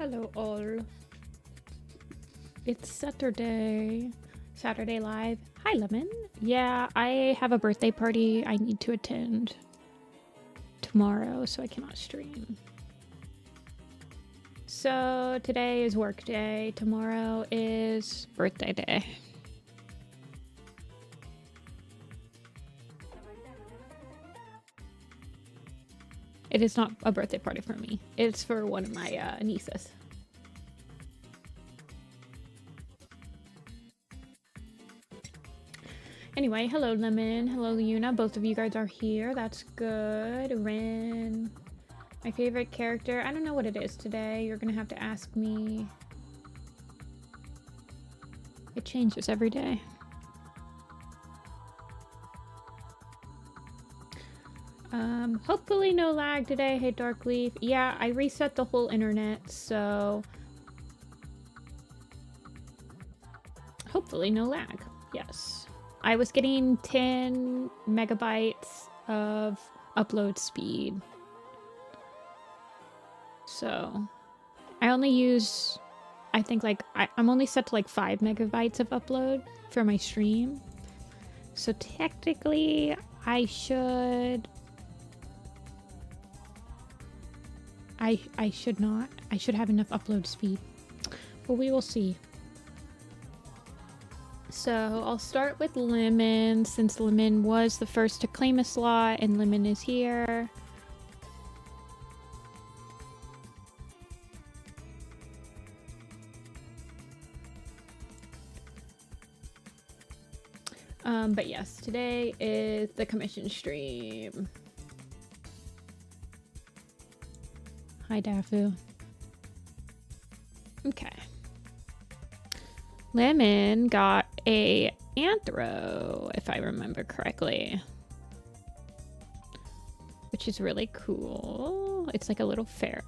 Hello all. It's Saturday. Saturday live. Hi Lemon. Yeah, I have a birthday party I need to attend tomorrow, so I cannot stream. So today is work day. Tomorrow is birthday day. It is not a birthday party for me. It's for one of my nieces. Anyway, hello Lemon, hello Yuna. Both of you guys are here. That's good. Rin. My favorite character. I don't know what it is today. You're gonna have to ask me. It changes every day. Hopefully no lag today. Hey Darkleaf. Yeah, I reset the whole internet, so hopefully no lag. Yes. I was getting 10 megabytes of upload speed. So I only use, I think like, I'm only set to like 5 megabytes of upload for my stream. So technically I should, I should not. I should have enough upload speed. But we will see. So I'll start with Lemon, since Lemon was the first to claim a slot and Lemon is here. But yes, today is the commission stream. Hi, Dafu. Okay. Lemon got a anthro, if I remember correctly. Which is really cool. It's like a little ferret.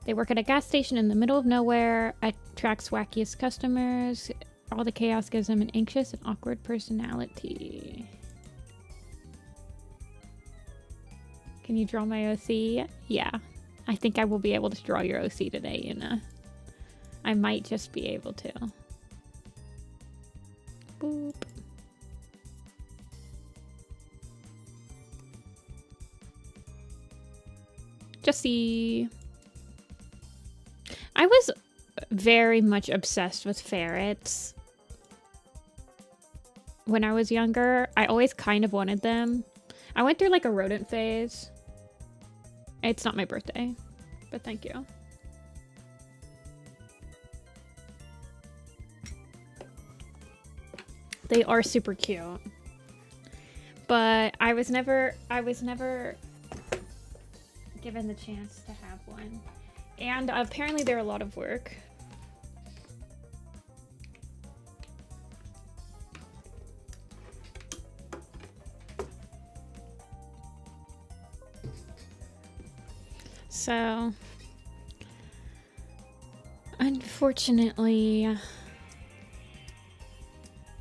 They work at a gas station in the middle of nowhere, attracts wackiest customers. All the chaos gives them an anxious and awkward personality. Can you draw my OC? Yeah. I think I will be able to draw your OC today, Yuna. I might just be able to. Boop. Jessie. I was very much obsessed with ferrets when I was younger. I always kind of wanted them. I went through like a rodent phase. It's not my birthday, but thank you. They are super cute. But I was never given the chance to have one. And apparently they're a lot of work. So, unfortunately,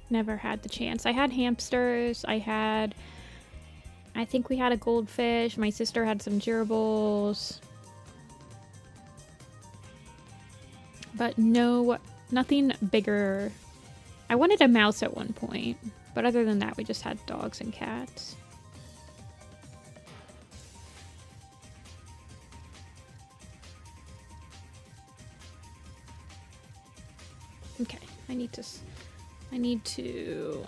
never had the chance. I had hamsters. I think we had a goldfish. My sister had some gerbils. But no, nothing bigger. I wanted a mouse at one point. But other than that, we just had dogs and cats. Okay, I need to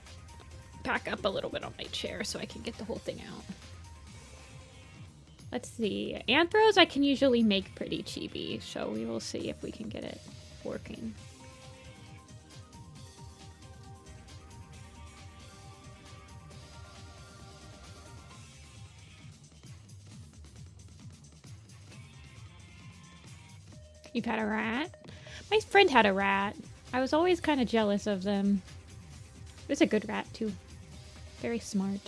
pack up a little bit on my chair so I can get the whole thing out. Let's see. Anthros I can usually make pretty chibi, so we will see if we can get it working. You've had a rat? My friend had a rat. I was always kind of jealous of them. It was a good rat, too. Very smart.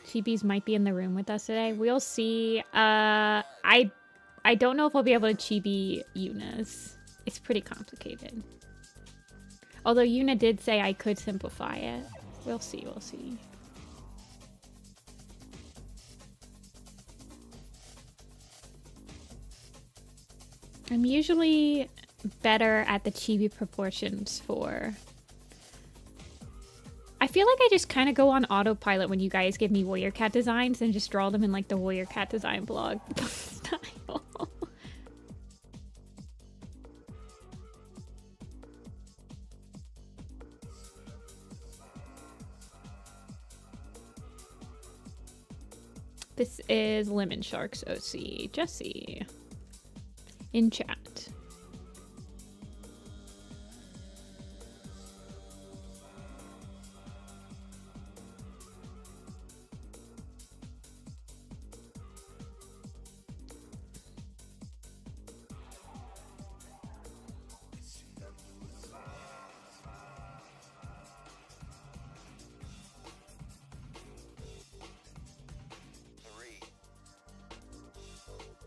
Chibis might be in the room with us today. We'll see. I don't know if I'll be able to chibi Yuna's. It's pretty complicated. Although Yuna did say I could simplify it. We'll see, we'll see. I'm usually better at the chibi proportions for... I feel like I just kind of go on autopilot when you guys give me warrior cat designs and just draw them in like the warrior cat design blog style. This is Lemon Sharks OC Jesse in chat.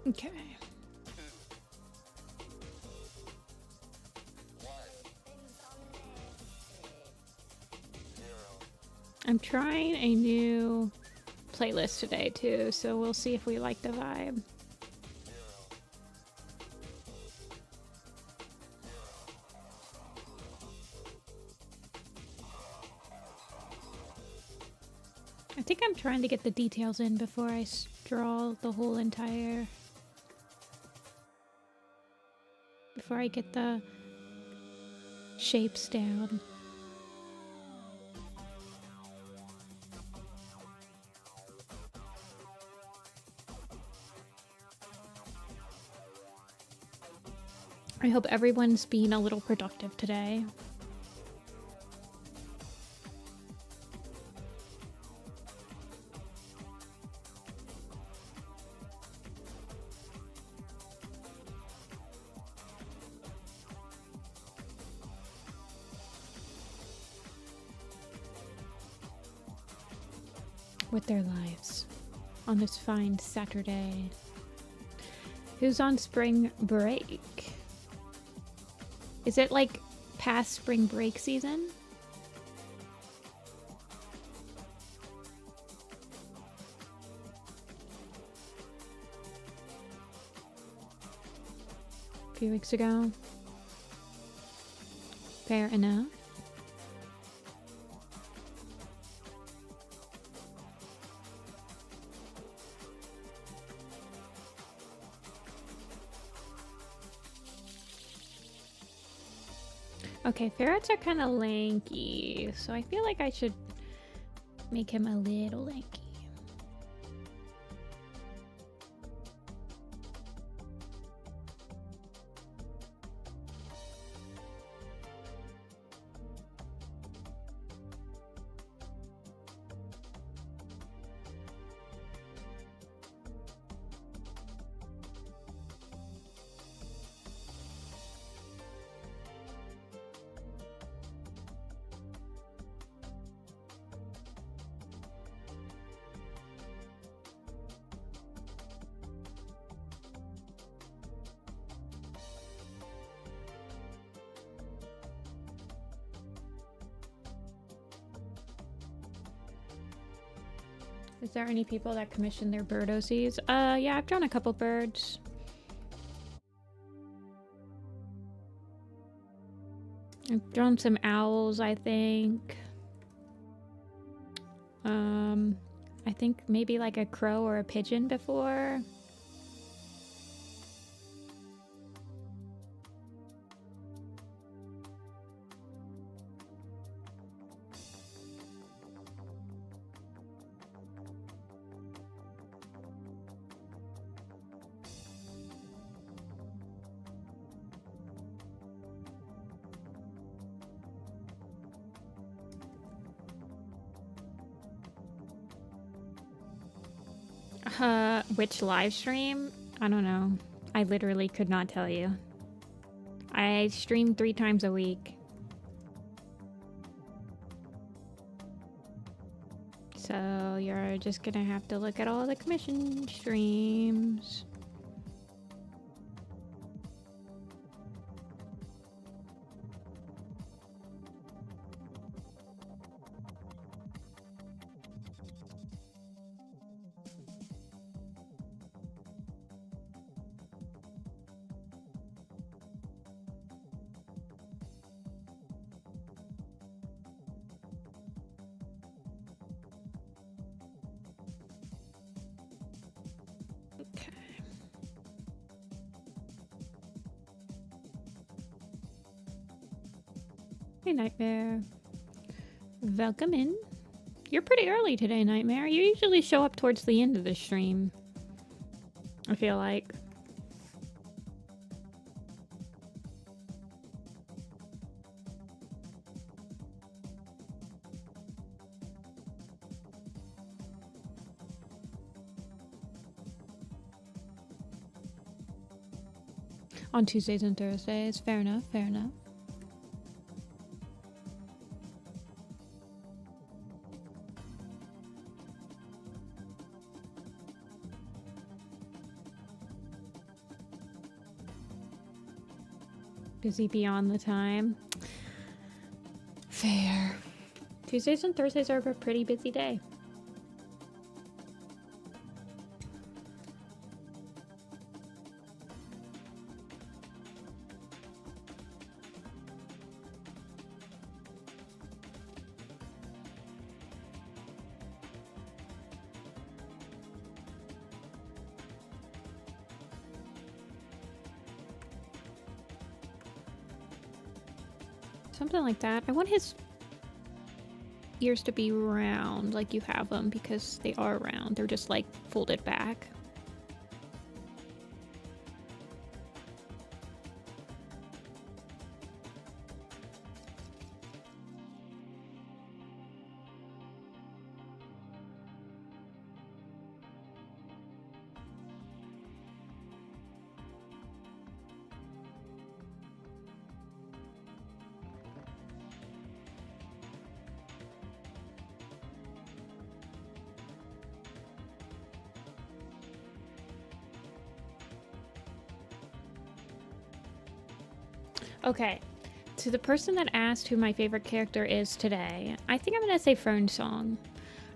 Okay. I'm trying a new playlist today too, so we'll see if we like the vibe. I think I'm trying to get the details in before I draw the whole entire... before I get the shapes down. I hope everyone's being a little productive today. With their lives on this fine Saturday. Who's on spring break? Is it like past spring break season? A few weeks ago. Fair enough. Okay, ferrets are kind of lanky, so I feel like I should make him a little lanky. Is there any people that commission their bird OCs? Yeah, I've drawn a couple birds. I've drawn some owls, I think. I think maybe like a crow or a pigeon before. Which live stream? I don't know. I literally could not tell you. I stream 3 times a week. So you're just gonna have to look at all the commission streams. Hey, Nightmare. Welcome in. You're pretty early today, Nightmare. You usually show up towards the end of the stream, I feel like. On Tuesdays and Thursdays. Fair enough, fair enough. Busy beyond the time. Fair. Tuesdays and Thursdays are a pretty busy day. Something like that. I want his ears to be round like you have them because they are round. They're just like folded back. Okay, to the person that asked who my favorite character is today, I think I'm gonna say Fern Song.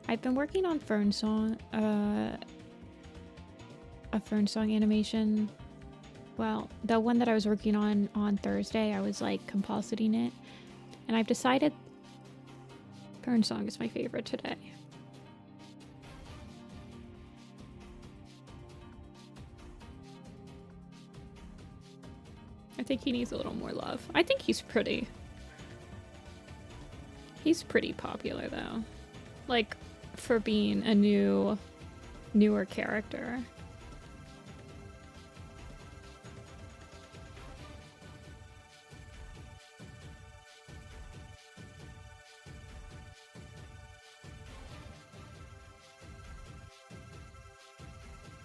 I've been working on Fern Song, a Fern Song animation. Well, the one that I was working on Thursday, I was like compositing it, and I've decided Fern Song is my favorite today. I think he needs a little more love. I think he's pretty. He's pretty popular though. Like, for being a newer character.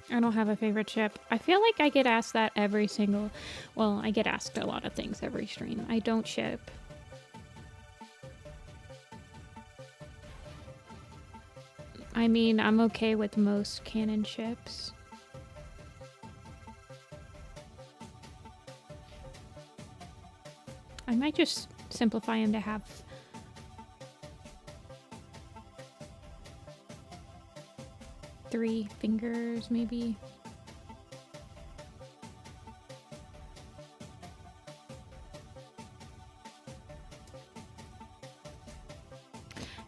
I don't have a favorite ship. I feel like I get asked that every single... Well, I get asked a lot of things every stream. I don't ship. I mean, I'm okay with most canon ships. I might just simplify him to have... three fingers, maybe.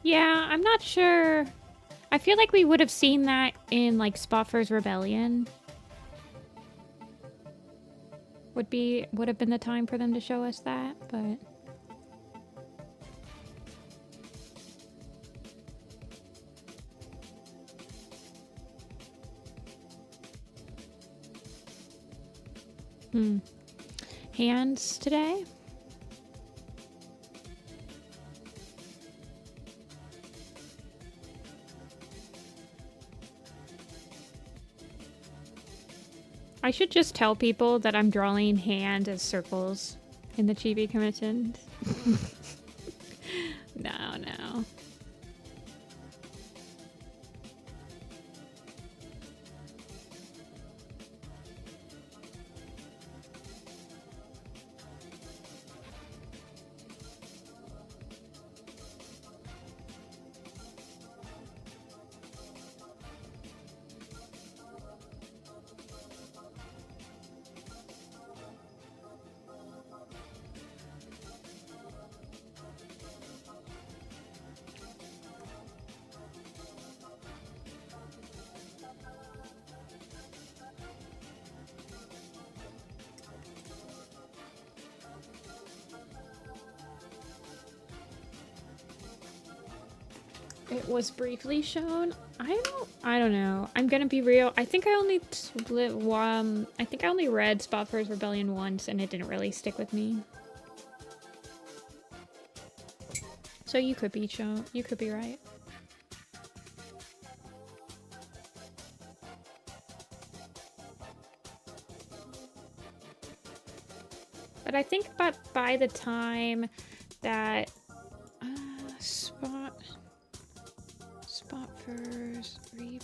Yeah, I'm not sure. I feel like we would have seen that in like Spotfur's Rebellion. Would have been the time for them to show us that, but hands today? I should just tell people that I'm drawing hand as circles in the chibi commissions. No. It was briefly shown. I don't know. I'm gonna be real. I think I only read Spotfire's Rebellion once and it didn't really stick with me. So you could be right. But I think by the time that Spotfire's Rebellion.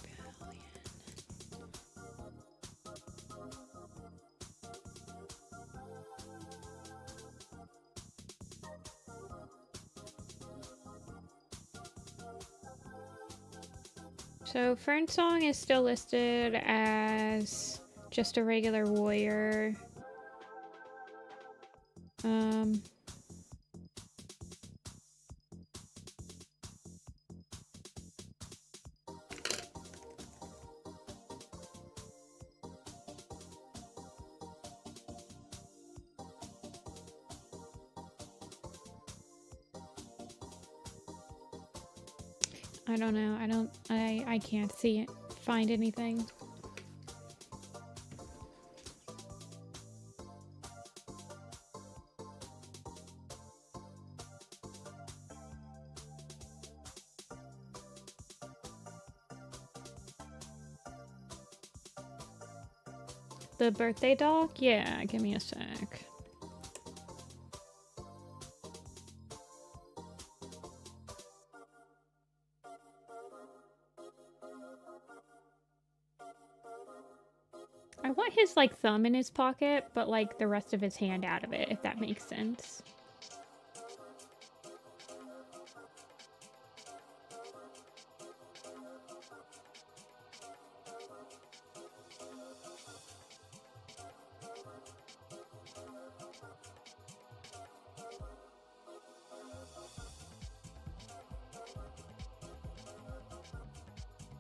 So Fernsong is still listed as just a regular warrior. I don't know. I can't find anything. The birthday doll? Yeah, give me a sec. I want his, like, thumb in his pocket, but, like, the rest of his hand out of it, if that makes sense.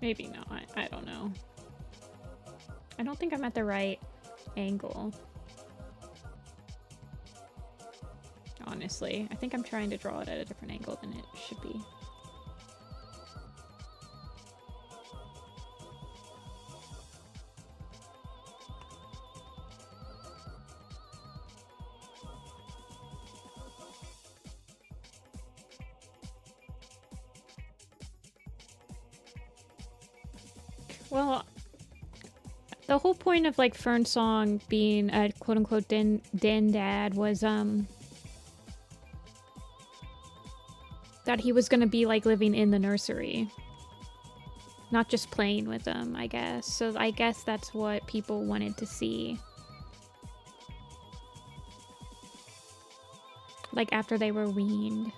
Maybe not. I don't know. I don't think I'm at the right angle. Honestly, I think I'm trying to draw it at a different angle than it should be. Well, the whole point of, like, Fernsong being a quote-unquote den dad was, that he was gonna be, like, living in the nursery. Not just playing with them, I guess. So I guess that's what people wanted to see. Like, after they were weaned.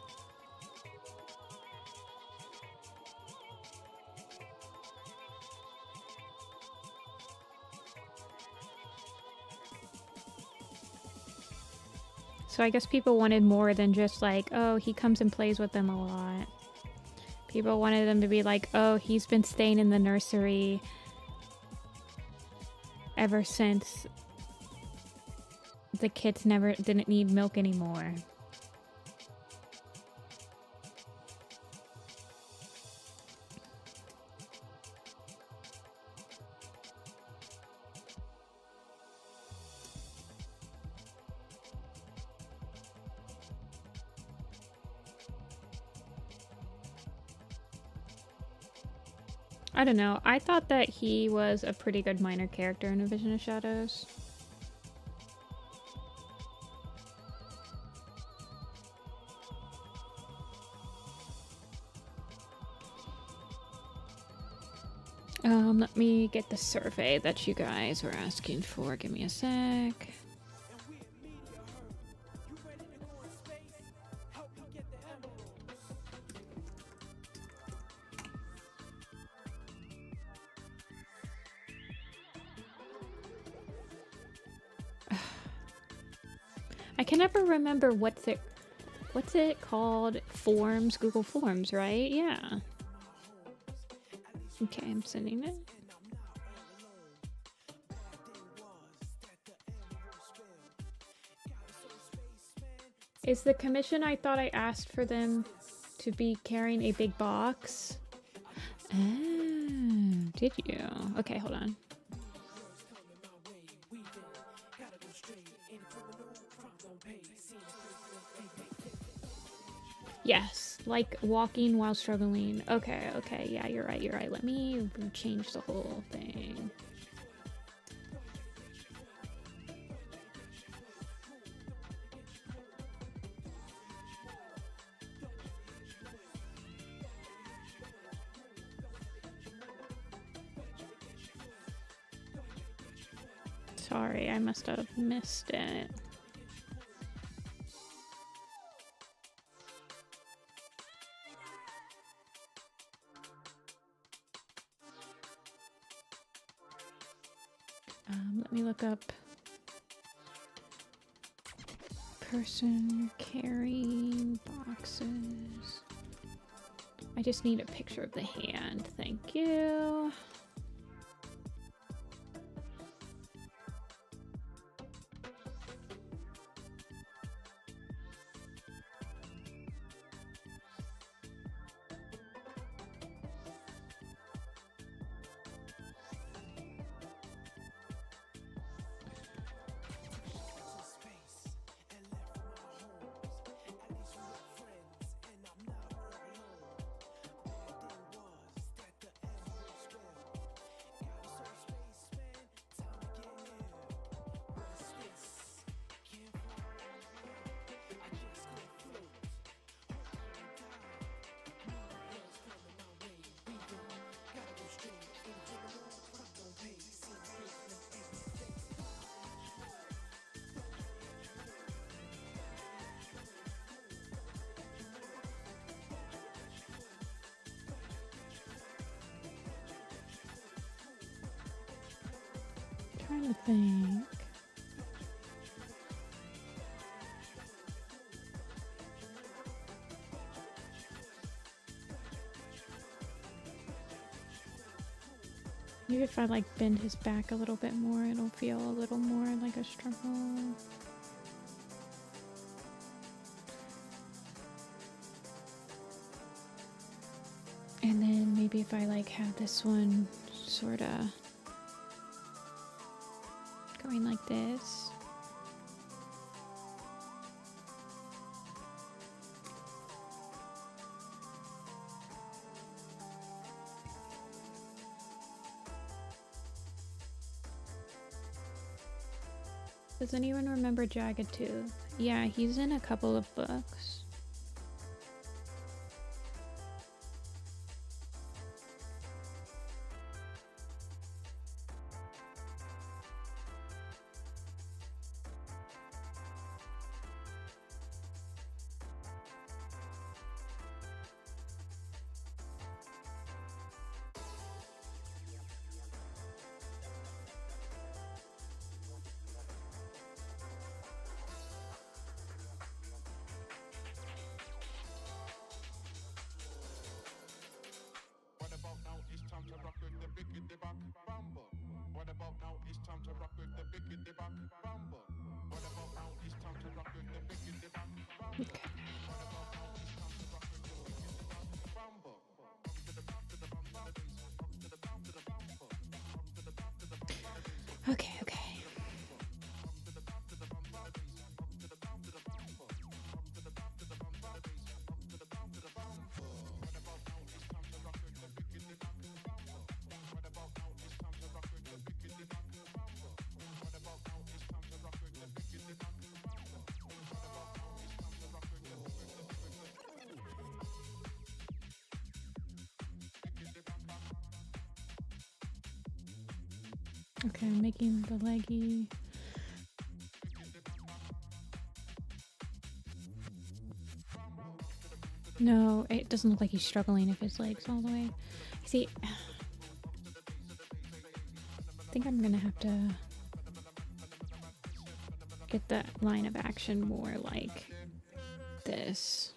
So I guess people wanted more than just like, oh, he comes and plays with them a lot. People wanted them to be like, oh, he's been staying in the nursery ever since the kids didn't need milk anymore. I don't know. I thought that he was a pretty good minor character in A Vision of Shadows. Let me get the survey that you guys were asking for. Give me a sec. I can never remember what's it called? Forms, Google Forms, right? Yeah. Okay, I'm sending it. Is the commission, I thought I asked for them to be carrying a big box. Oh, did you? Okay, hold on. Yes, like walking while struggling. Okay, okay, yeah, you're right, you're right. Let me change the whole thing. Sorry, I must have missed it. Let me look up person carrying boxes. I just need a picture of the hand. Thank you. Trying to think. Maybe if I like bend his back a little bit more, it'll feel a little more like a struggle. And then maybe if I like have this one sort of going like this. Does anyone remember Jagged Tooth? Yeah, he's in a couple of books. Okay, okay. Okay, I'm making the leggy. No, it doesn't look like he's struggling if his leg's all the way. See, I think I'm gonna have to get that line of action more like this.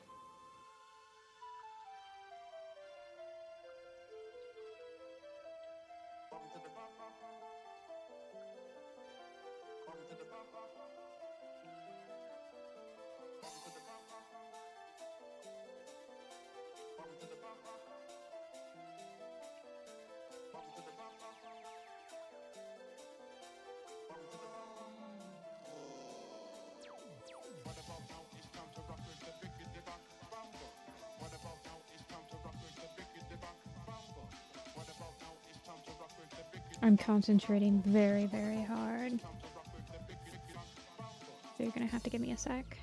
I'm concentrating very, very hard. So you're gonna have to give me a sec.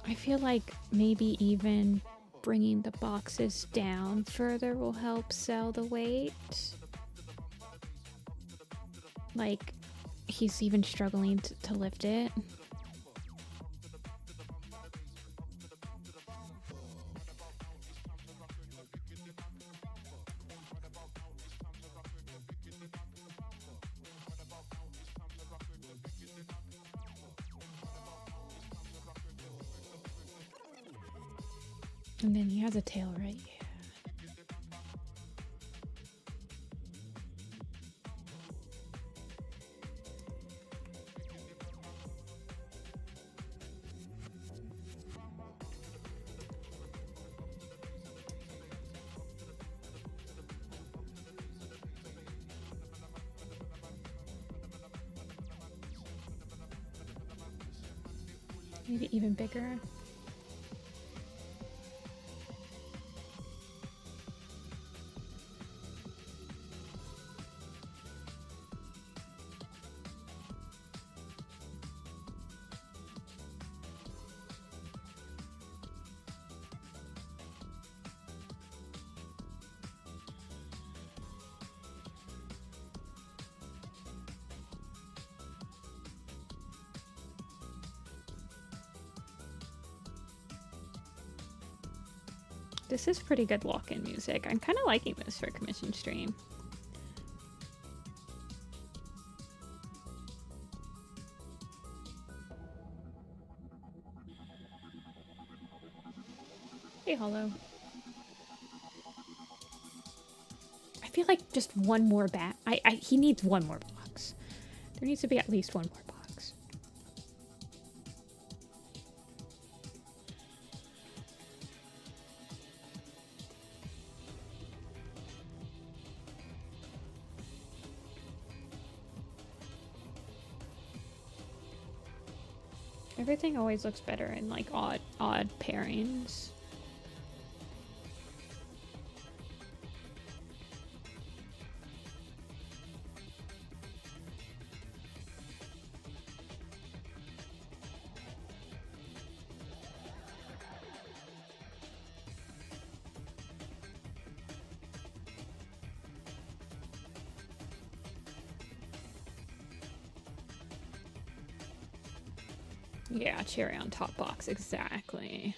I feel like maybe even bringing the boxes down further will help sell the weight. Like, he's even struggling to lift it. And then he has a tail right here. Maybe even bigger. This is pretty good lock-in music. I'm kind of liking this for a commission stream. Hey, Hollow. I feel like just one more bat. He needs one more box. There needs to be at least one more box. Everything always looks better in like odd pairings. Yeah, cherry on top box, exactly.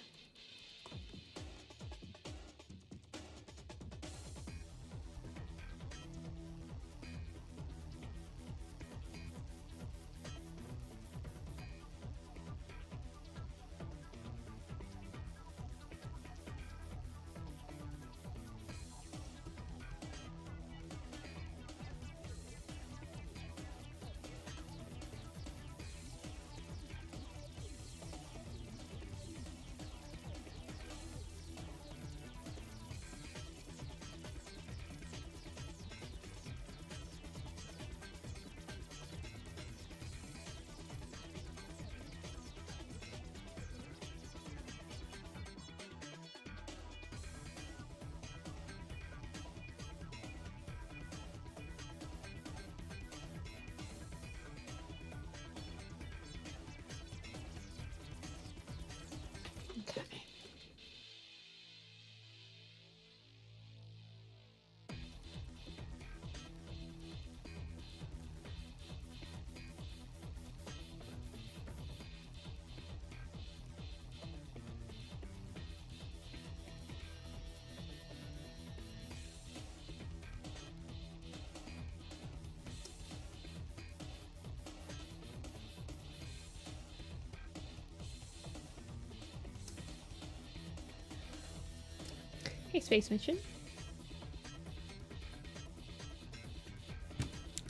Hey, Space Mission.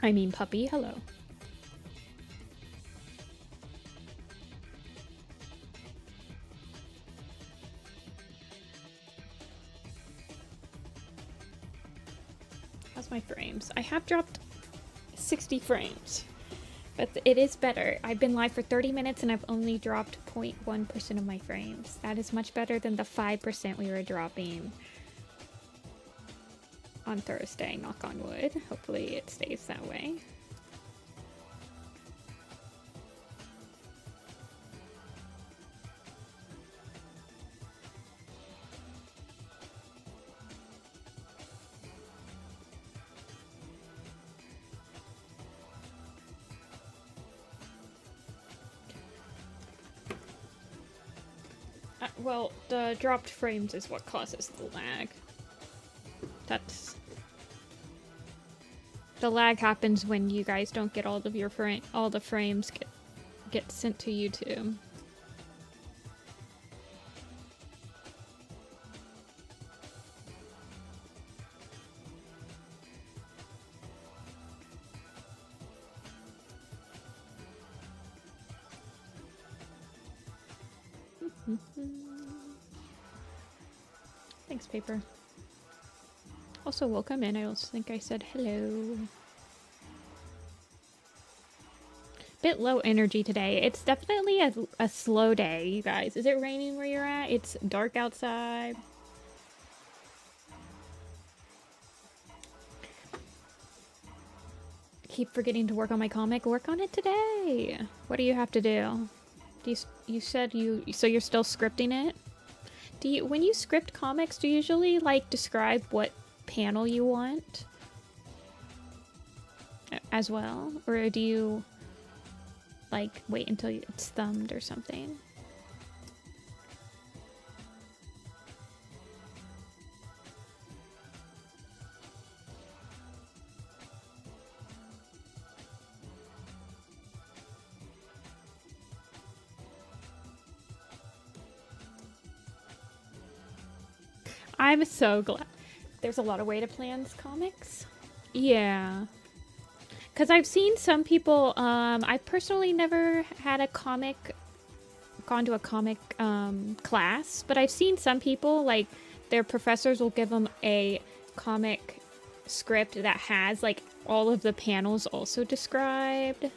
I mean, puppy, hello. How's my frames? I have dropped 60 frames. But it is better. I've been live for 30 minutes and I've only dropped 0.1% of my frames. That is much better than the 5% we were dropping on Thursday, knock on wood. Hopefully it stays that way. Well, the dropped frames is what causes the lag. That's... The lag happens when you guys don't get all of your all the frames get sent to YouTube. Thanks, Paper. Also, welcome in. I also think I said hello. Bit low energy today. It's definitely a slow day, you guys. Is it raining where you're at? It's dark outside. Keep forgetting to work on my comic. Work on it today. What do you have to do? You said so you're still scripting it? When you script comics, do you usually like describe what panel you want as well? Or do you like wait until it's thumbed or something? I'm so glad. There's a lot of way to plan comics. Yeah. Because I've seen some people, I personally never had a gone to a comic class, but I've seen some people, like, their professors will give them a comic script that has, like, all of the panels also described.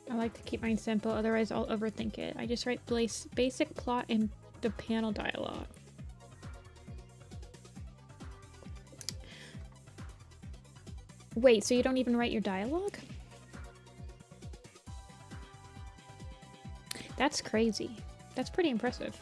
I like to keep mine simple, otherwise I'll overthink it. I just write basic plot and the panel dialogue. Wait, so you don't even write your dialogue? That's crazy. That's pretty impressive.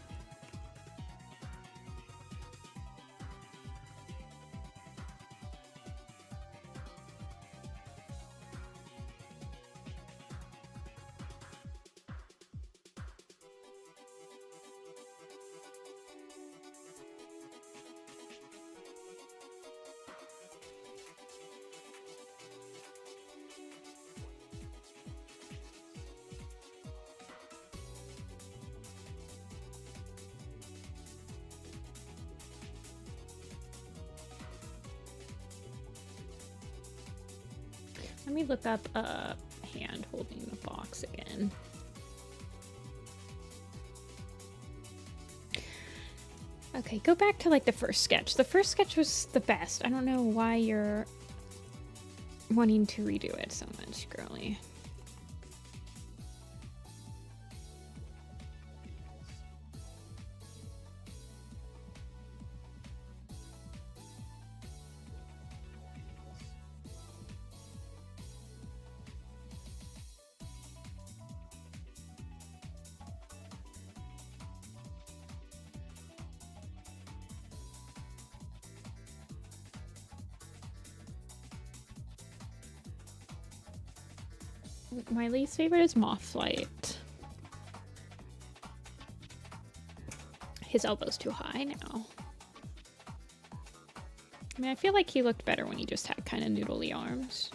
Let me look up a hand holding the box again. Okay, go back to like the first sketch. The first sketch was the best. I don't know why you're wanting to redo it so much, girly. My least favorite is Moth Flight. His elbow's too high now. I mean, I feel like he looked better when he just had kind of noodly arms.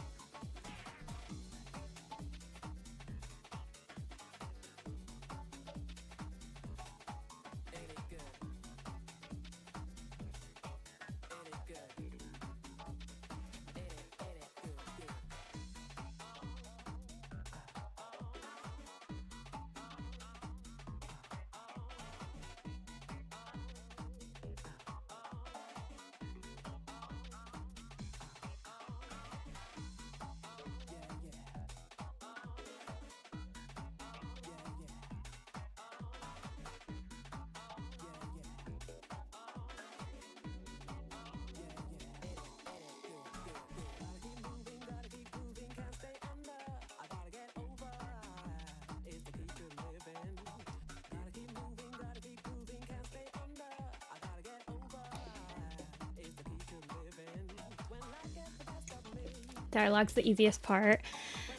Dialogue's the easiest part.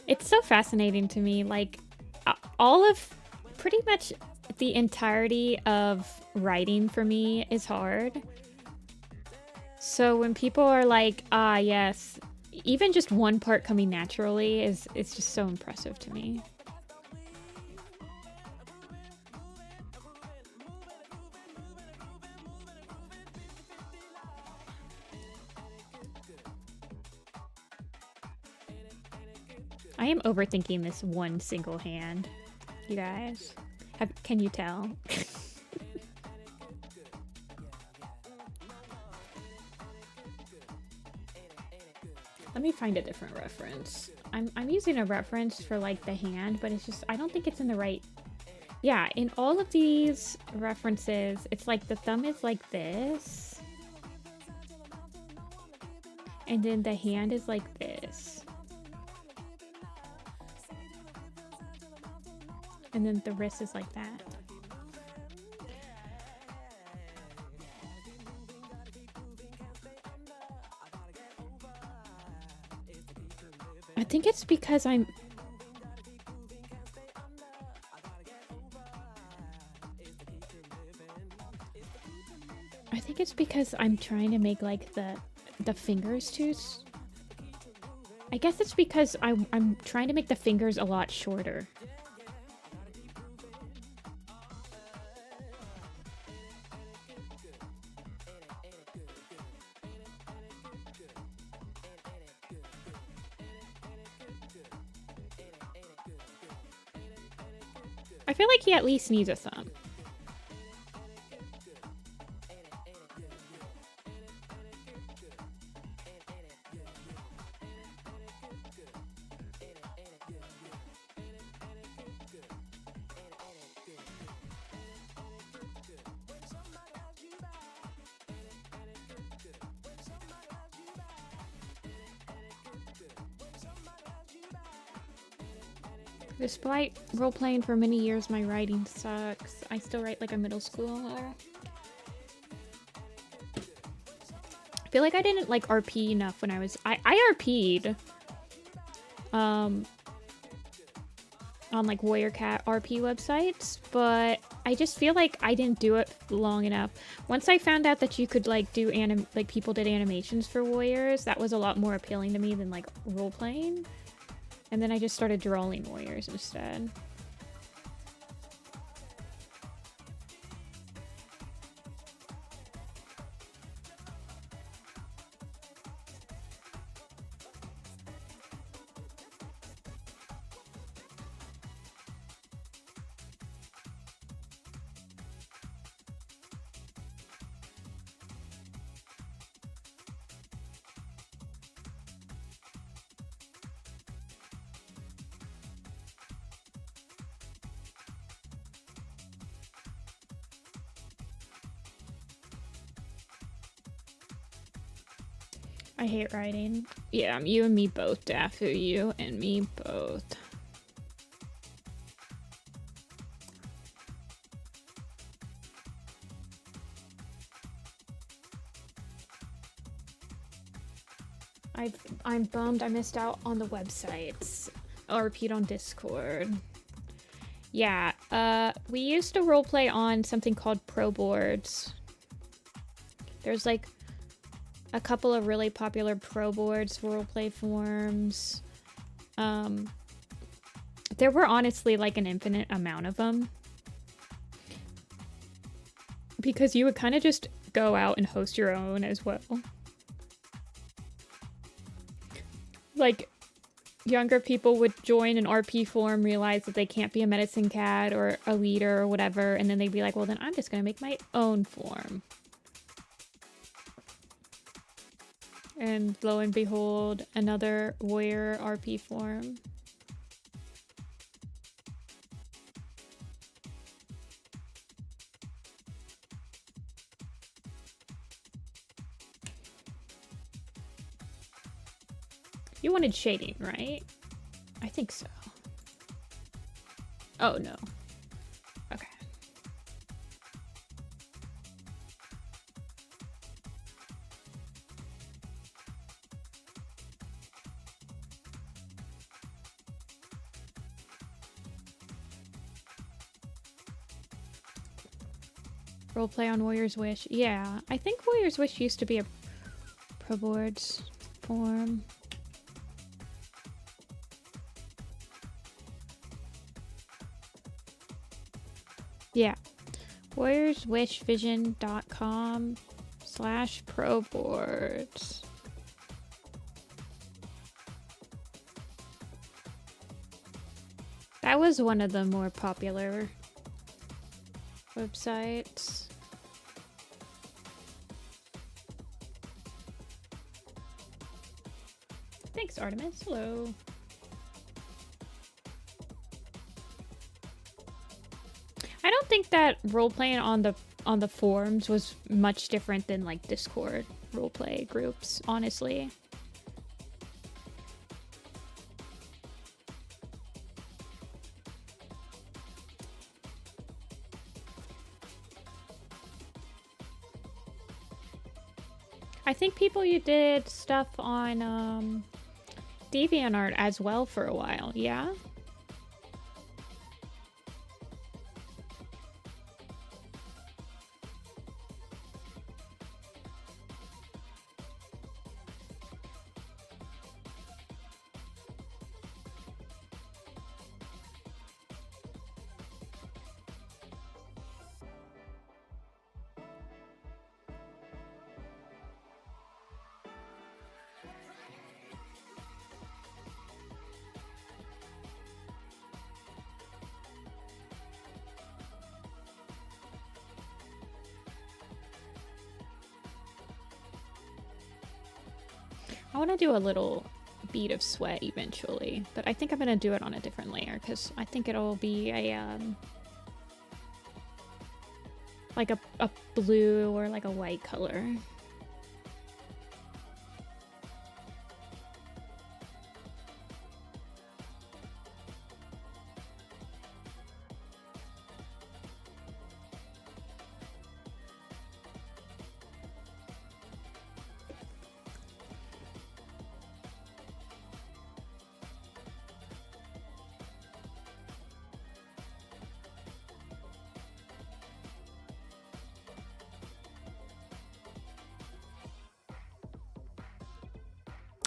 It's so fascinating to me. Like, all of pretty much the entirety of writing for me is hard. So when people are like, ah, yes, even just one part coming naturally it's just so impressive to me. I am overthinking this one single hand, you guys. Can you tell? Let me find a different reference. I'm using a reference for like the hand, but it's just, I don't think it's in the right. Yeah, in all of these references, it's like the thumb is like this. And then the hand is like this. And then the wrist is like that. I think it's because I think it's because I'm trying to make like the fingers too. I guess it's because I'm trying to make the fingers a lot shorter. I feel like he at least needs a thumb. Despite role-playing for many years, my writing sucks. I still write like a middle schooler. I feel like I didn't like RP enough when I was... I RP'd. On like Warrior Cat RP websites, but I just feel like I didn't do it long enough. Once I found out that you could like do like people did animations for warriors, that was a lot more appealing to me than like role-playing. And then I just started drawing warriors instead. I hate writing. Yeah, you and me both, Dafu. You and me both. I'm bummed I missed out on the websites. RP'd on Discord. Yeah, we used to roleplay on something called Pro Boards. There's like a couple of really popular Pro Boards roleplay forums. There were honestly like an infinite amount of them. Because you would kind of just go out and host your own as well. Like, younger people would join an RP forum, realize that they can't be a medicine cat or a leader or whatever, and then they'd be like, well, then I'm just gonna make my own form. And lo and behold, another warrior RP form. You wanted shading, right? I think so. Oh, no. Okay. Roleplay on Warrior's Wish. Yeah, I think Warrior's Wish used to be a Pro Boards form. Yeah. warriorswishvision.com/proboards. That was one of the more popular websites. Thanks, Artemis. Hello. I don't think that roleplaying on the forums was much different than like Discord roleplay groups, honestly. I think people you did stuff on DeviantArt as well for a while, yeah? I want to do a little bead of sweat eventually, but I think I'm going to do it on a different layer because I think it'll be a like a blue or like a white color.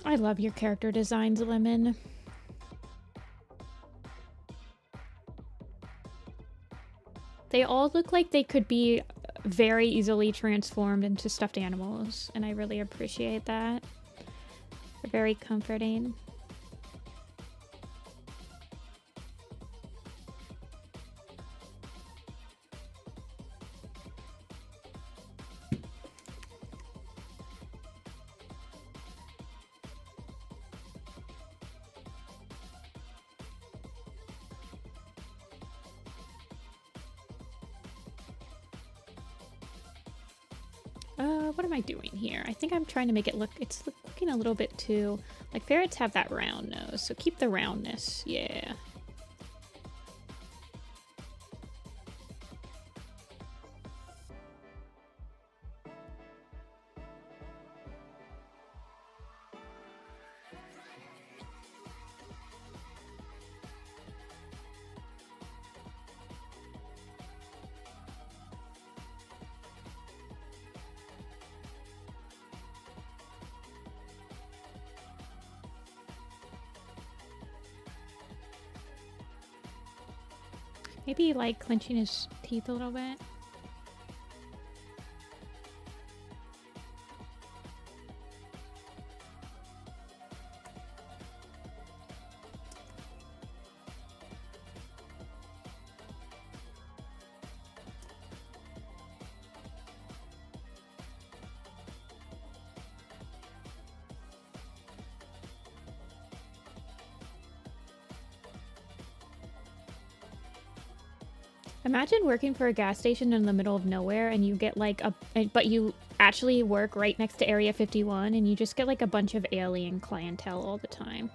I love your character designs, Lemon. They all look like they could be very easily transformed into stuffed animals, and I really appreciate that. They're very comforting. What am I doing here? I think I'm trying to make it look, it's looking a little bit too, like ferrets have that round nose, so keep the roundness, yeah. Maybe like clenching his teeth a little bit. Imagine working for a gas station in the middle of nowhere and you get like but you actually work right next to Area 51 and you just get like a bunch of alien clientele all the time.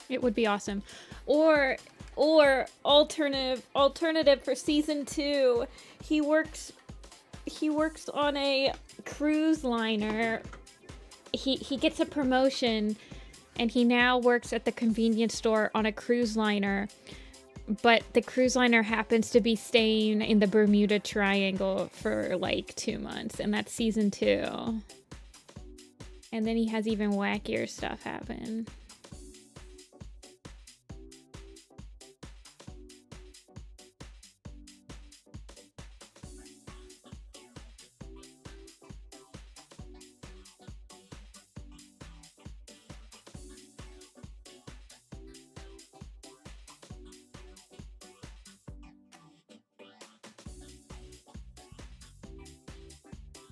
It would be awesome. Or alternative for season 2. He works on a cruise liner. He gets a promotion and he now works at the convenience store on a cruise liner. But the cruise liner happens to be staying in the Bermuda Triangle for like 2 months, and that's season 2. And then he has even wackier stuff happen.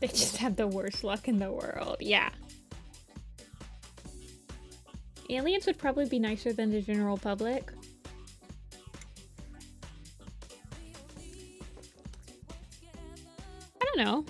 They just have the worst luck in the world. Yeah. Aliens would probably be nicer than the general public. I don't know.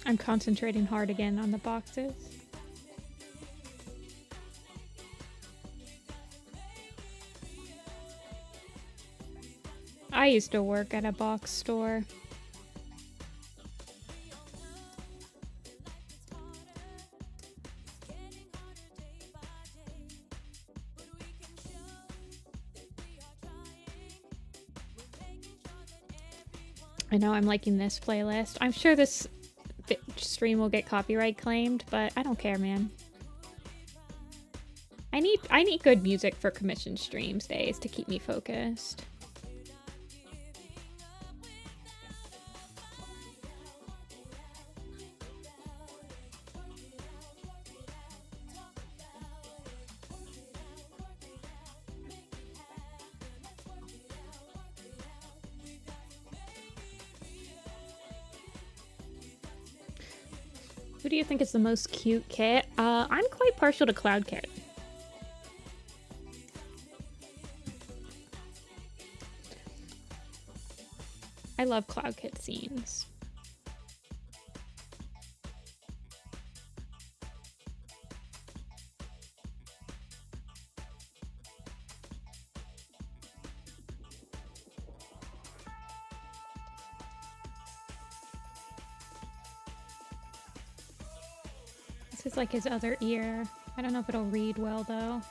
I'm concentrating hard again on the boxes. I used to work at a box store. I know I'm liking this playlist. I'm sure this stream will get copyright claimed, but I don't care, man. I need good music for commission streams days to keep me focused. Who do you think is the most cute kit? I'm quite partial to Cloud Kit. I love Cloud Kit scenes. This is like his other ear. I don't know if it'll read well though.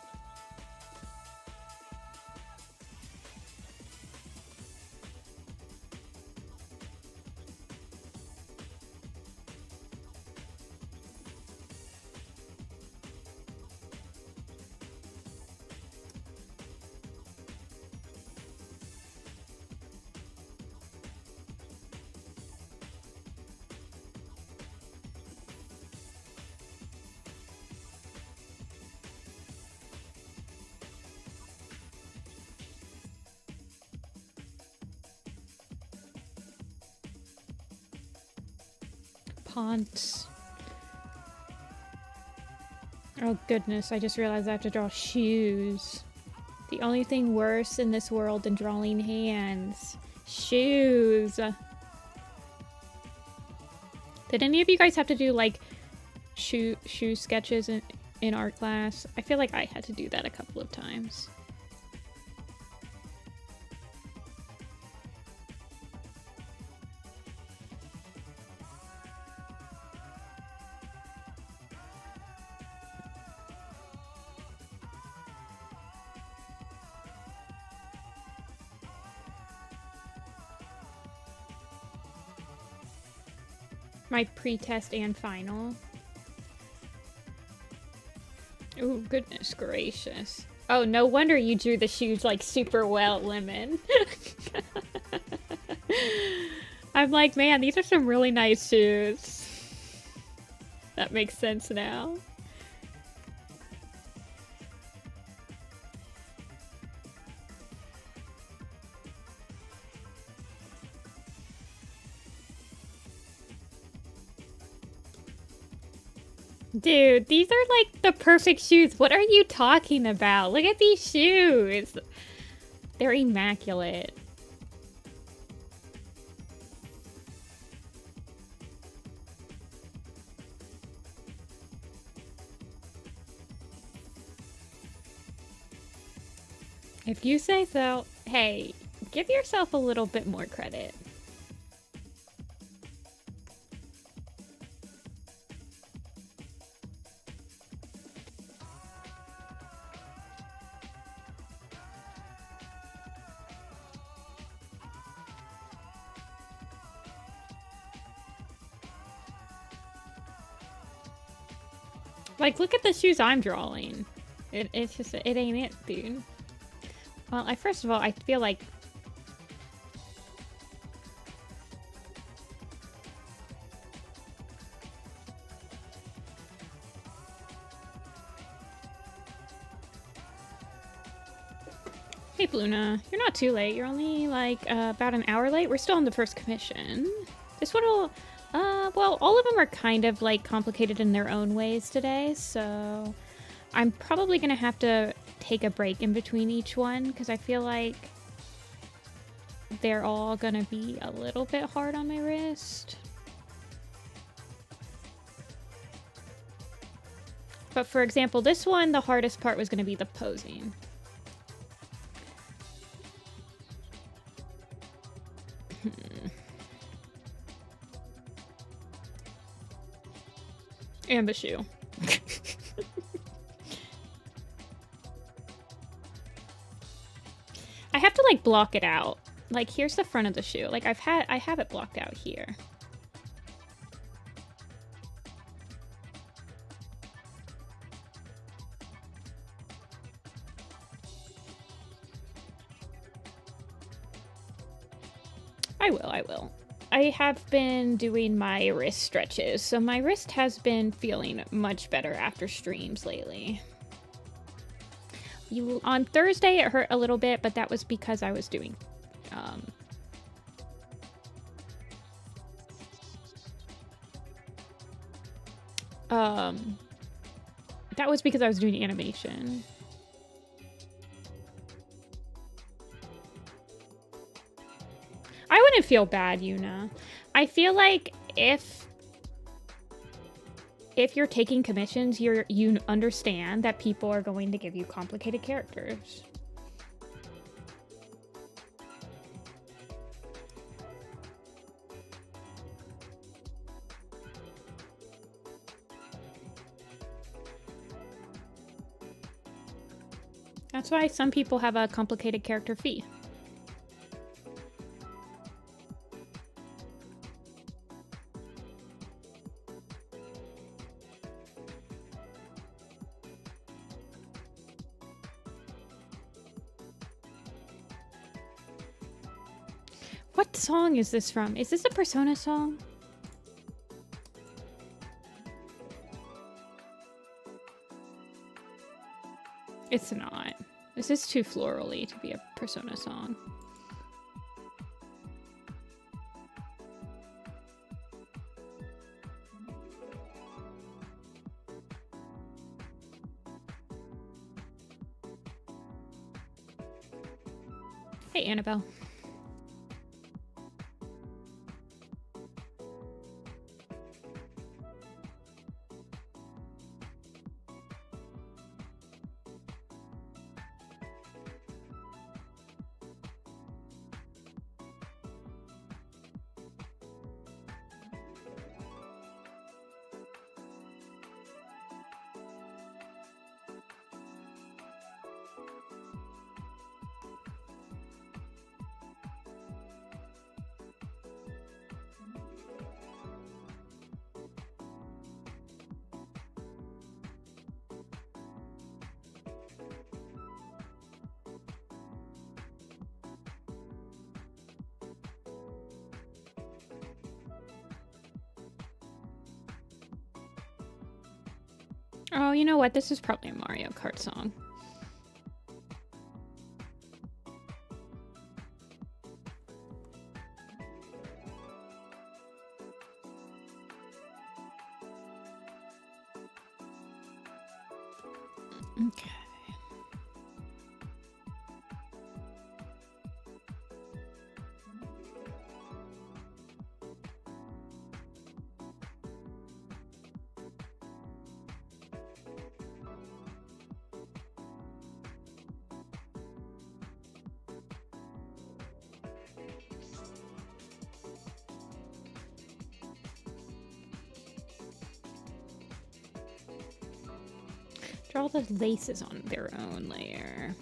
pants. Oh goodness, I just realized I have to draw shoes. The only thing worse in this world than drawing hands. Shoes. Did any of you guys have to do like shoe sketches in art class? I feel like I had to do that a couple of times. My pre-test and final. Oh, goodness gracious. Oh, no wonder you drew the shoes like super well, Lemon. I'm like, man, these are some really nice shoes. That makes sense now. Dude, these are like the perfect shoes. What are you talking about? Look at these shoes. They're immaculate. If you say so. Hey, give yourself a little bit more credit. Like, look at the shoes I'm drawing. It's just, it ain't it, dude. Well, first of all, I feel like... Hey, Bluna. You're not too late. You're only, like, about an hour late. We're still on the first commission. This one will... well, all of them are kind of, like, complicated in their own ways today, so... I'm probably gonna have to take a break in between each one, because I feel like they're all gonna be a little bit hard on my wrist. But for example, this one, the hardest part was gonna be the posing. And the shoe. I have to like block it out. Like here's the front of the shoe. Like I have it blocked out here. I will. I have been doing my wrist stretches, so my wrist has been feeling much better after streams lately. On Thursday it hurt a little bit, but that was because I was doing that was because I was doing animation. I wouldn't feel bad, Yuna. I feel like if you're taking commissions, you understand that people are going to give you complicated characters. That's why some people have a complicated character fee. What song is this from? Is this a Persona song? It's not. This is too florally to be a Persona song. Hey, Annabelle. Oh, you know what? This is probably a Mario Kart song. Okay. Draw the laces on their own layer.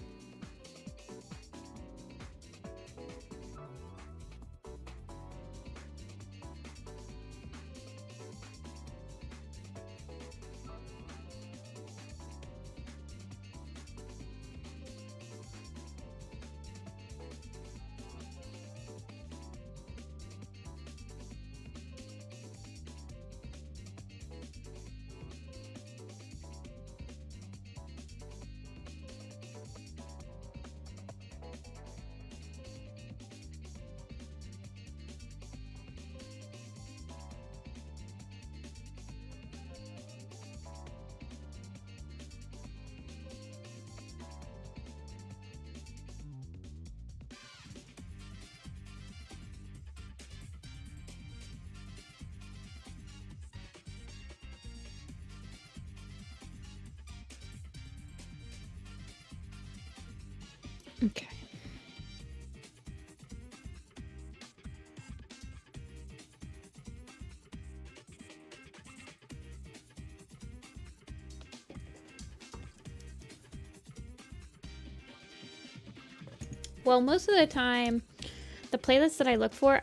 Okay. Well, most of the time, the playlists that I look for,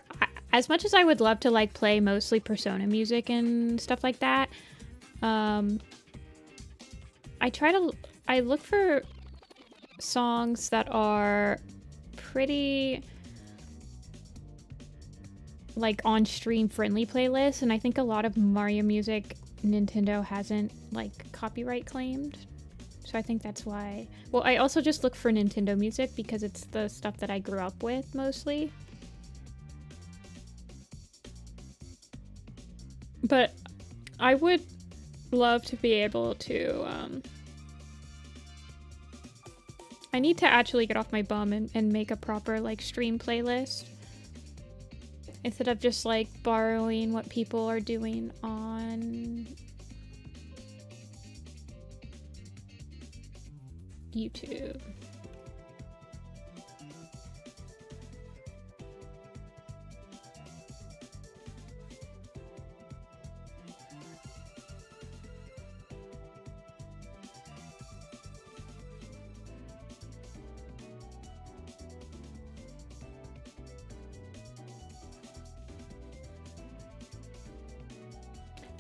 as much as I would love to like play mostly Persona music and stuff like that, I look for songs that are pretty like on stream friendly playlists, and I think a lot of Mario music Nintendo hasn't like copyright claimed, so I think that's why. Well, I also just look for Nintendo music because it's the stuff that I grew up with mostly, but I would love to be able to I need to actually get off my bum and make a proper like stream playlist instead of just like borrowing what people are doing on YouTube.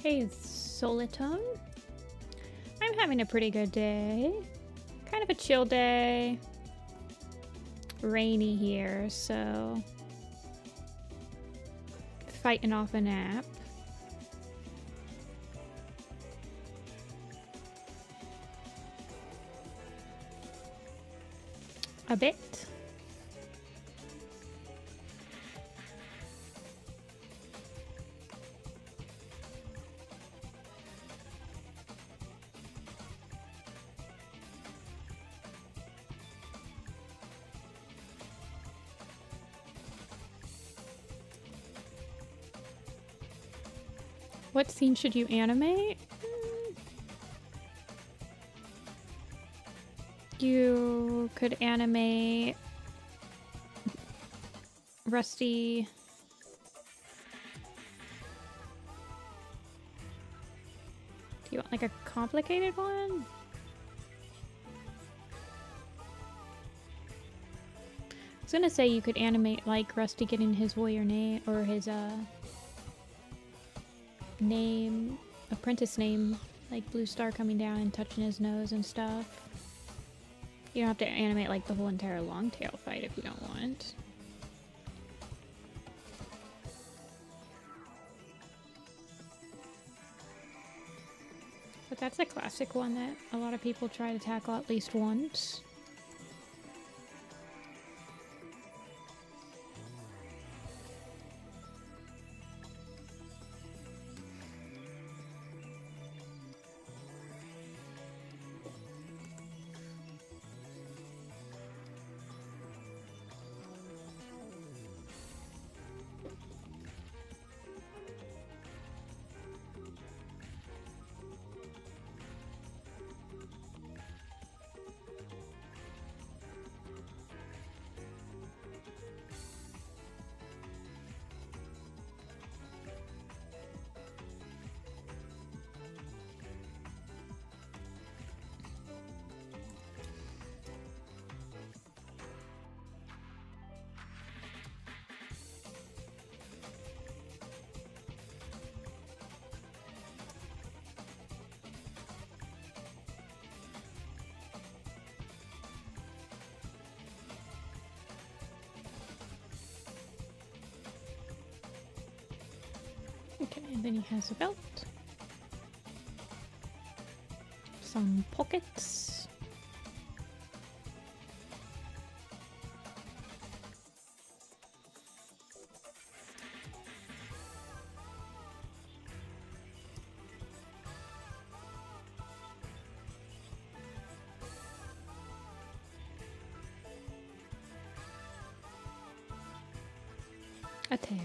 Hey, Solitone. I'm having a pretty good day. Kind of a chill day. Rainy here, so fighting off a nap. A bit. What scene should you animate? You could animate Rusty. Do you want like a complicated one? I was gonna say you could animate like Rusty getting his warrior name or his name, apprentice name, like Blue Star coming down and touching his nose and stuff. You don't have to animate like the whole entire long tail fight if you don't want. But that's a classic one that a lot of people try to tackle at least once. Okay, and then he has a belt. Some pockets. A tail.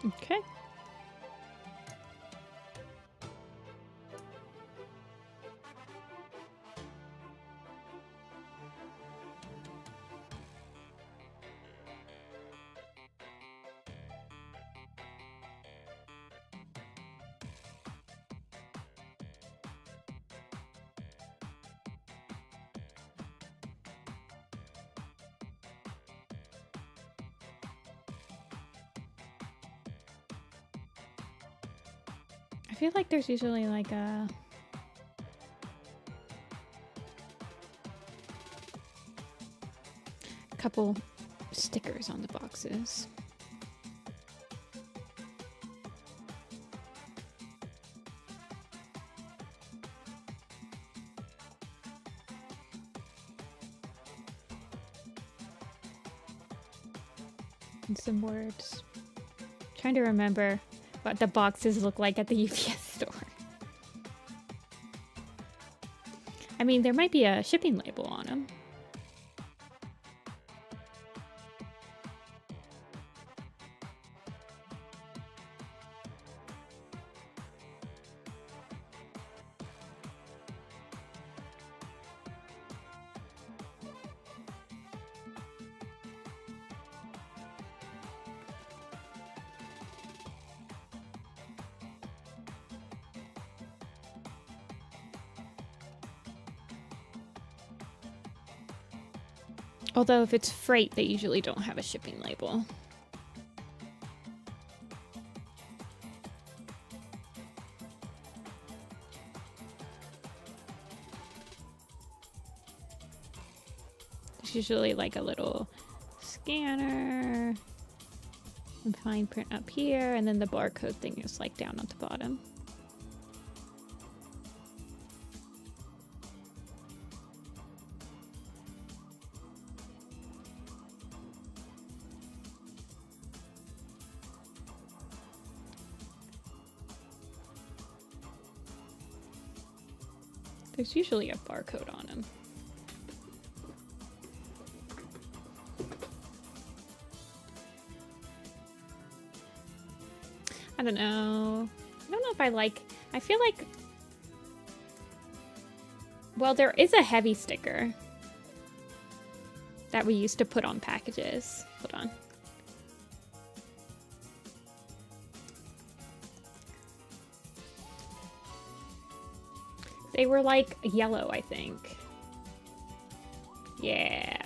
Okay. I feel like there's usually like a couple stickers on the boxes. And some words. Trying to remember what the boxes look like at the UPS store. I mean, there might be a shipping label on them. Although if it's freight, they usually don't have a shipping label. It's usually like a little scanner and fine print up here, and then the barcode thing is like down at the bottom. There's usually a barcode on them. I don't know. I don't know if I like... I feel like... Well, there is a heavy sticker that we used to put on packages. Hold on. They were like yellow, I think. Yeah.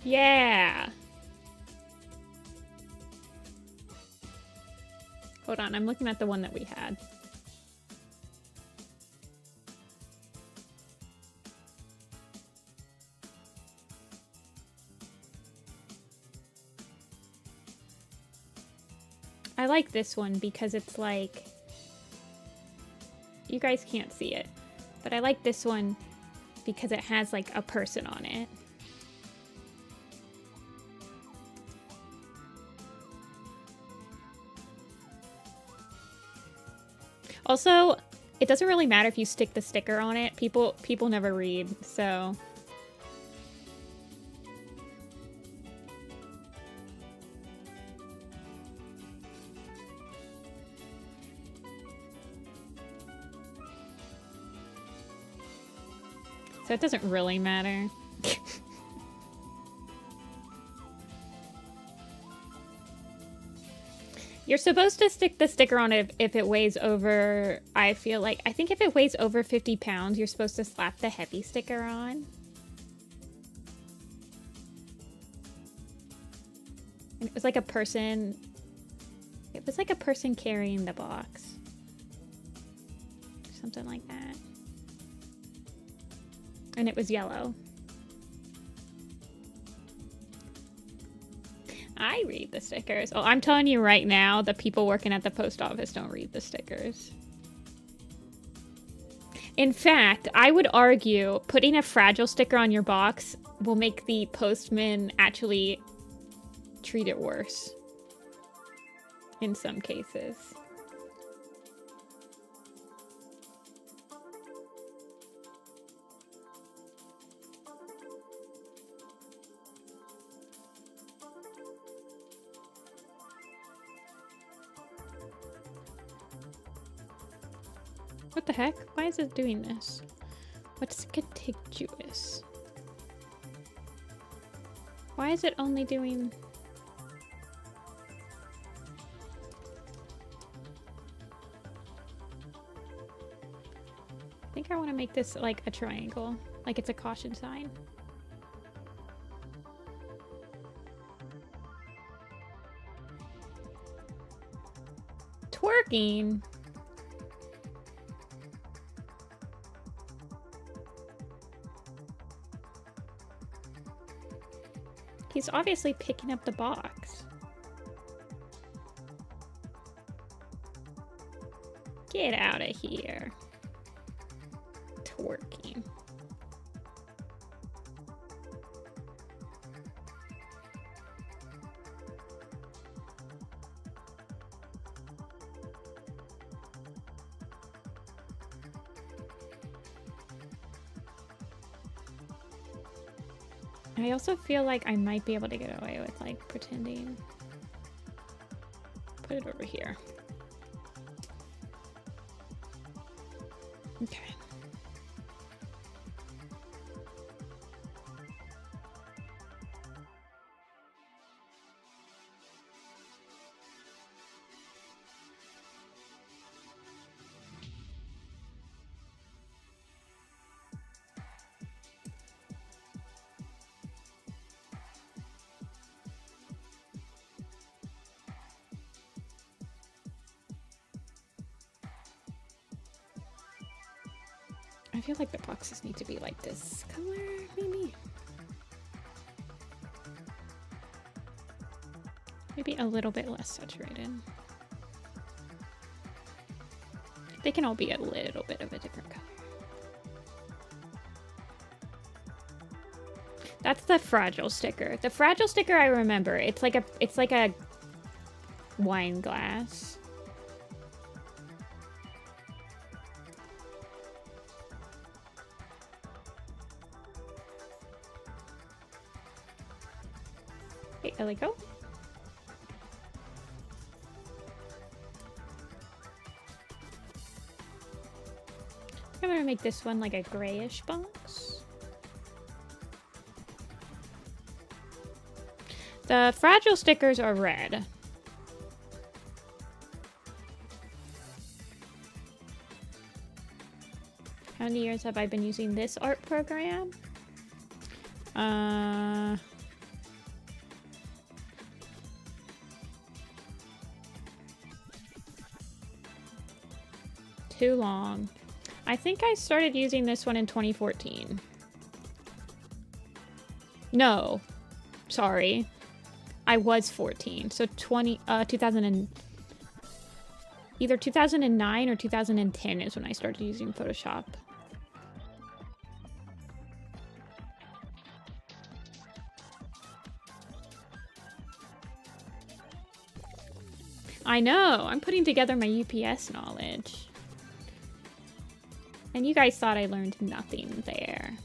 Yeah. Hold on, I'm looking at the one that we had. I like this one because it's like, you guys can't see it, but I like this one because it has like a person on it. Also, it doesn't really matter if you stick the sticker on it. People never read, so... So it doesn't really matter. You're supposed to stick the sticker on it if it weighs over, I feel like, I think if it weighs over 50 pounds, you're supposed to slap the heavy sticker on. And it was like a person, it was like a person carrying the box. Something like that. And it was yellow. I read the stickers. Oh, I'm telling you right now, the people working at the post office don't read the stickers. In fact, I would argue putting a fragile sticker on your box will make the postman actually treat it worse. In some cases. What the heck? Why is it doing this? What's contiguous? Why is it only doing... I think I want to make this like a triangle, like it's a caution sign. Twerking? He's obviously picking up the box. Get out of here. Twerking. I also feel like I might be able to get away with like pretending. Put it over here. Okay. I feel like the boxes need to be like this color, maybe? Maybe a little bit less saturated. They can all be a little bit of a different color. That's the fragile sticker. The fragile sticker I remember. It's like a wine glass. Hey, I let go. I'm gonna make this one like a grayish box. The fragile stickers are red. How many years have I been using this art program? Too long. I think I started using this one in 2014. No, sorry. I was 14, so 2000 and either 2009 or 2010 is when I started using Photoshop. I know, I'm putting together my UPS knowledge. And you guys thought I learned nothing there.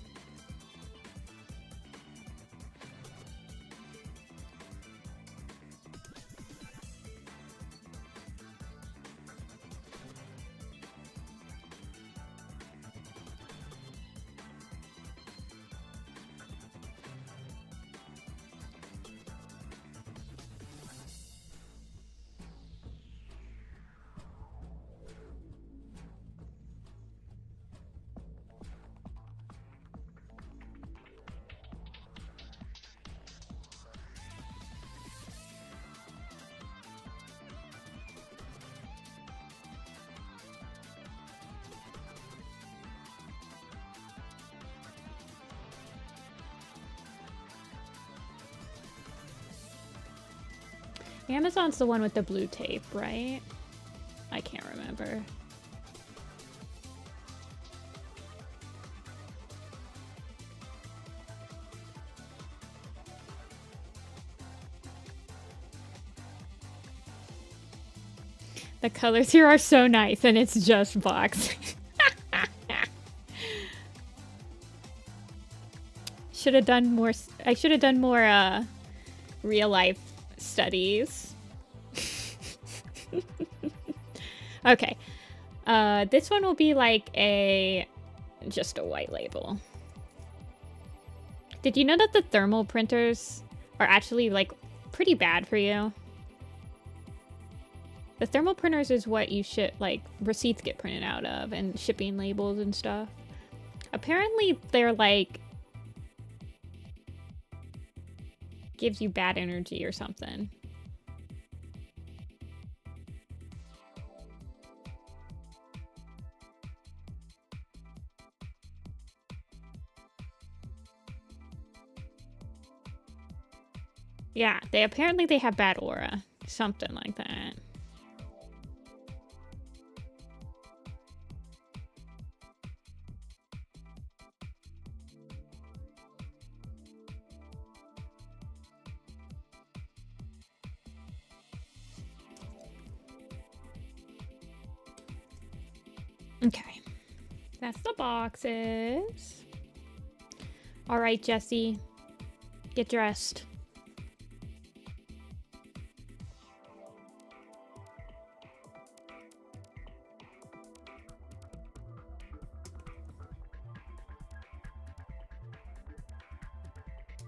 Amazon's the one with the blue tape, right? I can't remember. The colors here are so nice, and it's just box. Should have done more. I should have done more real life studies. Okay. This one will be like just a white label. Did you know that the thermal printers are actually like pretty bad for you? The thermal printers is what you like receipts get printed out of and shipping labels and stuff. Apparently they're like gives you bad energy or something. Yeah, apparently they have bad aura. Something like that. Okay, that's the boxes. All right, Jesse, get dressed.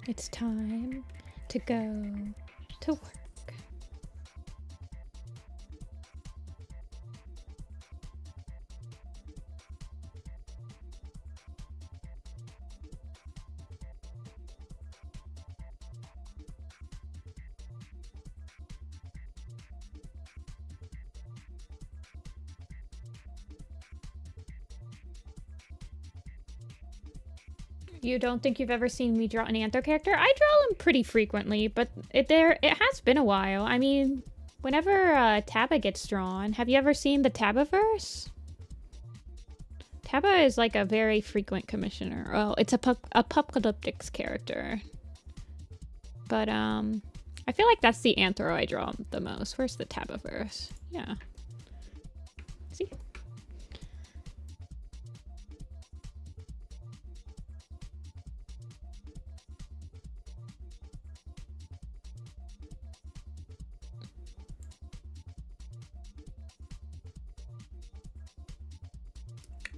It's time to go to work. You don't think you've ever seen me draw an Antho character? I draw them pretty frequently, but it has been a while. I mean, whenever Taba gets drawn, have you ever seen the Tabaverse? Taba is like a very frequent commissioner. Oh, it's a apocalyptics character. But I feel like that's the Anthro I draw the most. Where's the Tabaverse? Yeah. See?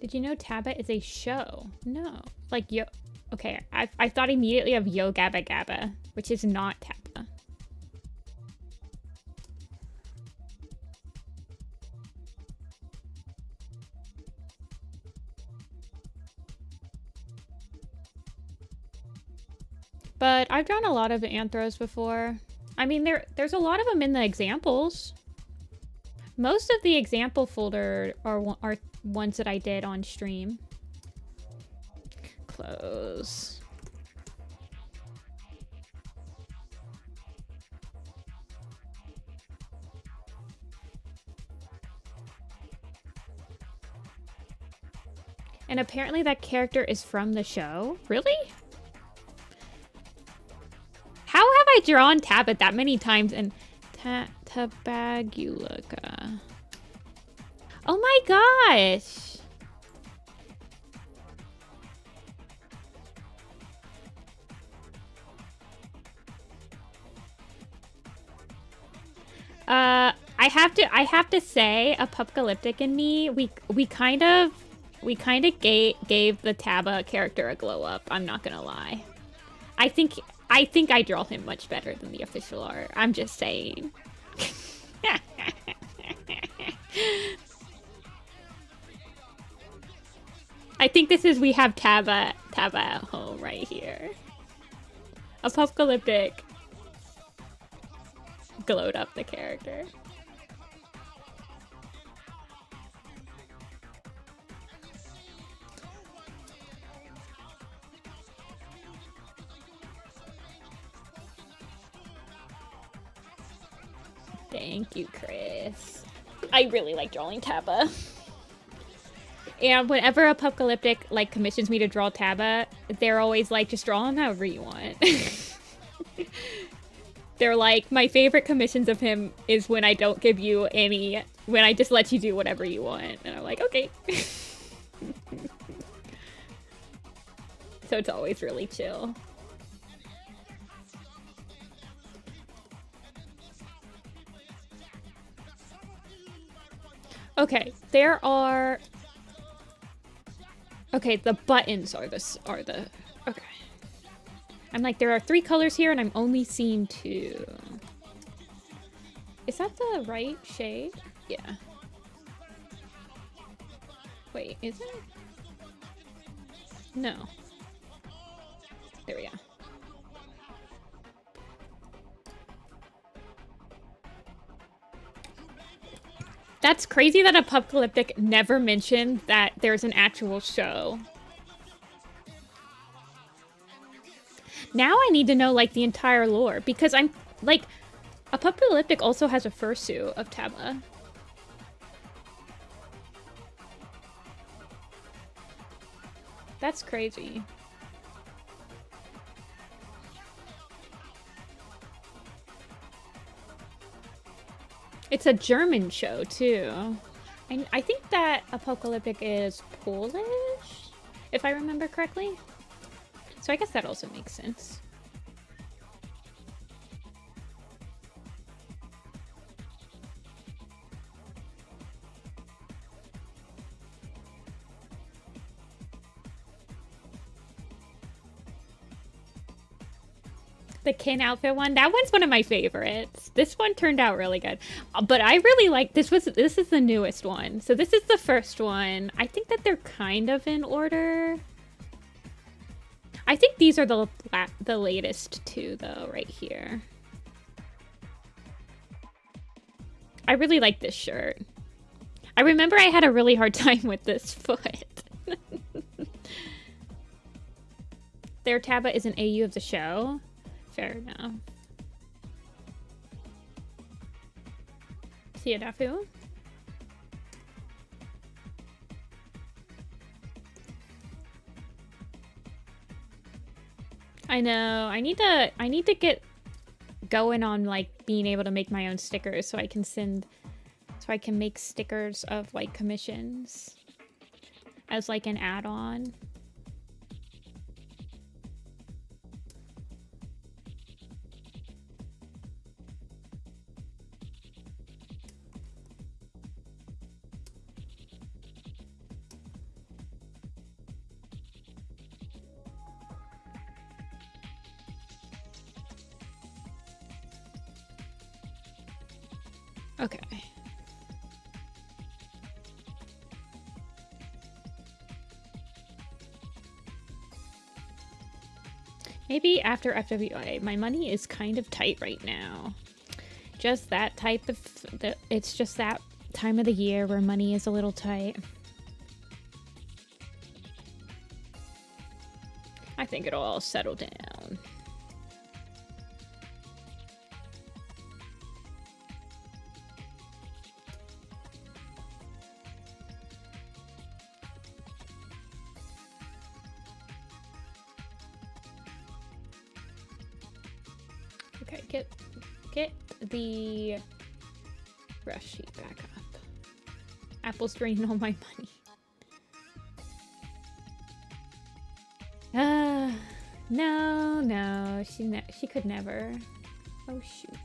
Did you know Taba is a show? No. Like, yo. Okay, I thought immediately of Yo Gabba Gabba, which is not Taba. But I've drawn a lot of Anthros before. I mean, there's a lot of them in the examples. Most of the example folder are ones that I did on stream. Close. And apparently that character is from the show? Really? How have I drawn Taba that many times and Tabaguluka? Oh my gosh! I have to say, Apocalyptic and me, we kind of gave the Taba character a glow up. I'm not gonna lie. I think I draw him much better than the official art. I'm just saying. I think this is we have Taba at home right here. Apocalyptic glowed up the character. Thank you, Chris. I really like drawing Taba. And whenever Apocalyptic like commissions me to draw Taba, they're always like, just draw him however you want. They're like, my favorite commissions of him is when I don't give you any, when I just let you do whatever you want. And I'm like, okay. So it's always really chill. Okay, there are... Okay, the buttons are the... Okay. I'm like, there are 3 colors here and I'm only seeing 2. Is that the right shade? Yeah. Wait, is it? No. There we go. That's crazy that Apocalyptic never mentioned that there's an actual show. Now I need to know, like, the entire lore, because I'm, like, Apocalyptic also has a fursuit of Taba. That's crazy. It's a German show, too. I think that Apocalyptic is Polish, if I remember correctly. So I guess that also makes sense. The Kin outfit one, that one's one of my favorites. This one turned out really good, but I really like this. This is the newest one, so this is the first one. I think that they're kind of in order. I think these are the latest 2 though, right here. I really like this shirt. I remember I had a really hard time with this foot. Their Taba is an AU of the show. Fair enough. See ya, Dafu. I know. I need to get going on like being able to make my own stickers so I can make stickers of like commissions as like an add-on. Okay. Maybe after FWA. My money is kind of tight right now. Just that type of... It's just that time of the year where money is a little tight. I think it'll all settle down. Okay, get the rush sheet back up. Apple's draining all my money. No, she could never. Oh shoot.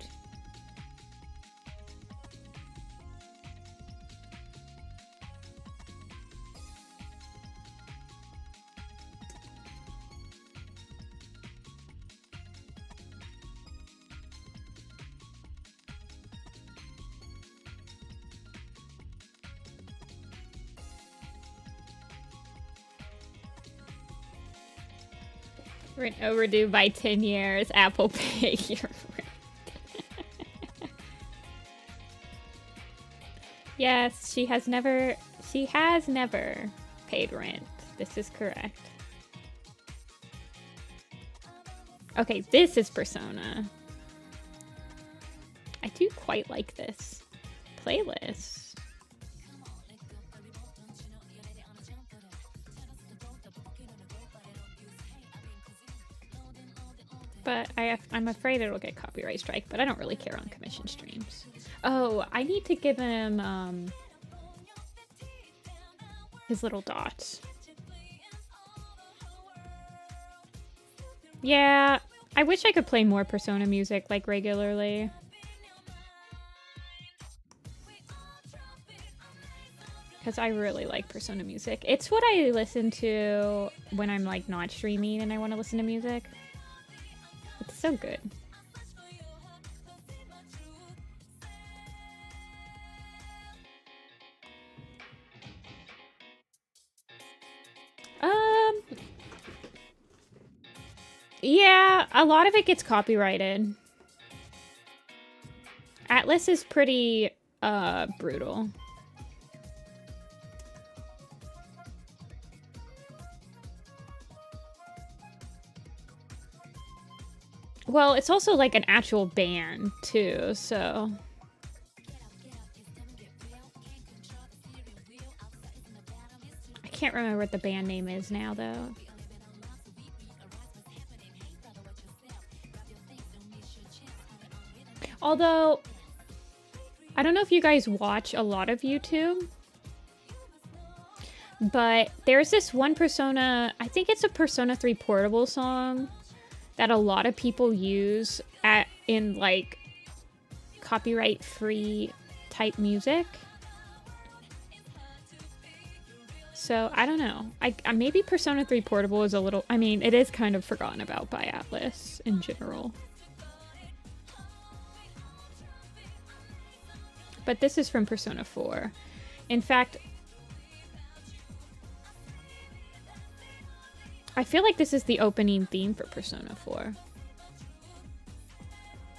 We're overdue by 10 years. Apple Pay your rent. Yes, she has never paid rent. This is correct. Okay, this is Persona. I do quite like this playlist. But I'm afraid it'll get copyright strike, but I don't really care on commission streams. Oh, I need to give him his little dots. Yeah, I wish I could play more Persona music like regularly. Because I really like Persona music. It's what I listen to when I'm like not streaming and I want to listen to music. It's so good. Yeah, a lot of it gets copyrighted. Atlas is pretty brutal. Well, it's also like an actual band too, so I can't remember what the band name is now though. Although I don't know if you guys watch a lot of YouTube, but there's this one Persona, I think it's a Persona 3 Portable song that a lot of people use in like copyright-free type music. So I don't know. I maybe Persona 3 Portable is a little, I mean, it is kind of forgotten about by Atlas in general. But this is from Persona 4. In fact, I feel like this is the opening theme for Persona 4.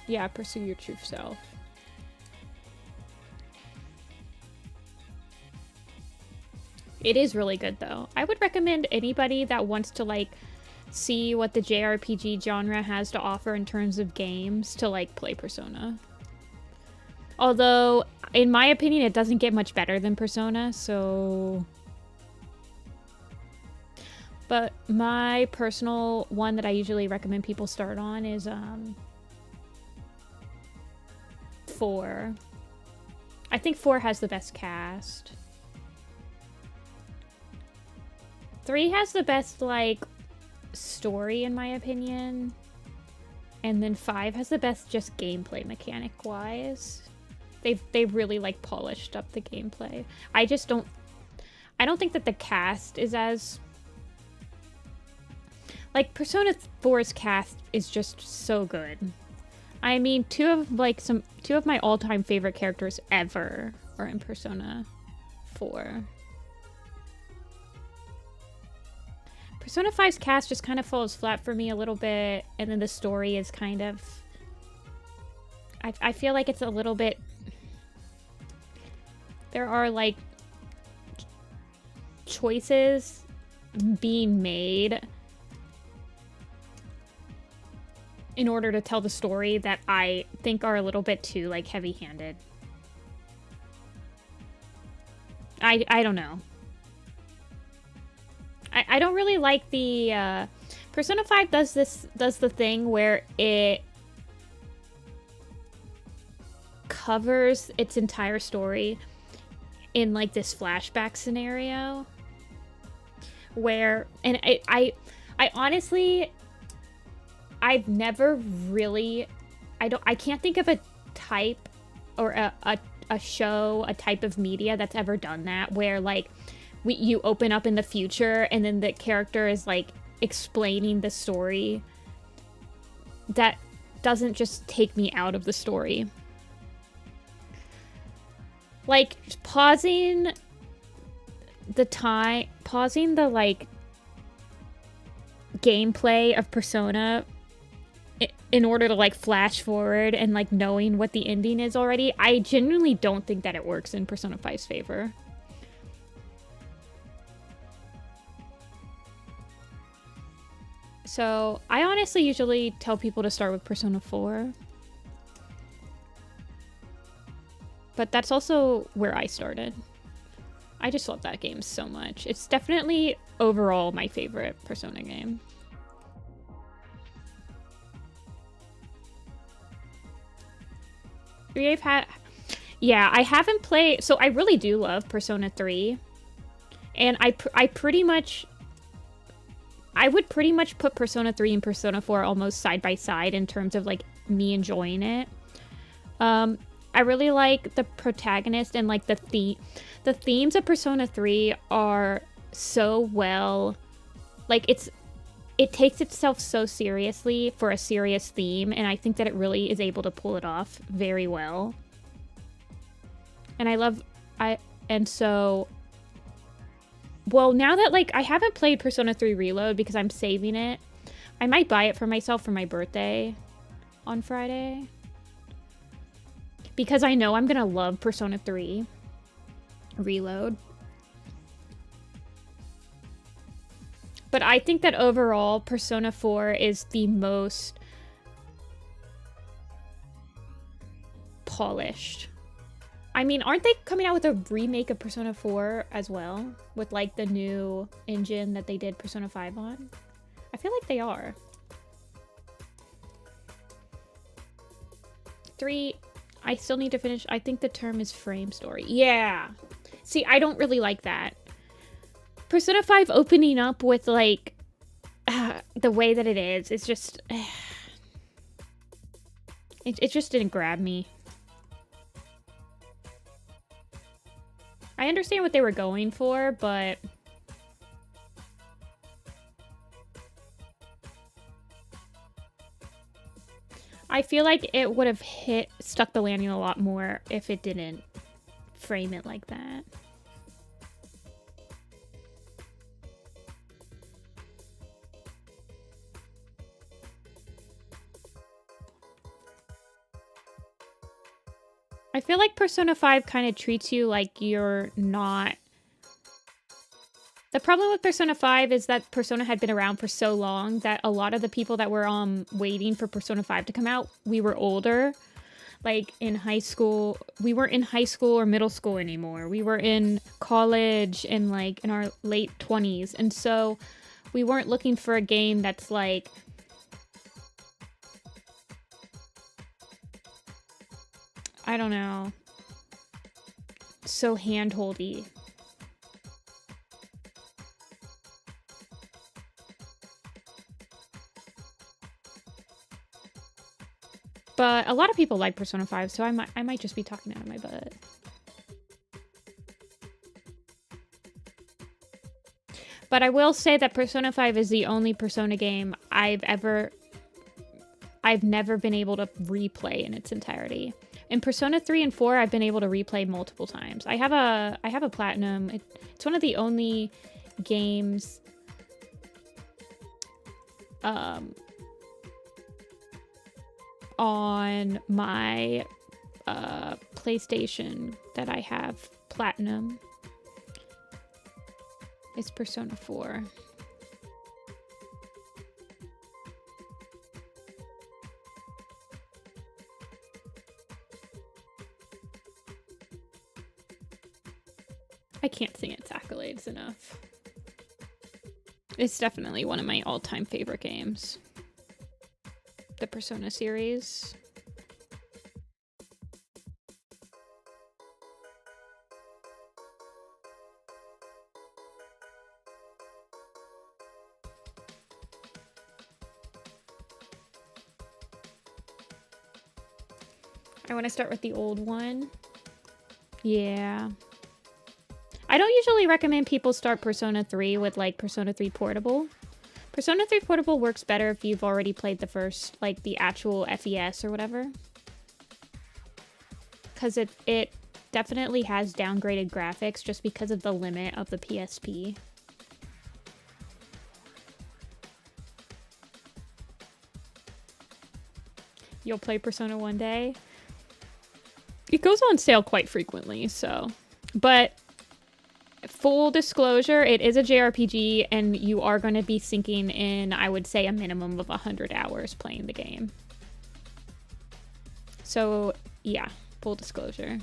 Yeah, pursue your true self. It is really good though. I would recommend anybody that wants to like see what the JRPG genre has to offer in terms of games to like play Persona. Although, in my opinion, it doesn't get much better than Persona, so... But my personal one that I usually recommend people start on is 4. I think 4 has the best cast. 3 has the best, like, story, in my opinion. And then 5 has the best just gameplay mechanic-wise. They've really, like, polished up the gameplay. I don't think that the cast is as... Like, Persona 4's cast is just so good. I mean, two of my all-time favorite characters ever are in Persona 4. Persona 5's cast just kind of falls flat for me a little bit, and then the story is kind of... I feel like it's a little bit... There are, like, choices being made in order to tell the story that I think are a little bit too, like, heavy-handed. I don't know. I don't really like the, Persona 5 does the thing where it covers its entire story in, like, this flashback scenario. Where, and I honestly... I've never really... I can't think of a type or a show, a type of media that's ever done that, where, like, you open up in the future and then the character is, like, explaining the story. That doesn't just take me out of the story. Like, pausing the, like, gameplay of Persona in order to, like, flash forward and, like, knowing what the ending is already, I genuinely don't think that it works in Persona 5's favor. So, I honestly usually tell people to start with Persona 4. But that's also where I started. I just love that game so much. It's definitely, overall, my favorite Persona game. Yeah, I haven't played... So I really do love Persona 3. And I pretty much... I would pretty much put Persona 3 and Persona 4 almost side by side in terms of, like, me enjoying it. I really like the protagonist and, like, the themes of Persona 3 are so well... Like, it takes itself so seriously for a serious theme, and I think that it really is able to pull it off very well. And so... Well, now that, like, I haven't played Persona 3 Reload because I'm saving it. I might buy it for myself for my birthday on Friday. Because I know I'm gonna love Persona 3 Reload. But I think that overall, Persona 4 is the most polished. I mean, aren't they coming out with a remake of Persona 4 as well? With, like, the new engine that they did Persona 5 on? I feel like they are. 3, I still need to finish. I think the term is frame story. Yeah! See, I don't really like that. Persona 5 opening up with, like, the way that it is, it's just... It just didn't grab me. I understand what they were going for, but... I feel like it would have stuck the landing a lot more if it didn't frame it like that. I feel like Persona 5 kind of treats you like you're not The problem with Persona 5 is that Persona had been around for so long that a lot of the people that were waiting for Persona 5 to come out, we were older. Like in high school, we weren't in high school or middle school anymore. We were in college and like in our late 20s. And so we weren't looking for a game that's like, I don't know, so handholdy. But a lot of people like Persona 5, so I might just be talking out of my butt. But I will say that Persona 5 is the only Persona game I've never been able to replay in its entirety. In Persona 3 and 4, I've been able to replay multiple times. I have a platinum. It's one of the only games on my PlayStation that I have platinum. It's Persona 4. I can't sing its accolades enough. It's definitely one of my all-time favorite games. The Persona series. I want to start with the old one. Yeah. I don't usually recommend people start Persona 3 with like Persona 3 Portable. Persona 3 Portable works better if you've already played the first, like the actual FES or whatever. Because it definitely has downgraded graphics just because of the limit of the PSP. You'll play Persona one day. It goes on sale quite frequently, so. But full disclosure, it is a JRPG, and you are going to be sinking in, I would say, a minimum of 100 hours playing the game. So, yeah, full disclosure.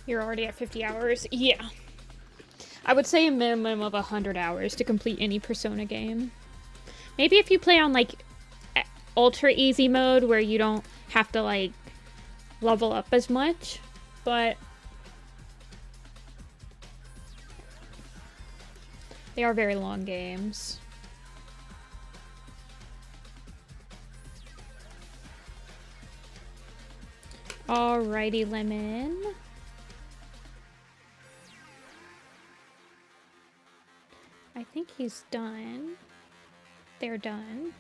You're already at 50 hours? Yeah. I would say a minimum of 100 hours to complete any Persona game. Maybe if you play on, like, ultra easy mode where you don't have to, like, level up as much. But they are very long games. Alrighty, Lemon. I think he's done. They're done.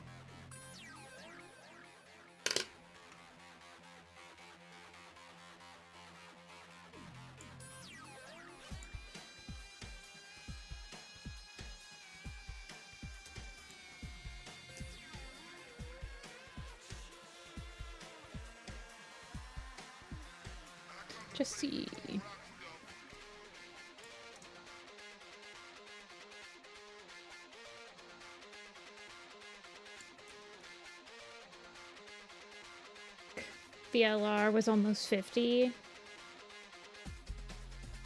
Just see. VLR was almost 50.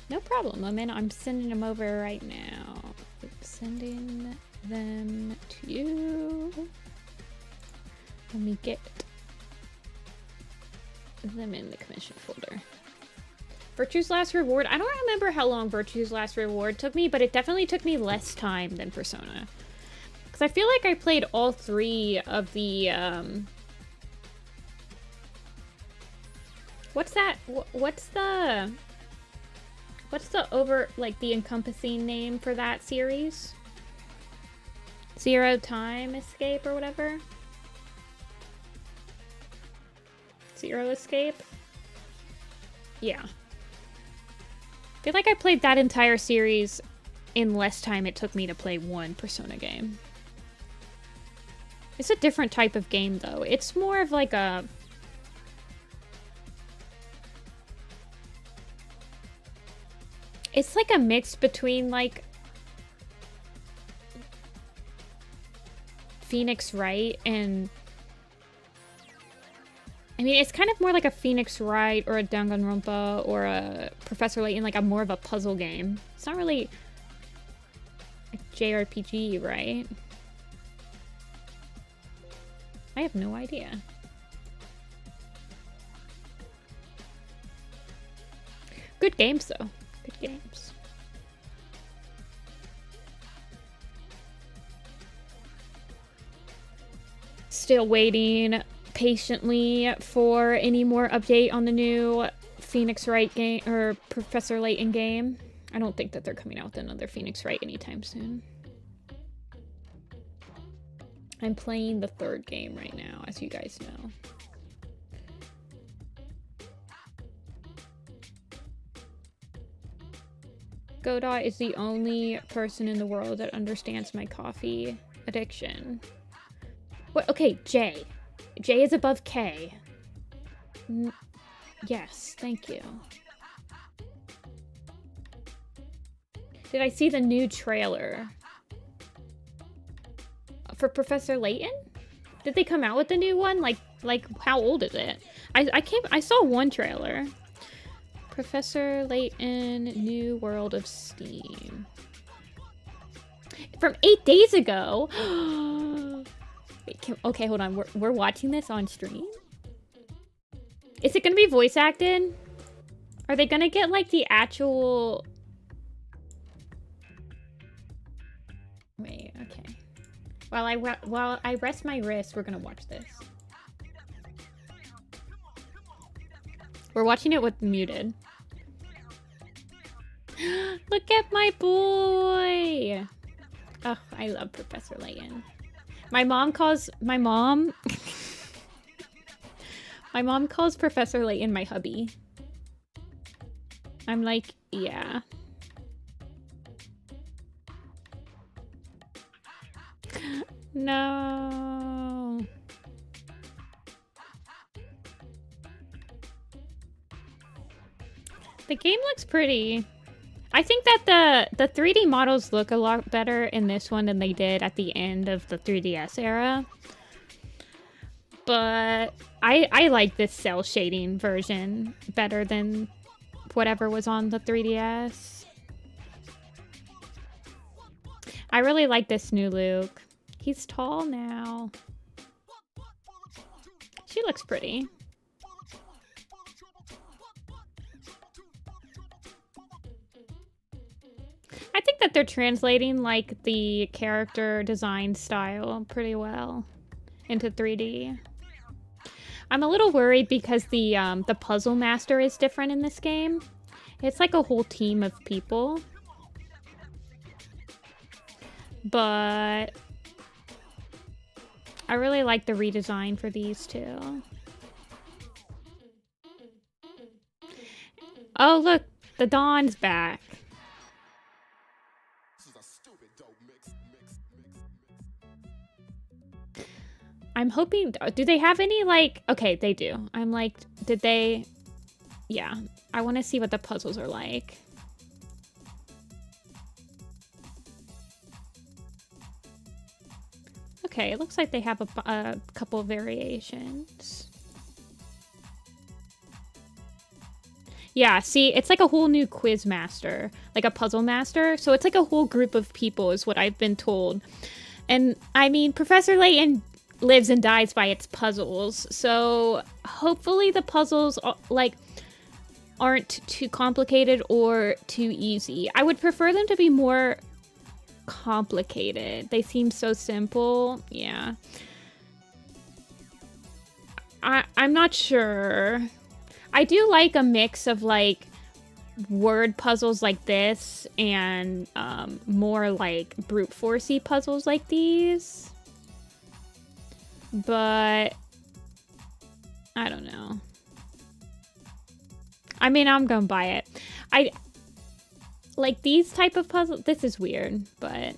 No problem, I'm sending them over right now. Sending them to you. Let me get them in the commission folder. Virtue's Last Reward. I don't remember how long Virtue's Last Reward took me, but it definitely took me less time than Persona. Because I feel like I played all 3 of the, what's that? What's the like, the encompassing name for that series? Zero Time Escape or whatever? Zero Escape? Yeah. I feel like I played that entire series in less time it took me to play one Persona game. It's a different type of game, though. It's more of like a... It's like a mix between, like... Phoenix Wright and... I mean, it's kind of more like a Phoenix Wright or a Danganronpa or a Professor Layton, like a more of a puzzle game. It's not really a JRPG, right? I have no idea. Good games, though. Good games. Still waiting patiently for any more update on the new Phoenix Wright game or Professor Layton game. I don't think that they're coming out with another Phoenix Wright anytime soon. I'm playing the 3rd game right now, as you guys know. Godot is the only person in the world that understands my coffee addiction. What? Okay, J. J is above K. Yes, thank you. Did I see the new trailer for Professor Layton? Did they come out with the new one? Like how old is it? I saw one trailer. Professor Layton, New World of Steam. From 8 days ago. Wait, okay, hold on. We're watching this on stream? Is it gonna be voice acted? Are they gonna get, like, the actual... Wait, okay. While I rest my wrist, we're gonna watch this. We're watching it with muted. Look at my boy! Oh, I love Professor Layton. My mom calls Professor Layton my hubby. I'm like, yeah. No. The game looks pretty. I think that the 3D models look a lot better in this one than they did at the end of the 3DS era. But I like this cell shading version better than whatever was on the 3DS. I really like this new Luke. He's tall now. She looks pretty. I think that they're translating, like, the character design style pretty well into 3D. I'm a little worried because the puzzle master is different in this game. It's like a whole team of people. But I really like the redesign for these two. Oh, look, the Dawn's back. I'm hoping... Do they have any, like... Okay, they do. I'm like, did they... Yeah. I want to see what the puzzles are like. Okay, it looks like they have a couple of variations. Yeah, see, it's like a whole new quiz master. Like a puzzle master. So it's like a whole group of people is what I've been told. And, I mean, Professor Layton lives and dies by its puzzles, so hopefully the puzzles like aren't too complicated or too easy. I would prefer them to be more complicated. They seem so simple. Yeah. I'm not sure. I do like a mix of like word puzzles like this and more like brute forcey puzzles like these. But I don't know. I mean, I'm gonna buy it. I like these type of puzzles. This is weird, but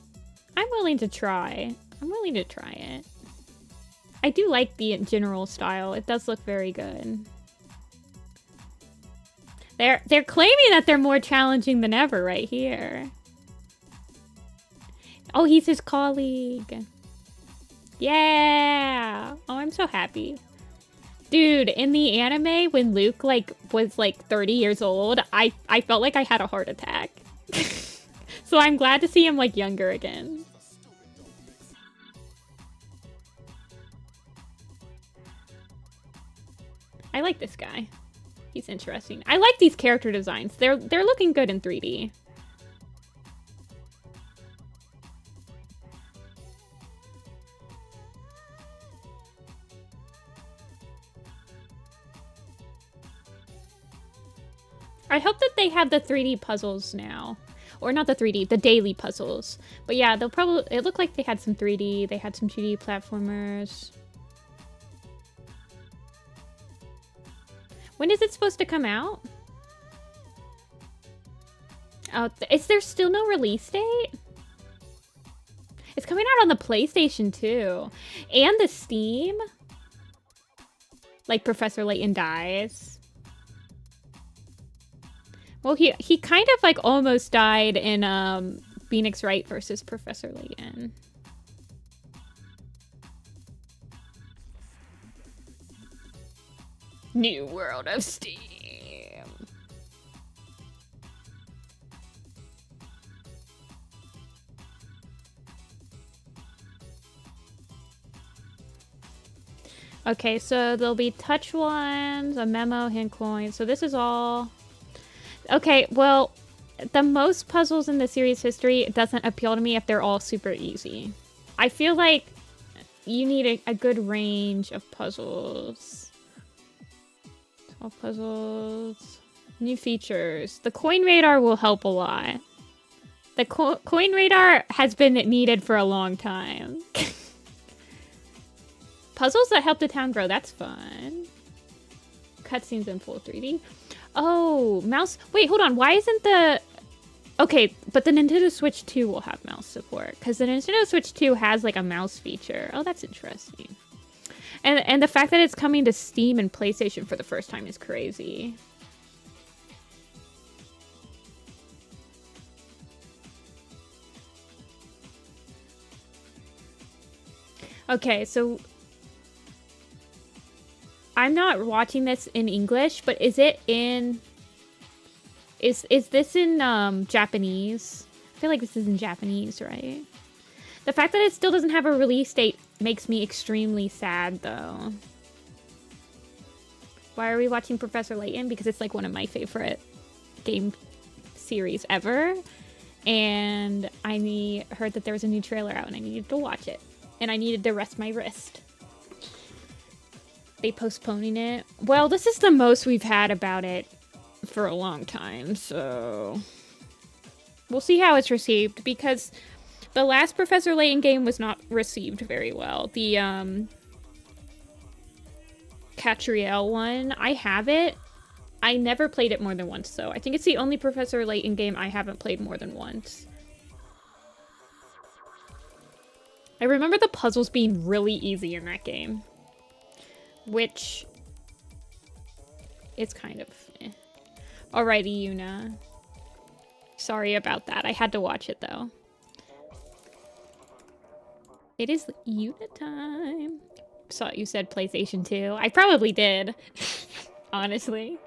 I'm willing to try. I'm willing to try it. I do like the general style. It does look very good. They're claiming that they're more challenging than ever right here. Oh, he's his colleague. Yeah. Oh, I'm so happy. Dude, in the anime, when Luke like was like 30 years old, I felt like I had a heart attack. So I'm glad to see him like younger again. I like this guy. He's interesting. I like these character designs. They're looking good in 3D. I hope that they have the 3D puzzles now. Or not the 3D, the daily puzzles. But yeah, they'll probably... It looked like they had some 3D. They had some 2D platformers. When is it supposed to come out? Oh, is there still no release date? It's coming out on the PlayStation too. And the Steam. Like Professor Layton dies. Well, he kind of like almost died in Phoenix Wright versus Professor Layton. New World of Steam. Okay, so there'll be touch ones, a memo, hint coin. So this is all... Okay, well, the most puzzles in the series history doesn't appeal to me if they're all super easy. I feel like you need a good range of puzzles. 12 puzzles. New features. The coin radar will help a lot. The coin radar has been needed for a long time. Puzzles that help the town grow. That's fun. Cutscenes in full 3D. Oh, mouse. Wait, hold on. Why isn't the... Okay, but the Nintendo Switch 2 will have mouse support. Because the Nintendo Switch 2 has like a mouse feature. Oh, that's interesting. And the fact that it's coming to Steam and PlayStation for the first time is crazy. Okay, so... I'm not watching this in English, but is it in... Is this in Japanese? I feel like this is in Japanese, right? The fact that it still doesn't have a release date makes me extremely sad, though. Why are we watching Professor Layton? Because it's like one of my favorite game series ever. And I heard that there was a new trailer out and I needed to watch it. And I needed to rest my wrist. They postponing it. Well, this is the most we've had about it for a long time, so we'll see how it's received, because the last Professor Layton game was not received very well. The Catriel one, I have it. I never played it more than once, though. I think it's the only Professor Layton game I haven't played more than once. I remember the puzzles being really easy in that game. Which it's kind of eh. Alrighty, Yuna. Sorry about that. I had to watch it though. It is Yuna time. Saw you said PlayStation 2. I probably did. Honestly.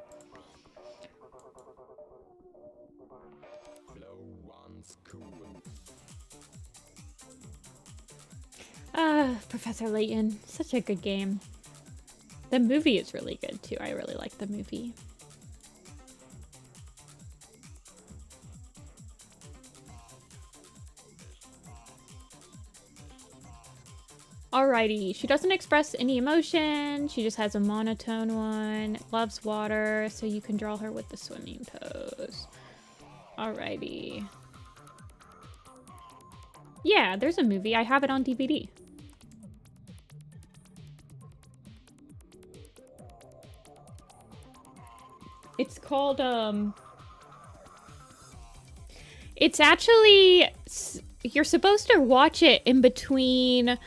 Professor Layton. Such a good game. The movie is really good, too. I really like the movie. Alrighty, she doesn't express any emotion. She just has a monotone one. Loves water, so you can draw her with the swimming pose. Alrighty. Yeah, there's a movie. I have it on DVD. It's called, it's actually, you're supposed to watch it in between,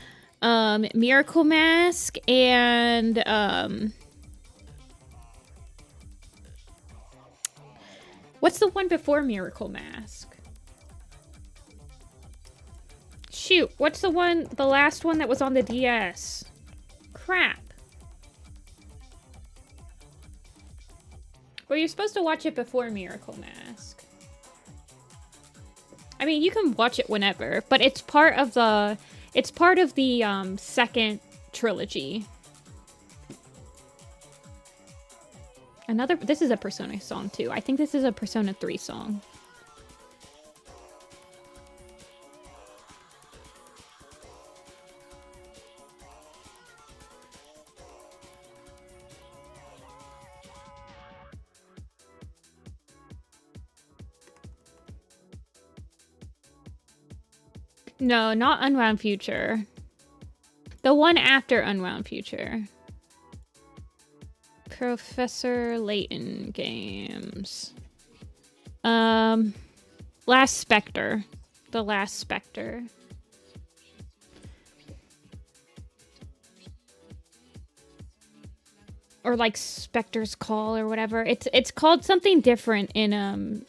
Miracle Mask and, what's the one before Miracle Mask? Shoot, what's the last one that was on the DS? Crap. Well, you're supposed to watch it before Miracle Mask. I mean, you can watch it whenever, but it's part of the second trilogy. This is a Persona song too. I think this is a Persona 3 song. No, not Unwound Future. The one after Unwound Future. Professor Layton games. Last Spectre. The Last Spectre. Or like Spectre's Call or whatever. It's called something different in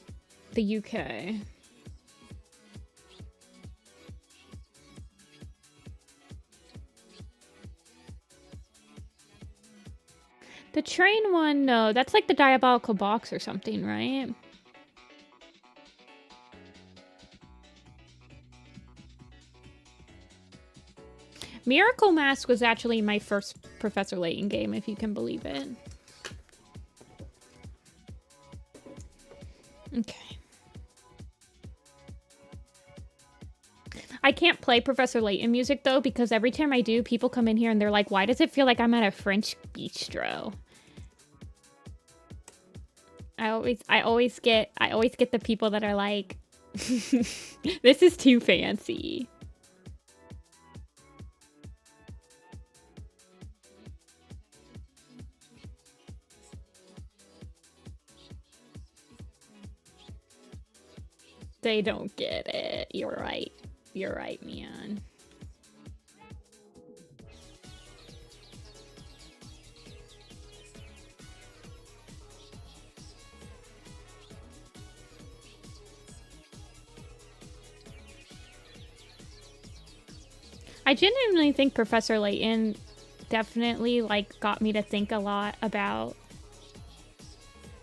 the UK. The train one, no. That's like the Diabolical Box or something, right? Miracle Mask was actually my first Professor Layton game, if you can believe it. Okay. I can't play Professor Layton music, though, because every time I do, people come in here and they're like, why does it feel like I'm at a French bistro? I always get the people that are like, this is too fancy. They don't get it. You're right. You're right, man. I genuinely think Professor Layton definitely like got me to think a lot about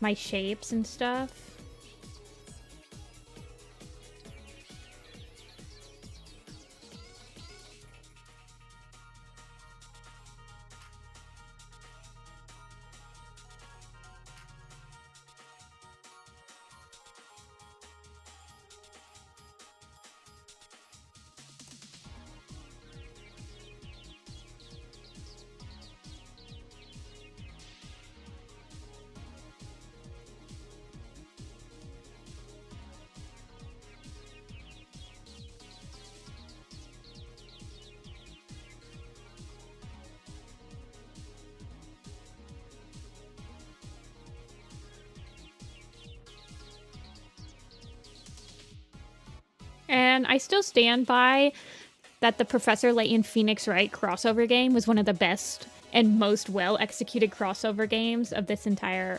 my shapes and stuff. And I still stand by that the Professor Layton Phoenix Wright crossover game was one of the best and most well-executed crossover games of this entire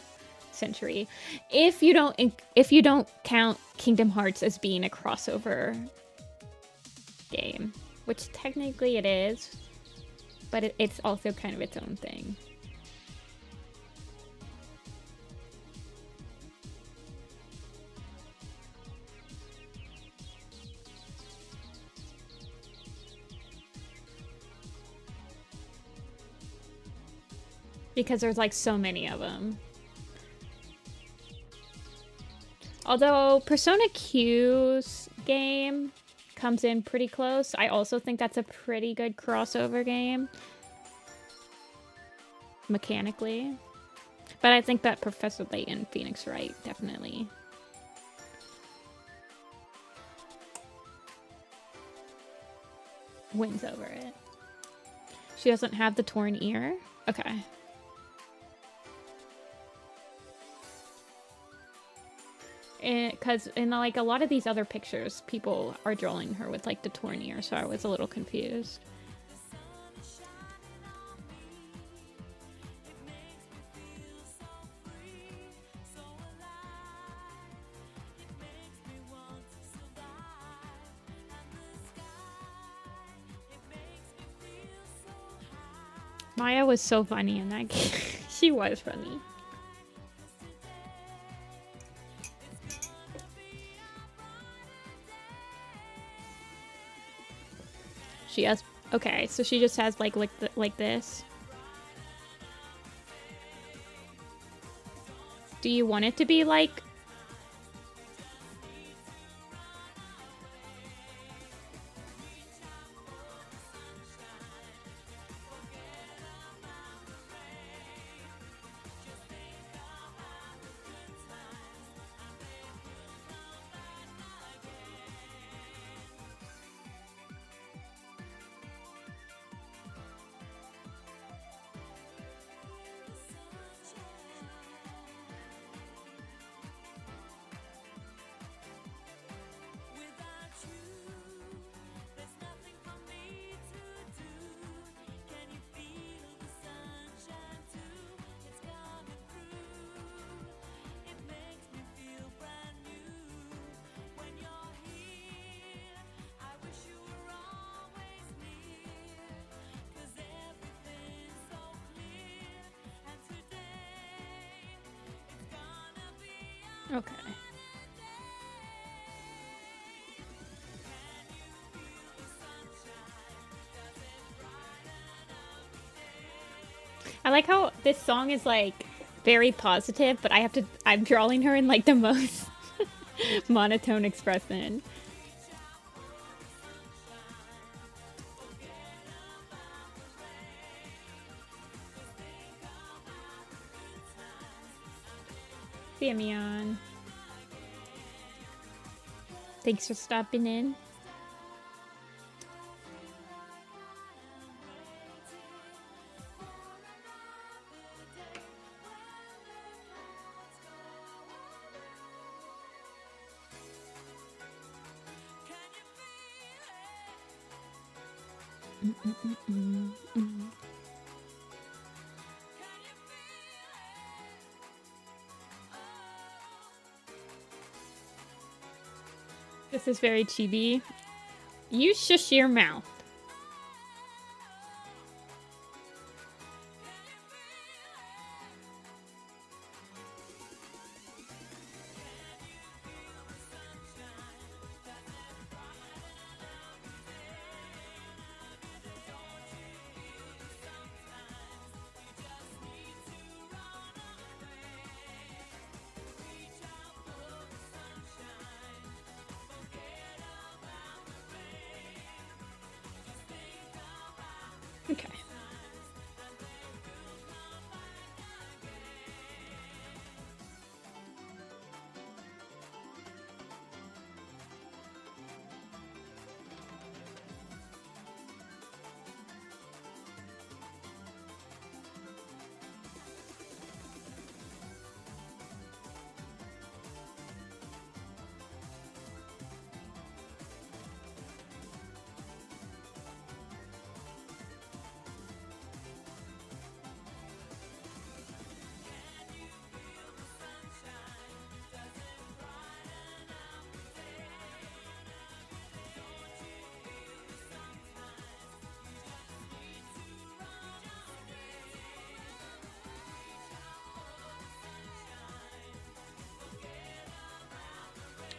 century. If you don't count Kingdom Hearts as being a crossover game, which technically it is, but it's also kind of its own thing. Because there's like so many of them. Although Persona Q's game comes in pretty close. I also think that's a pretty good crossover game. Mechanically. But I think that Professor Layton, Phoenix Wright, definitely wins over it. She doesn't have the torn ear? Okay. Because in like a lot of these other pictures, people are drawing her with like the torn ear, so I was a little confused. Maya was so funny in that game. She was funny. She has, okay, so she just has like this. Do you want it to be like? Okay. I like how this song is like very positive, but I'm drawing her in like the most monotone expression. See ya, Mion. Thanks for stopping in. This is very chibi. You shush your mouth. Okay.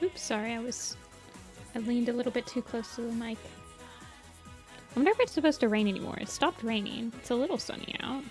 Oops, sorry, I leaned a little bit too close to the mic. I wonder if it's supposed to rain anymore. It stopped raining. It's a little sunny out.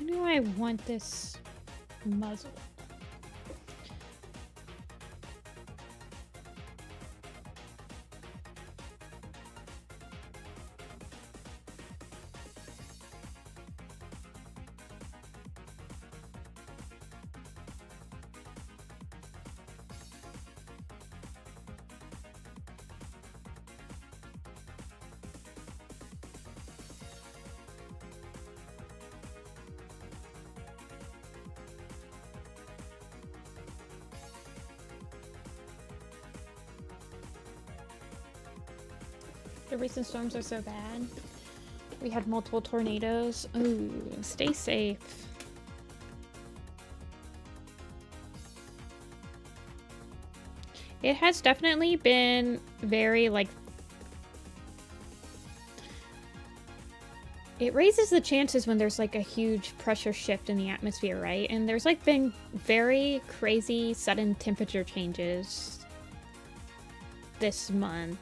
do I want this muzzle? The recent storms are so bad. We had multiple tornadoes. Ooh, stay safe. It has definitely been very, like... It raises the chances when there's, like, a huge pressure shift in the atmosphere, right? And there's, like, been very crazy sudden temperature changes this month.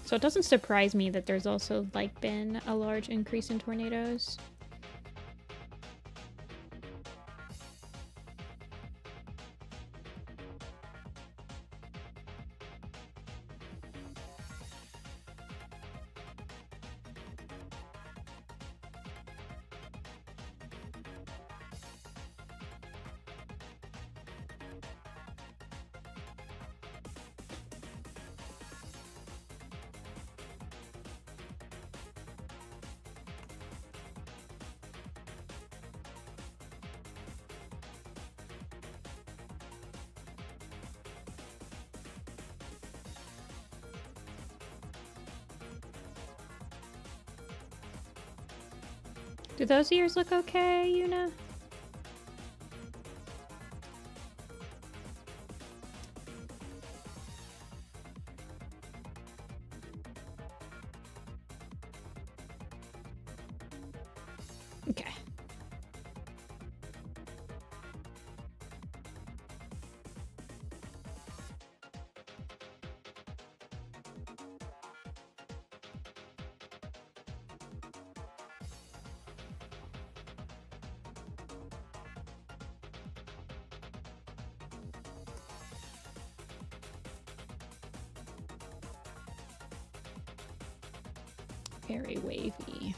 So it doesn't surprise me that there's also, like, been a large increase in tornadoes. Do those ears look okay, Yuna? Okay. Very wavy.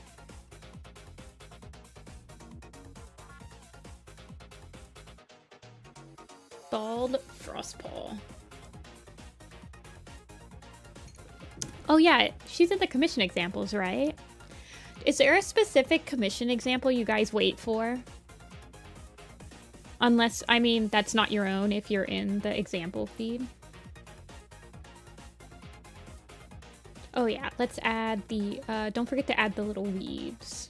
Bald Frostpaw. Oh yeah, she's in the commission examples, right? Is there a specific commission example you guys wait for? Unless, I mean, that's not your own if you're in the example feed. Oh yeah, let's add the, don't forget to add the little weaves.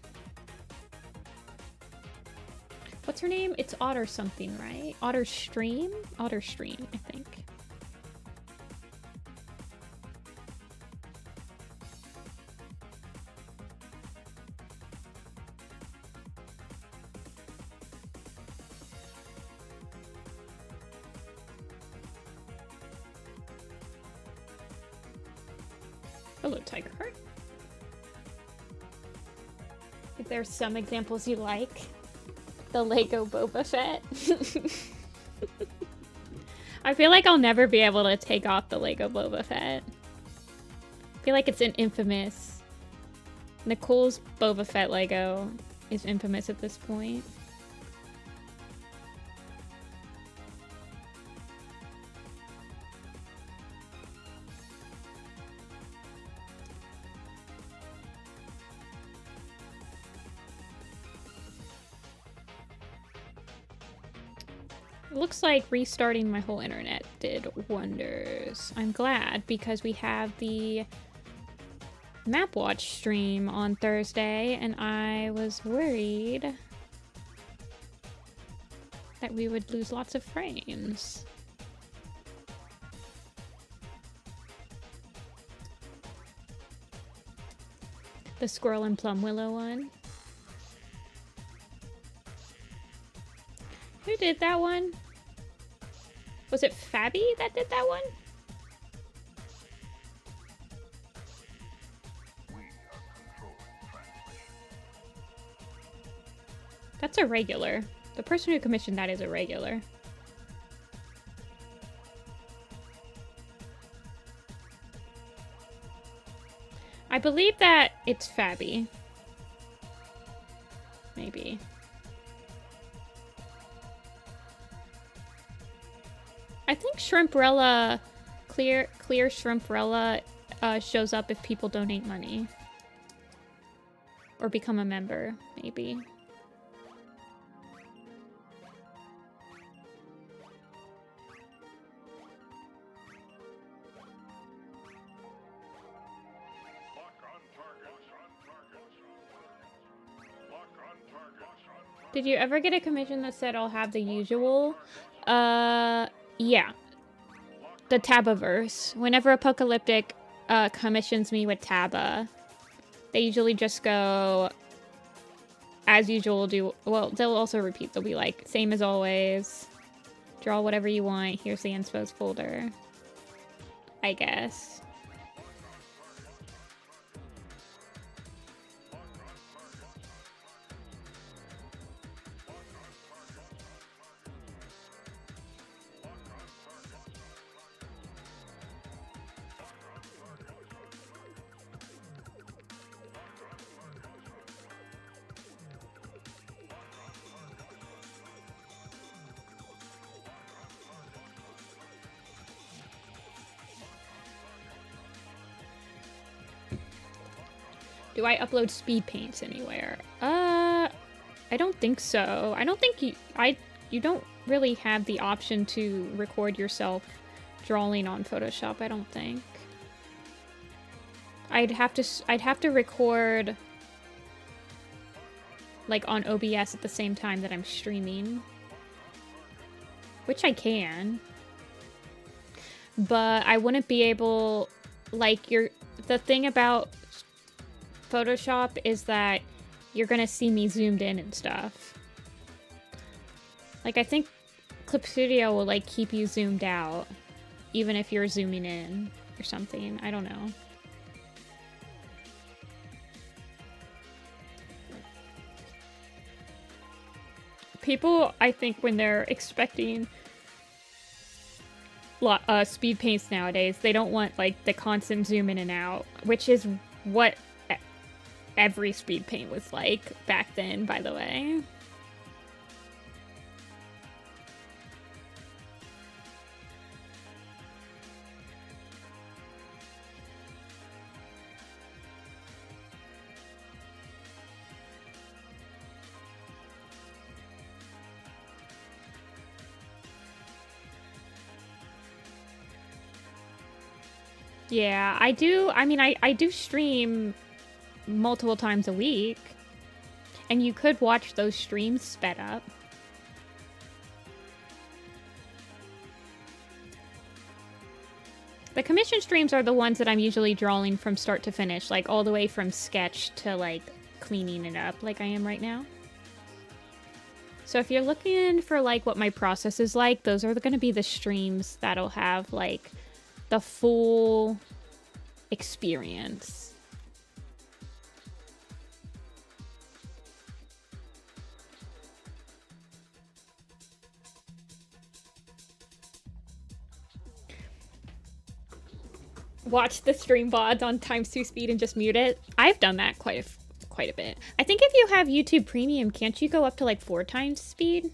What's her name? It's Otter something, right? Otter Stream? Otter Stream, I think. Hello, Tiger Heart. If there's some examples you like. The Lego Boba Fett. I feel like I'll never be able to take off the Lego Boba Fett. I feel like it's an infamous. Nicole's Boba Fett Lego is infamous at this point. It looks like restarting my whole internet did wonders. I'm glad because we have the Map Watch stream on Thursday and I was worried that we would lose lots of frames. The Squirrel and Plum Willow one. Who did that one? Was it Fabi that did that one? That's a regular. The person who commissioned that is a regular. I believe that it's Fabby. Maybe. I think Shrimprella, clear Shrimprella shows up if people donate money. Or become a member, maybe. Did you ever get a commission that said I'll have the usual? Yeah. The Tabaverse. Whenever Apocalyptic commissions me with Taba, they usually just go, as usual, well, they'll also repeat. They'll be like, same as always. Draw whatever you want. Here's the inspos folder. I guess. Do I upload speed paints anywhere? I don't think so. I don't think you don't really have the option to record yourself drawing on Photoshop, I don't think. I'd have to record like on OBS at the same time that I'm streaming. Which I can. But I wouldn't be able, like, the thing about Photoshop is that you're gonna see me zoomed in and stuff. Like, I think Clip Studio will, like, keep you zoomed out, even if you're zooming in or something. I don't know. People, I think, when they're expecting speed paints nowadays, they don't want, like, the constant zoom in and out, which is what every speed paint was like back then, by the way. Yeah, I do. I mean, I do stream multiple times a week, and you could watch those streams sped up. The commission streams are the ones that I'm usually drawing from start to finish, like all the way from sketch to like cleaning it up like I am right now. So if you're looking for like what my process is like, those are going to be the streams that'll have like the full experience. Watch the stream VODs on ×2 speed and just mute it. I've done that quite a bit. I think if you have YouTube Premium, can't you go up to like 4x speed?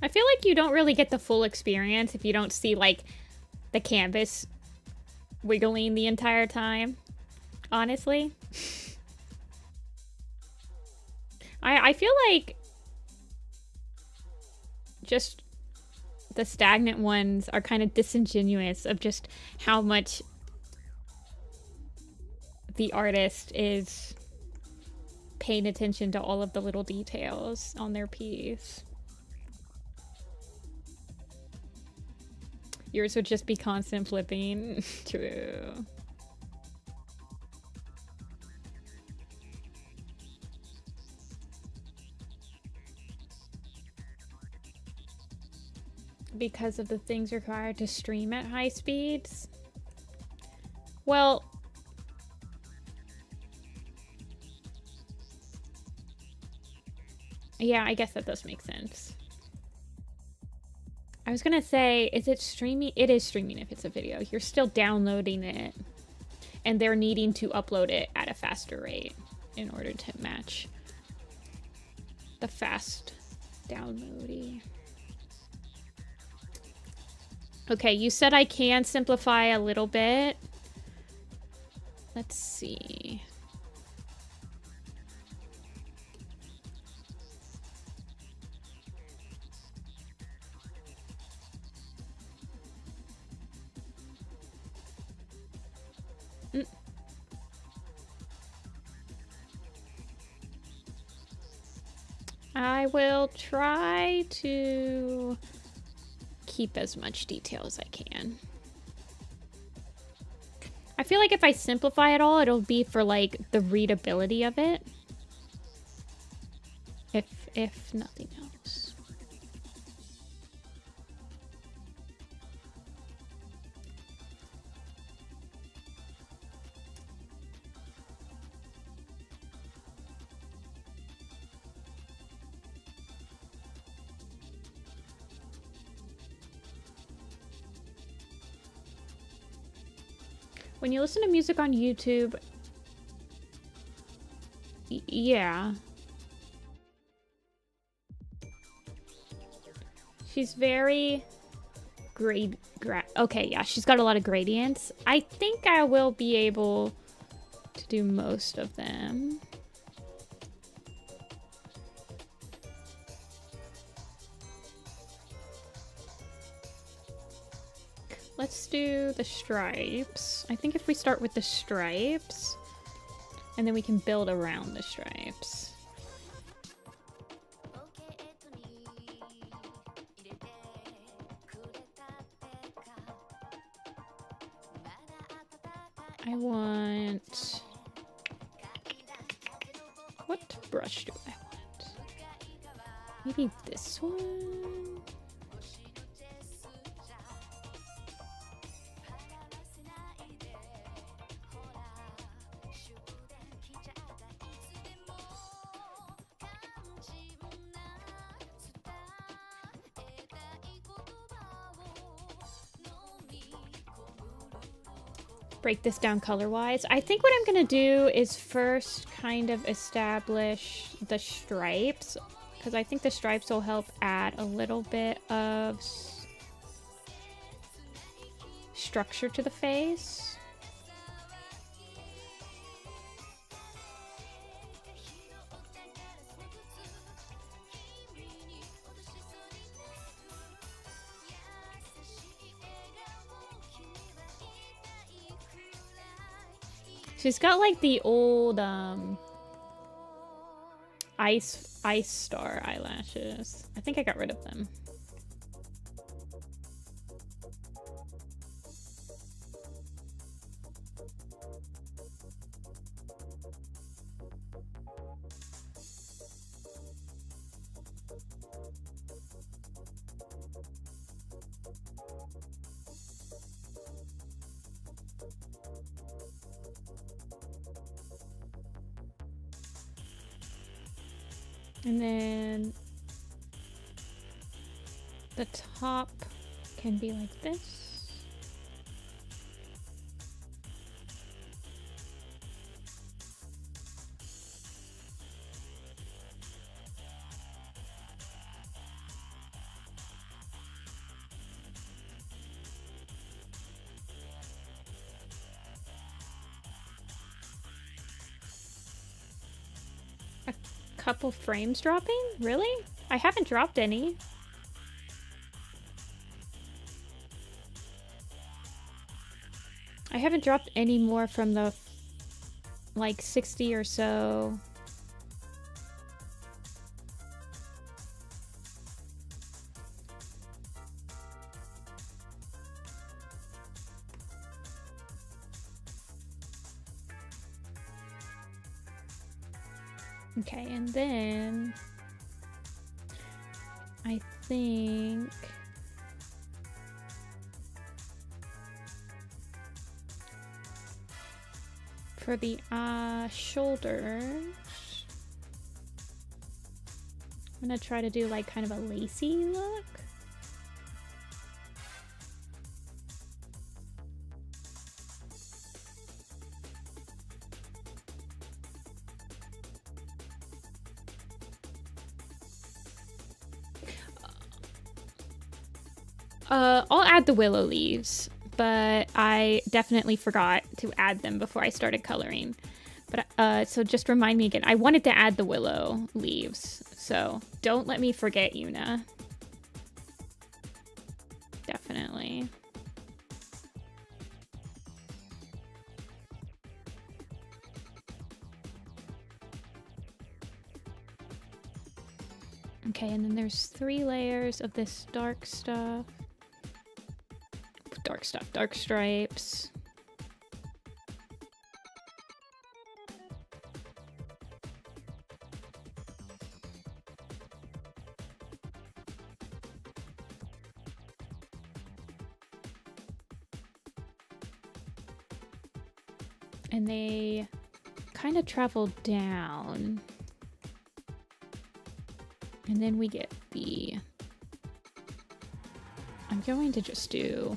I feel like you don't really get the full experience if you don't see, like, the canvas wiggling the entire time, honestly. I feel like just the stagnant ones are kind of disingenuous of just how much the artist is paying attention to all of the little details on their piece. Yours would just be constant flipping. True. Because of the things required to stream at high speeds? Well, yeah, I guess that does make sense. I was gonna say, is it streaming? It is streaming if it's a video. You're still downloading it, and they're needing to upload it at a faster rate in order to match the fast downloading. Okay, you said I can simplify a little bit. Let's see. I will try to keep as much detail as I can. I feel like if I simplify it all, it'll be for like the readability of it. If nothing else. When you listen to music on YouTube, yeah. She's very okay, yeah, she's got a lot of gradients. I think I will be able to do most of them. Let's do the stripes. I think if we start with the stripes, and then we can build around the stripes. I want... What brush do I want? Maybe this one? Break this down color-wise. I think what I'm gonna do is first kind of establish the stripes, because I think the stripes will help add a little bit of structure to the face. She's got like the old ice star eyelashes. I think I got rid of them. And then the top can be like this. couple frames dropping? Really? I haven't dropped any. I haven't dropped any more from the like 60 or so. Okay, and then I think for the shoulders, I'm gonna try to do like kind of a lacy look. I'll add the willow leaves, but I definitely forgot to add them before I started coloring. But so just remind me again. I wanted to add the willow leaves, so don't let me forget, Yuna. Definitely. Okay, and then there's 3 layers of this dark stuff. Dark stripes. And they kind of travel down. And then we get the... I'm going to just do...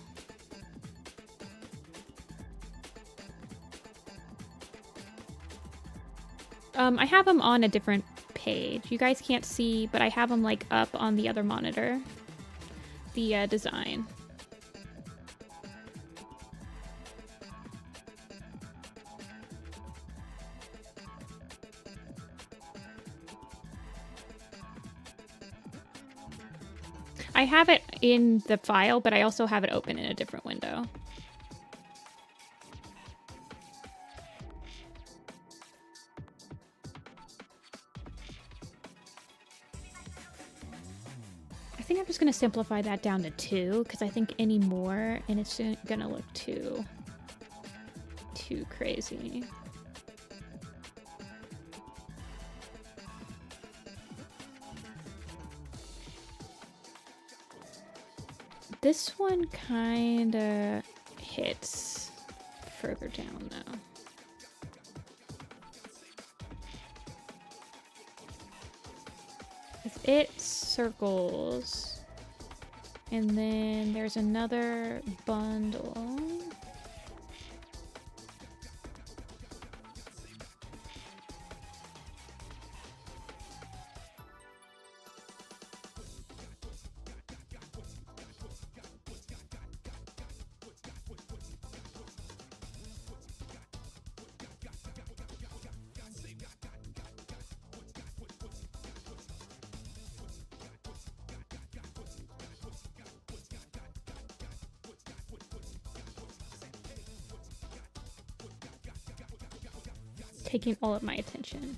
I have them on a different page. You guys can't see, but I have them like up on the other monitor. The design. I have it in the file, but I also have it open in a different window. I think I'm just going to simplify that down to 2, because I think any more, and it's going to look too crazy. This one kind of hits further down, though. It circles, and then there's another bundle. Taking all of my attention.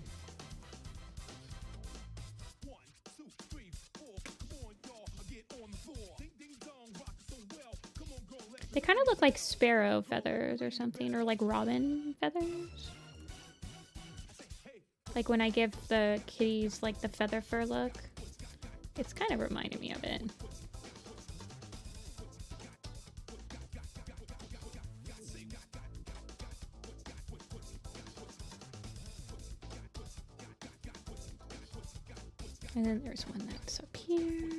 They kind of look like sparrow feathers or something, or like robin feathers. Like when I give the kitties like the feather fur look. It's kind of reminding me of it. And then there's one that's up here.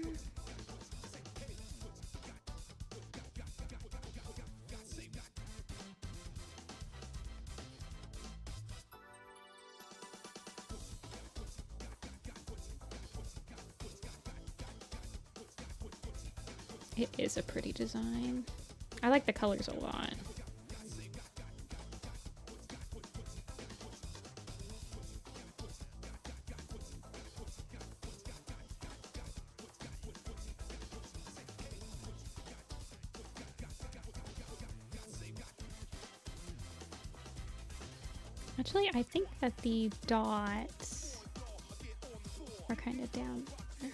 It is a pretty design. I like the colors a lot. Actually, I think that the dots are kind of down there.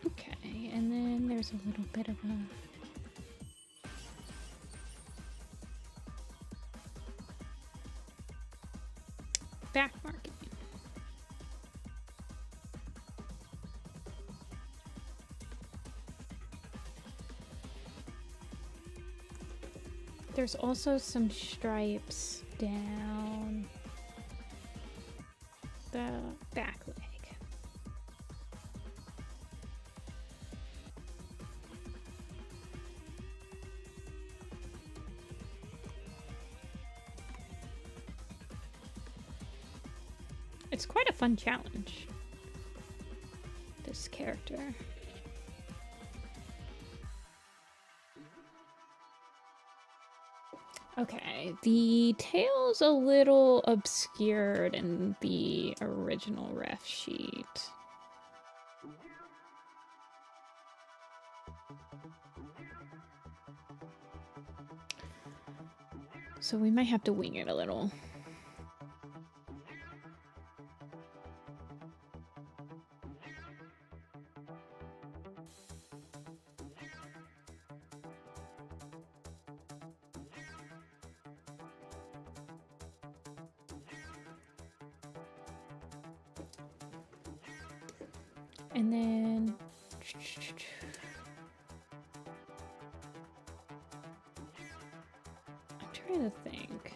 Okay, and then there's a little bit of a back marking. There's also some stripes down the back leg. It's quite a fun challenge, this character. Okay, the tail's a little obscured in the original ref sheet. So we might have to wing it a little. And then I'm trying to think.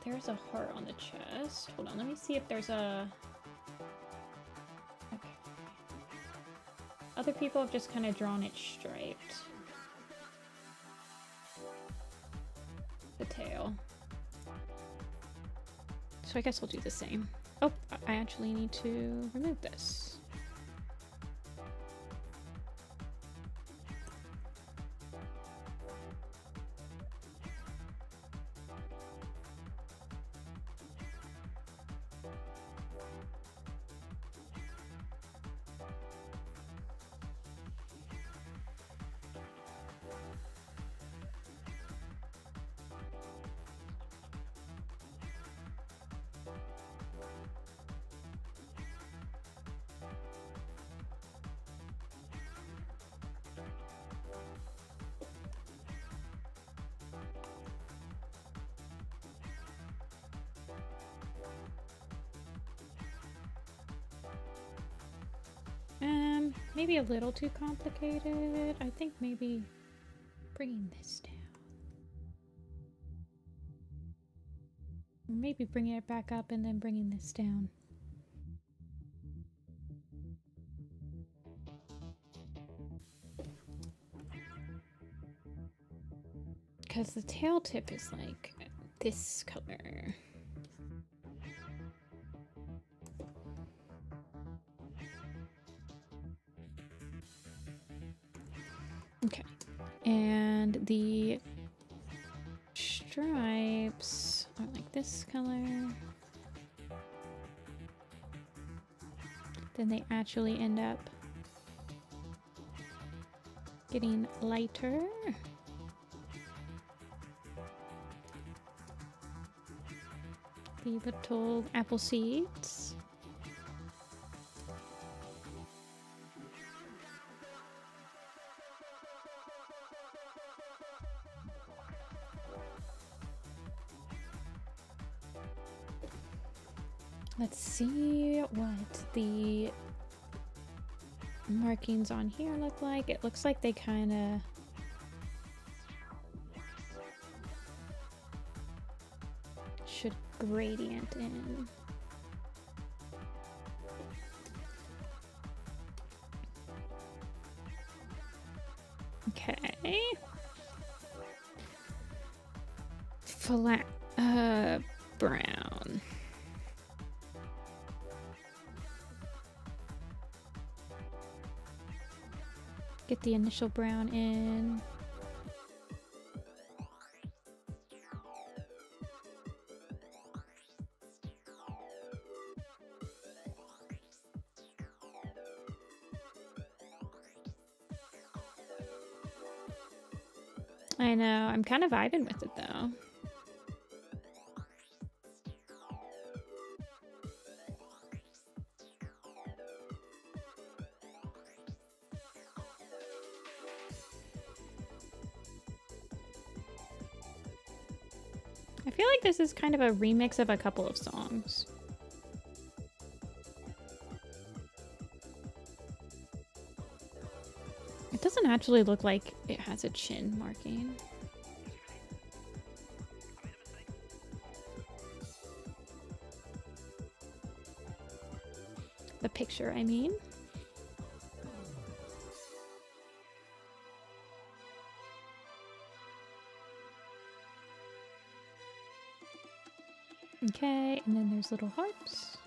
There's a heart on the chest. Hold on, let me see if there's a... Okay. Other people have just kind of drawn it striped. The tail. So I guess we'll do the same. Oh, I actually need to remove this. Maybe a little too complicated. I think maybe bringing this down. Maybe bringing it back up and then bringing this down. Because the tail tip is like this color. Okay, and the stripes are like this color. Then they actually end up getting lighter. The little apple seeds. Let's see what the markings on here look like. It looks like they kind of should gradient in. Okay. Flat, brown. Get the initial brown in. I know, I'm kind of vibing with it though. I feel like this is kind of a remix of a couple of songs. It doesn't actually look like it has a chin marking. The picture, I mean. Okay, and then there's little hearts.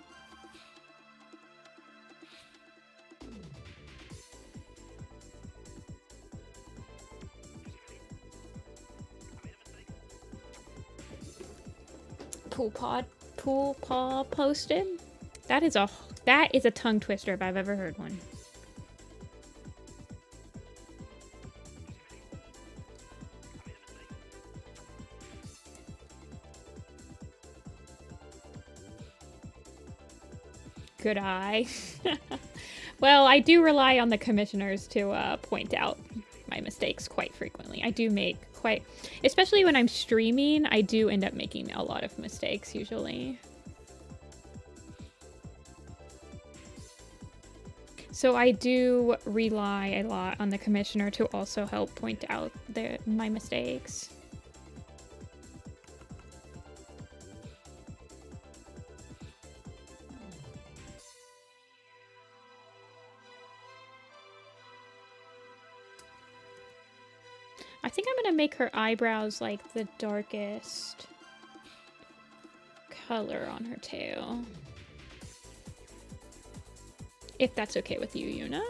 Pool paw posted. That is a tongue twister if I've ever heard one. Good eye. Well, I do rely on the commissioners to point out my mistakes quite frequently. I do make quite, especially when I'm streaming, I do end up making a lot of mistakes usually. So I do rely a lot on the commissioner to also help point out my mistakes. I think I'm gonna make her eyebrows like the darkest color on her tail. If that's okay with you, Yuna.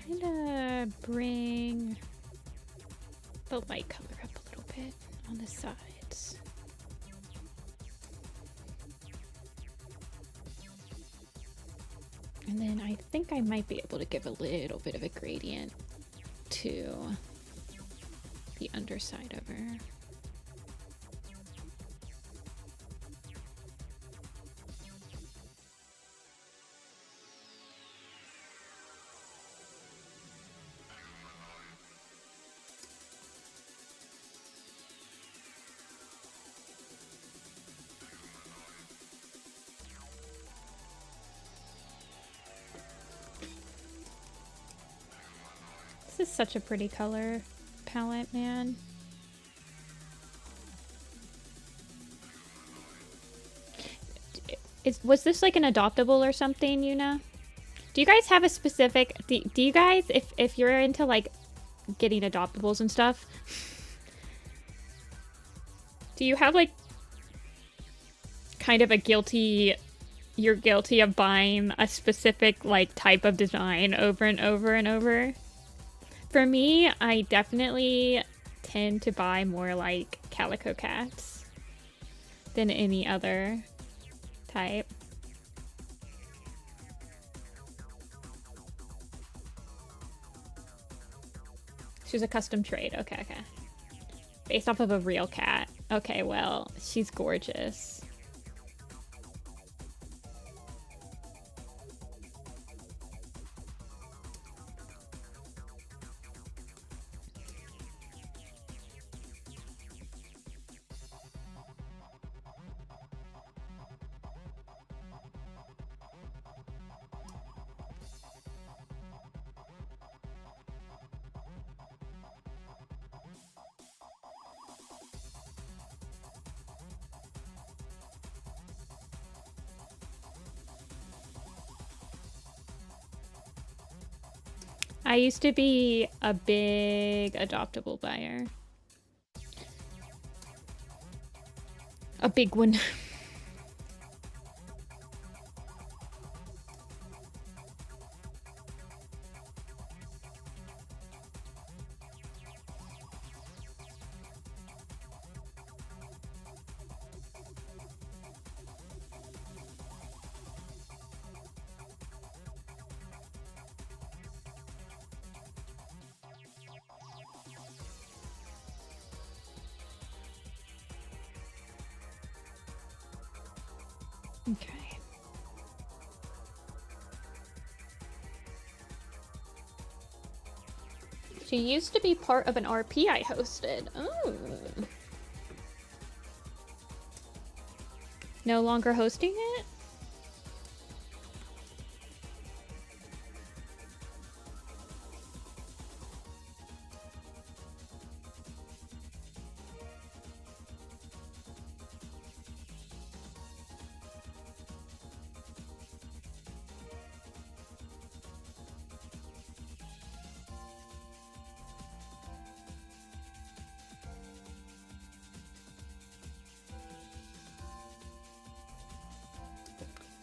Kinda bring the light color up a little bit on the sides. And then I think I might be able to give a little bit of a gradient to the underside of her. This is such a pretty color palette, man. Was this like an adoptable or something, Yuna? Do you guys have a specific... Do you guys, if you're into like getting adoptables and stuff, do you have like kind of a guilty... You're guilty of buying a specific like type of design over and over and over? For me, I definitely tend to buy more like calico cats than any other type. She's a custom trade. Okay, okay. Based off of a real cat. Okay, well, she's gorgeous. I used to be a big adoptable buyer. A big one. Okay. She used to be part of an RP I hosted. Oh. No longer hosting it?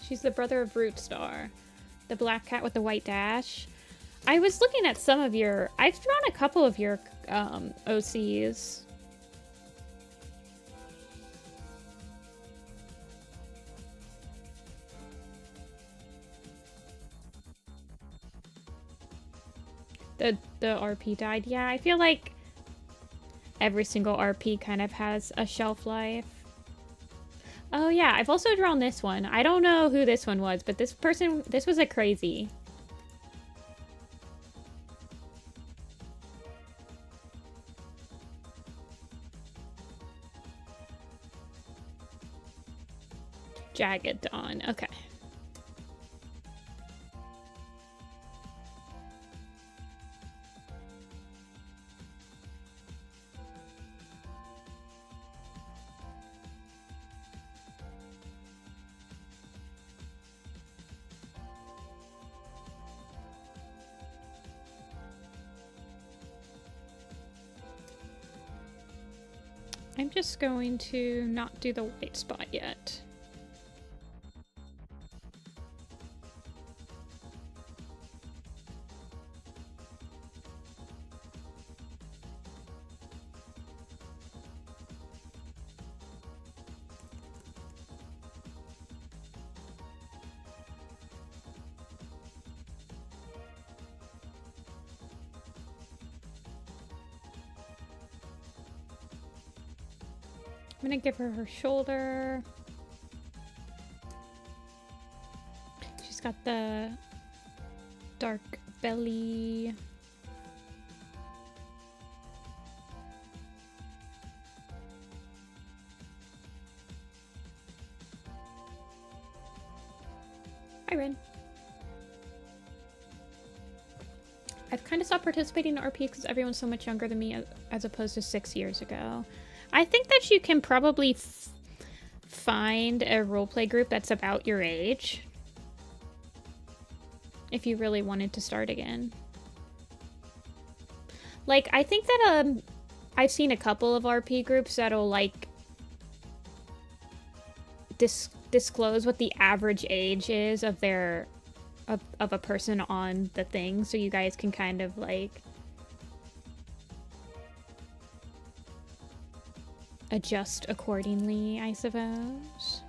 She's the brother of Rootstar, the black cat with the white dash. I was looking at some of your... I've drawn a couple of your OCs. The RP died. Yeah, I feel like every single RP kind of has a shelf life. Oh yeah, I've also drawn this one. I don't know who this one was, but this was a crazy. Jagged Dawn, okay. I'm just going to not do the white spot yet. I'm gonna give her her shoulder. She's got the dark belly. Hi, Rin. I've kind of stopped participating in RP because everyone's so much younger than me as opposed to 6 years ago. I think that you can probably find a roleplay group that's about your age if you really wanted to start again. Like, I think that I've seen a couple of RP groups that'll like disclose what the average age is of their of a person on the thing, so you guys can kind of like adjust accordingly, I suppose.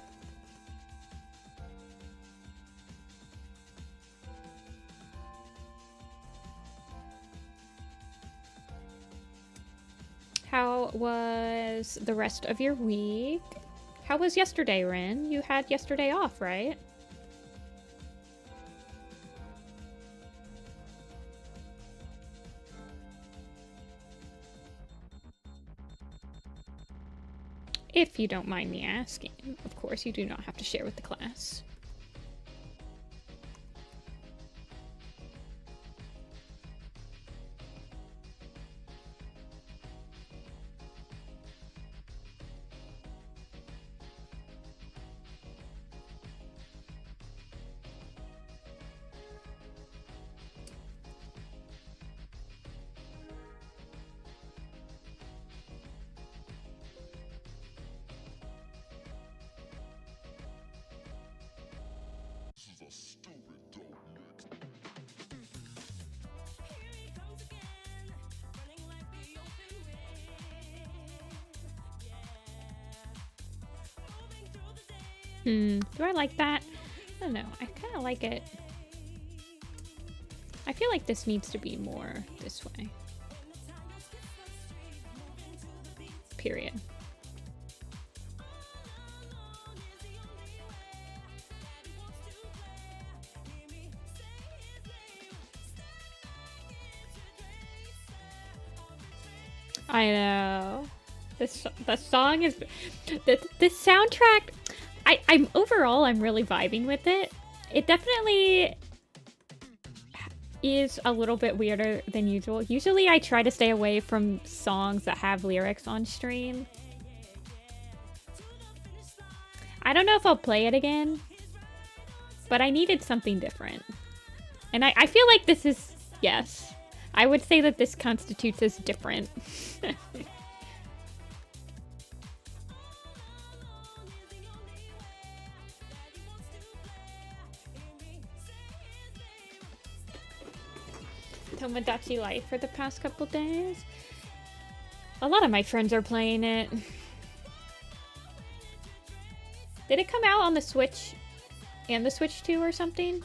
How was the rest of your week? How was yesterday, Rin? You had yesterday off, right? If you don't mind me asking. Of course, you do not have to share with the class. Do I like that? I don't know. I kind of like it. I feel like this needs to be more this way. Period. I know. The song is the soundtrack. I'm overall I'm really vibing with it. It definitely is a little bit weirder than usual. Usually I try to stay away from songs that have lyrics on stream. I don't know if I'll play it again, but I needed something different. And I feel like this is, yes, I would say that this constitutes as different. Tomodachi Life for the past couple days. A lot of my friends are playing it. Did it come out on the Switch and the Switch 2 or something?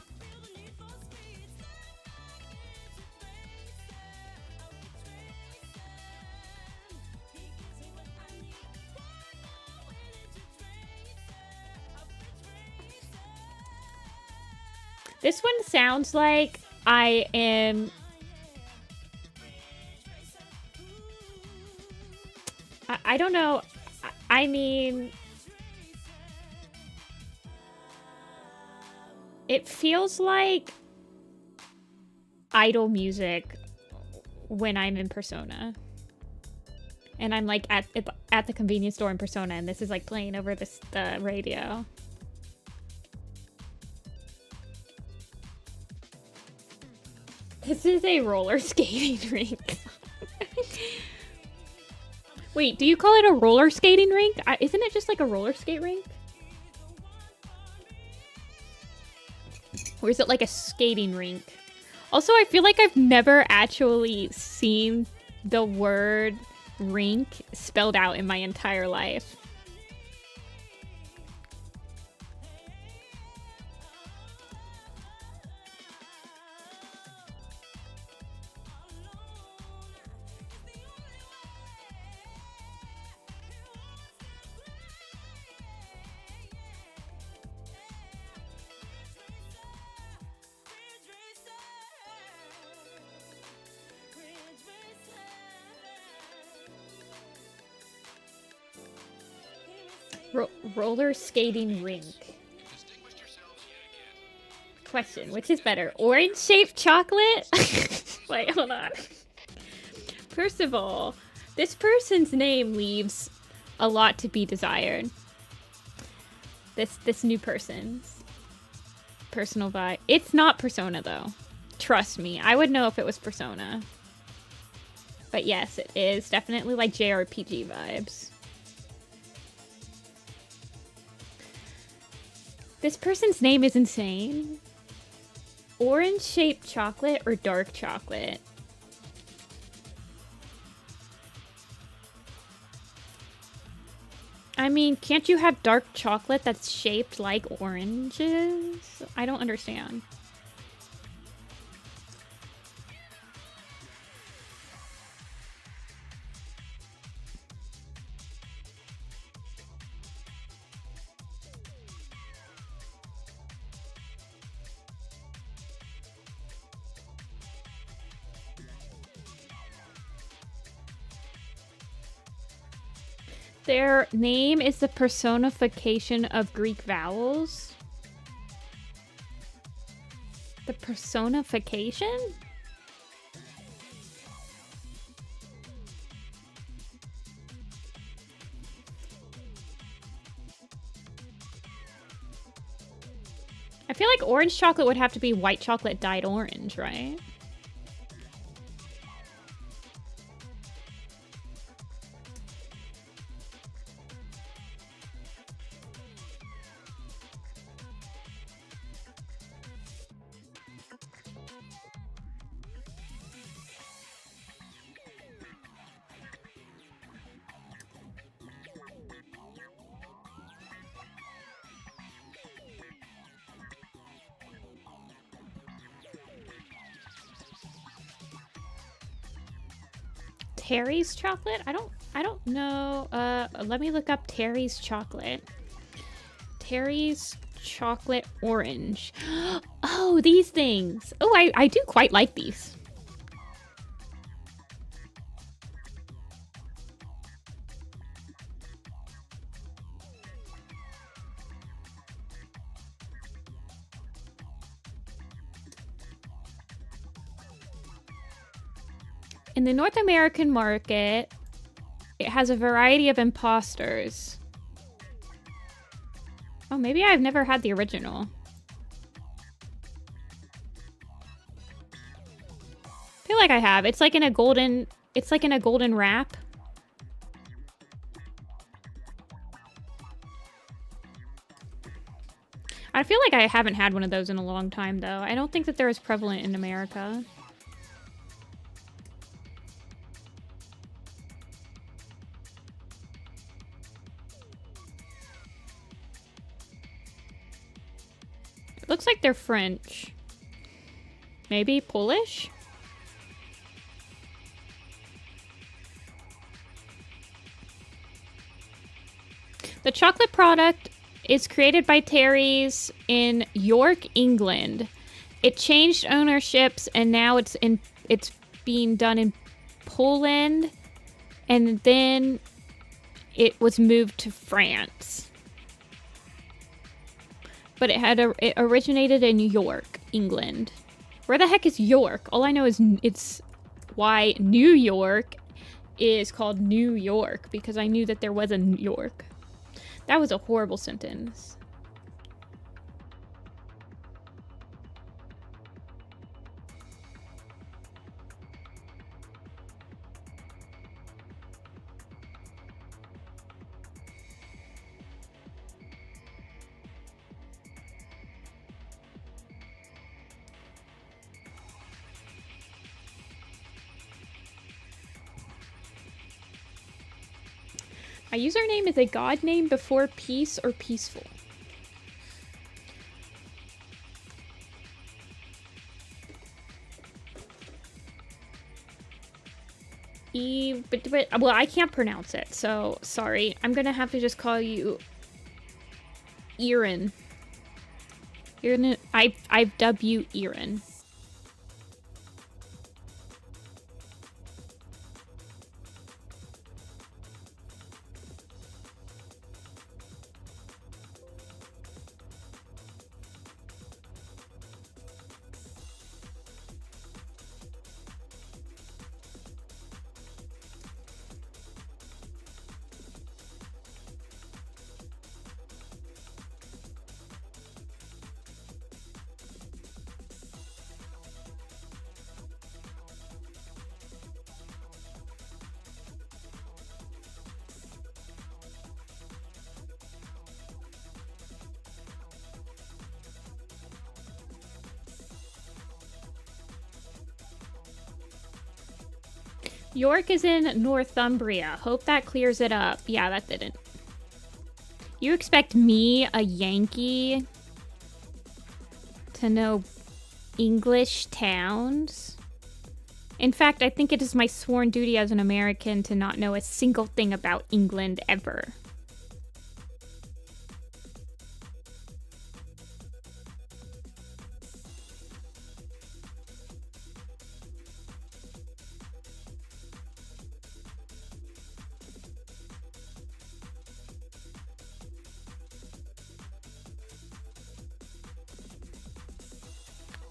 This one sounds like I am... I don't know. I mean... It feels like idle music when I'm in Persona. And I'm like at the convenience store in Persona and this is like playing over the radio. This is a roller skating rink. Wait, do you call it a roller skating rink? Isn't it just like a roller skate rink? Or is it like a skating rink? Also, I feel like I've never actually seen the word rink spelled out in my entire life. Roller skating rink. Question, which is better? Orange-shaped chocolate? Wait, hold on. First of all, this person's name leaves a lot to be desired. This new person's personal vibe. It's not Persona, though. Trust me, I would know if it was Persona. But yes, it is definitely like JRPG vibes. This person's name is insane. Orange-shaped chocolate or dark chocolate? I mean, can't you have dark chocolate that's shaped like oranges? I don't understand. Their name is the personification of Greek vowels. The personification? I feel like orange chocolate would have to be white chocolate dyed orange, right? Terry's chocolate? I don't know. Let me look up Terry's chocolate. Terry's chocolate orange. Oh, these things. Oh, I do quite like these. In the North American market, it has a variety of imposters. Oh, maybe I've never had the original. I feel like I have. It's like in a golden wrap. I feel like I haven't had one of those in a long time though. I don't think that they're as prevalent in America. Looks like they're French. Maybe Polish? The chocolate product is created by Terry's in York, England. It changed ownerships and now it's being done in Poland, and then it was moved to France. But it originated in York, England. Where the heck is York? All I know is it's why New York is called New York, because I knew that there was a New York. That was a horrible sentence. My username is a god name before peace or peaceful. Well, I can't pronounce it, so sorry. I'm gonna have to just call you Erin. I've dubbed you Erin. York is in Northumbria. Hope that clears it up. Yeah, that didn't. You expect me, a Yankee, to know English towns? In fact, I think it is my sworn duty as an American to not know a single thing about England ever.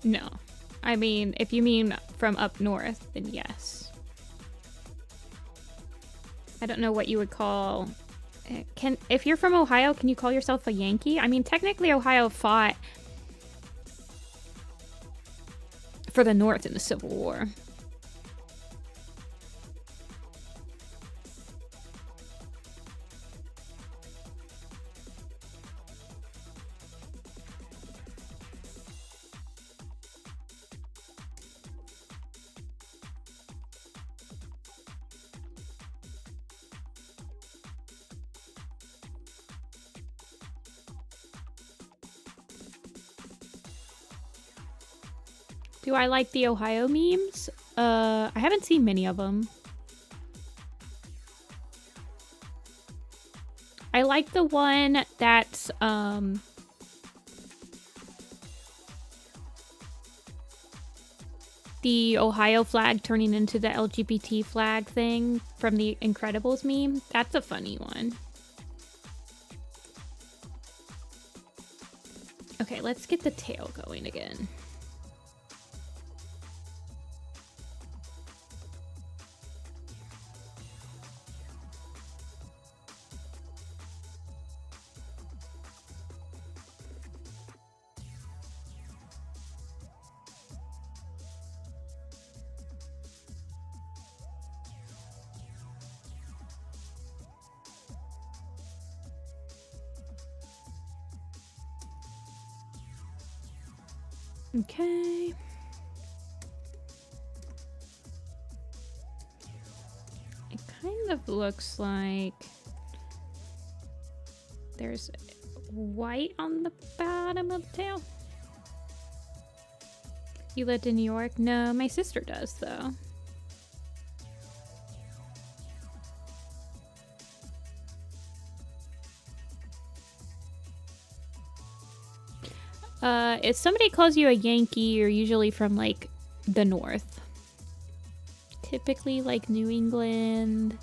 No. I mean, if you mean from up north, then yes. I don't know what you would call... If you're from Ohio, can you call yourself a Yankee? I mean, technically Ohio fought for the North in the Civil War. Do I like the Ohio memes? I haven't seen many of them. I like the one that's, the Ohio flag turning into the LGBT flag thing from the Incredibles meme. That's a funny one. Okay, let's get the tail going again. Okay. It kind of looks like there's white on the bottom of the tail. You lived in New York? No, my sister does, though. If somebody calls you a Yankee, you're usually from, like, the North. Typically, like, New England.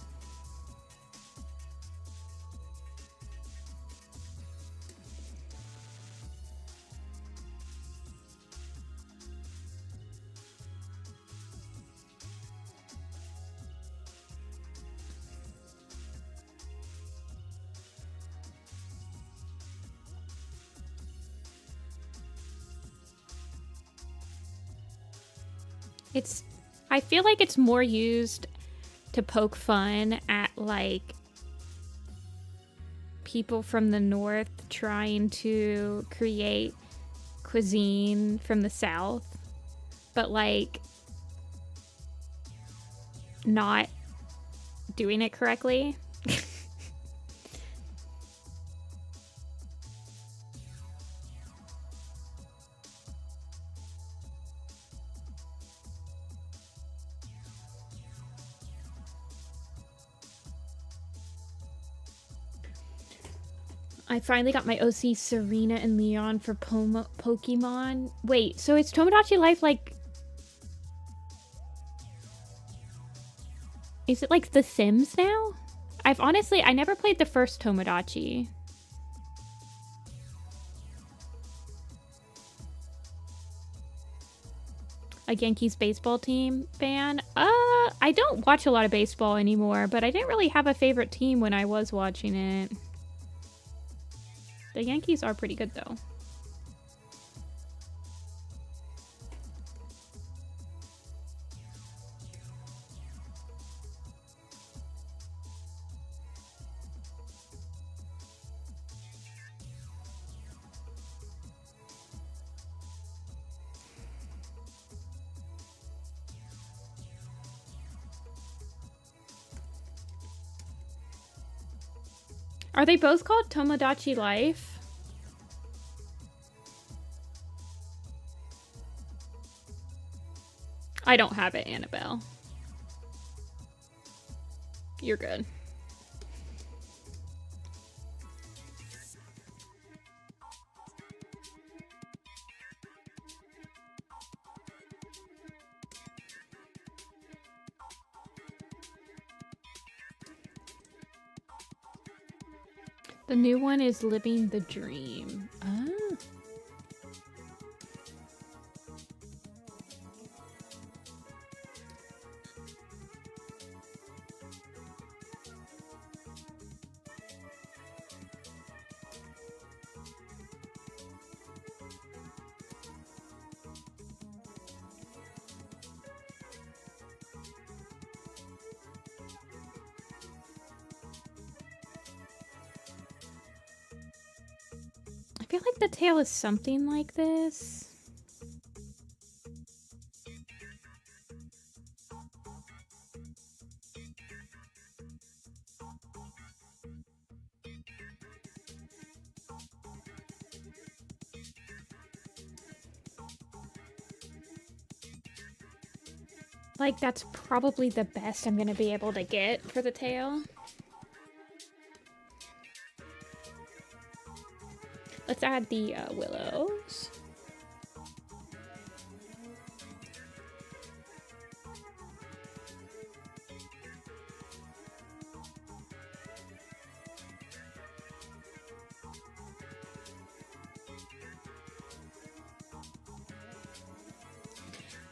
I feel like it's more used to poke fun at, like, people from the North trying to create cuisine from the South, but, like, not doing it correctly. I finally got my OC Serena and Leon for Pokemon. Wait, so is Tomodachi Life like... Is it like The Sims now? I never played the first Tomodachi. A Yankees baseball team fan? I don't watch a lot of baseball anymore, but I didn't really have a favorite team when I was watching it. The Yankees are pretty good, though. Are they both called Tomodachi Life? I don't have it, Annabelle. You're good. The new one is Living the Dream. Ah. feel like the tail is something like this. Like, that's probably the best I'm gonna be able to get for the tail. Let's add the willows.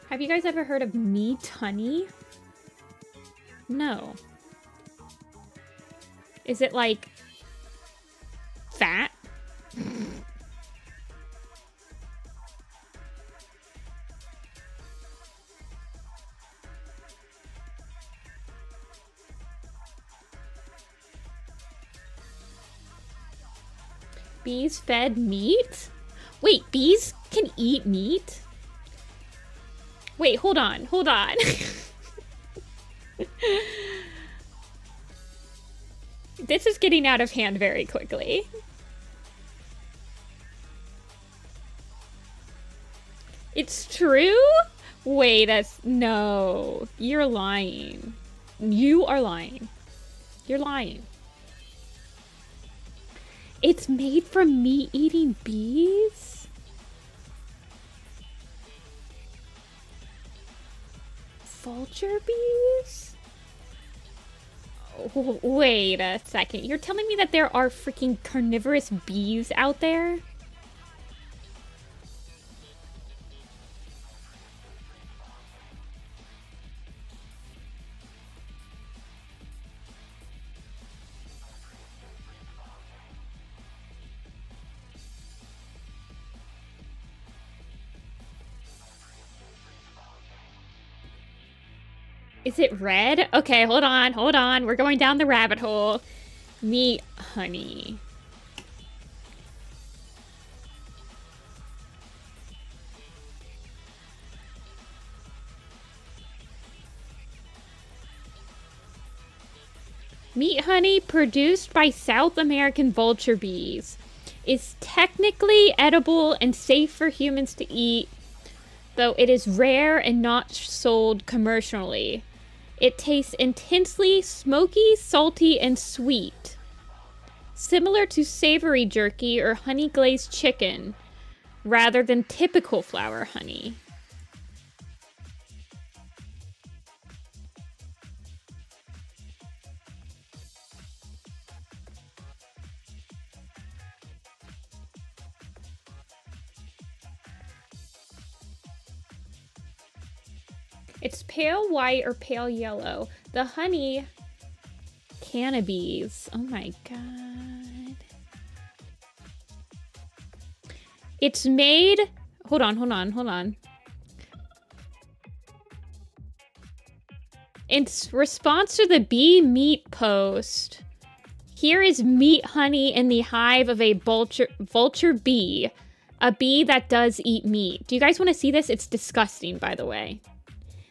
Have you guys ever heard of meat honey? No. Is it like fat? Bees fed meat? Wait, bees can eat meat? Wait, hold on, hold on. This is getting out of hand very quickly. It's true? Wait, no. You're lying. You are lying. You're lying. It's made from meat-eating bees? Vulture bees? Oh, wait a second. You're telling me that there are freaking carnivorous bees out there? Is it red? Okay, hold on, hold on. We're going down the rabbit hole. Meat honey. Meat honey produced by South American vulture bees is technically edible and safe for humans to eat, though it is rare and not sold commercially. It tastes intensely smoky, salty, and sweet, similar to savory jerky or honey glazed chicken, rather than typical flower honey. It's pale white or pale yellow. The honey cannabis. Oh my god. It's made... Hold on, hold on, hold on. In response to the bee meat post, here is meat honey in the hive of a vulture bee. A bee that does eat meat. Do you guys want to see this? It's disgusting, by the way.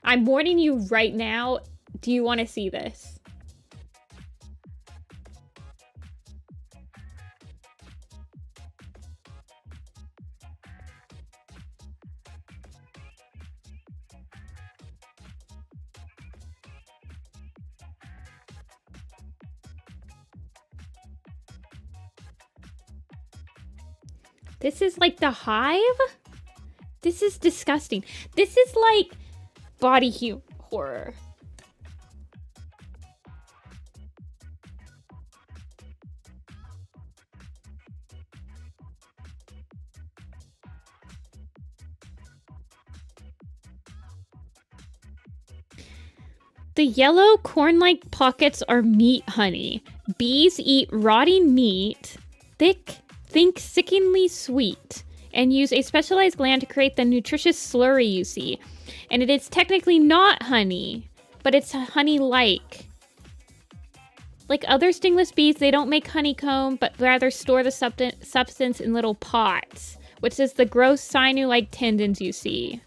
I'm warning you right now. Do you want to see this? This is like the hive? This is disgusting. This is like body horror. The yellow corn-like pockets are meat honey. Bees eat rotting meat, think sickeningly sweet, and use a specialized gland to create the nutritious slurry you see. And it is technically not honey, but it's honey-like. Like other stingless bees, they don't make honeycomb, but rather store the substance in little pots, which is the gross sinew-like tendons you see.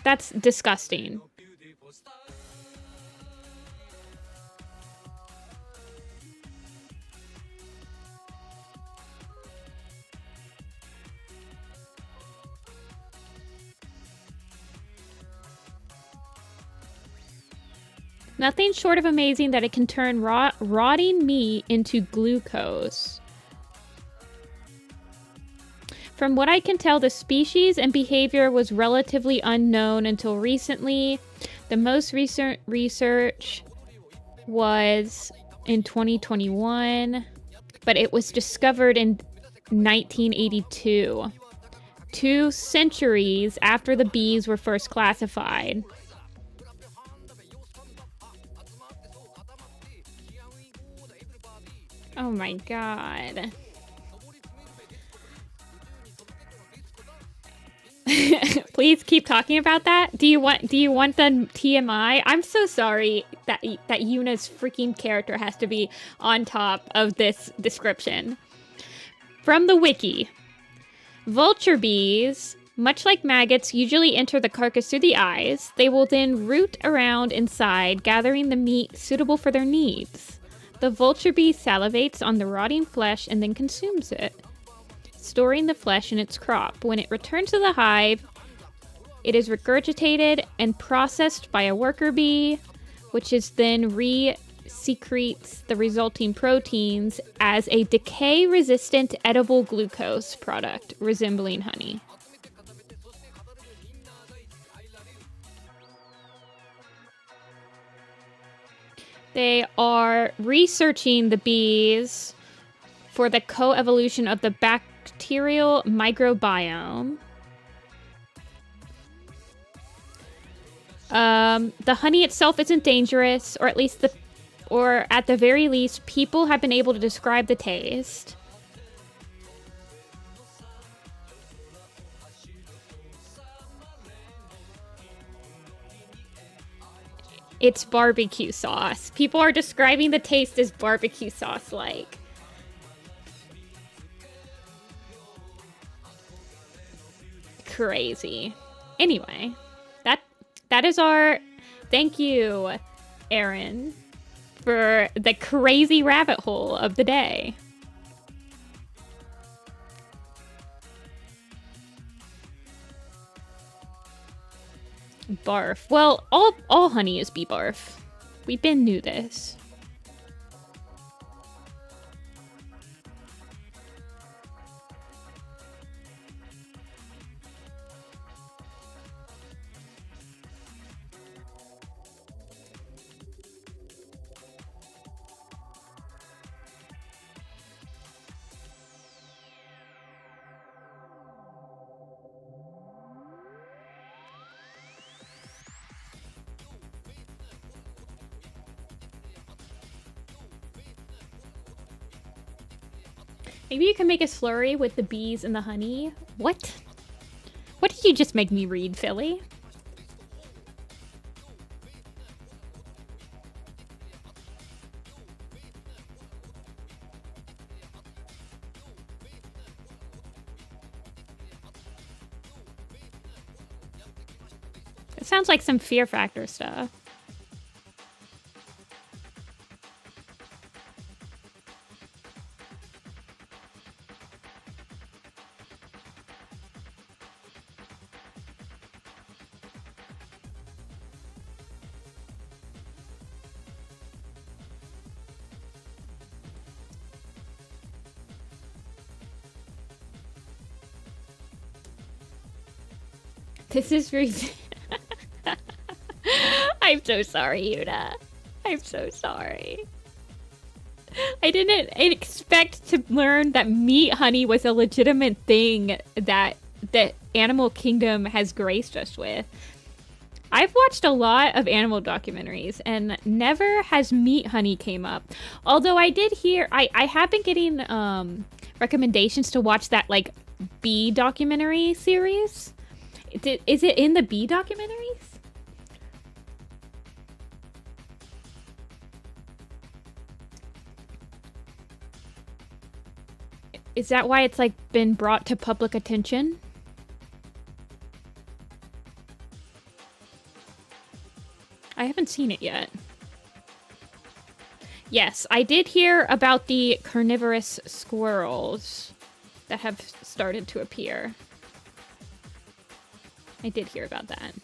That's disgusting. Nothing short of amazing that it can turn rotting meat into glucose. From what I can tell, the species and behavior was relatively unknown until recently. The most recent research was in 2021, but it was discovered in 1982, 2 centuries after the bees were first classified. Oh my god. Please keep talking about that. Do you want the TMI? I'm so sorry that Yuna's freaking character has to be on top of this description. From the wiki. Vulture bees, much like maggots, usually enter the carcass through the eyes. They will then root around inside, gathering the meat suitable for their needs. The vulture bee salivates on the rotting flesh and then consumes it, storing the flesh in its crop. When it returns to the hive, it is regurgitated and processed by a worker bee, which is then secretes the resulting proteins as a decay-resistant edible glucose product, resembling honey. They are researching the bees for the coevolution of the bacterial microbiome. The honey itself isn't dangerous, or at the very least, people have been able to describe the taste. It's barbecue sauce. People are describing the taste as barbecue sauce-like. Crazy. Anyway, that is our... Thank you, Aaron, for the crazy rabbit hole of the day. Barf. Well, all honey is bee barf. We been knew this. Maybe you can make a slurry with the bees and the honey. What? What did you just make me read, Philly? It sounds like some Fear Factor stuff. This is I'm so sorry, Yuna. I'm so sorry. I didn't expect to learn that meat honey was a legitimate thing that the animal kingdom has graced us with. I've watched a lot of animal documentaries and never has meat honey came up. Although I did hear, I have been getting recommendations to watch that like bee documentary series. Is it in the bee documentaries? Is that why it's like been brought to public attention? I haven't seen it yet. Yes, I did hear about the carnivorous squirrels that have started to appear. I did hear about that.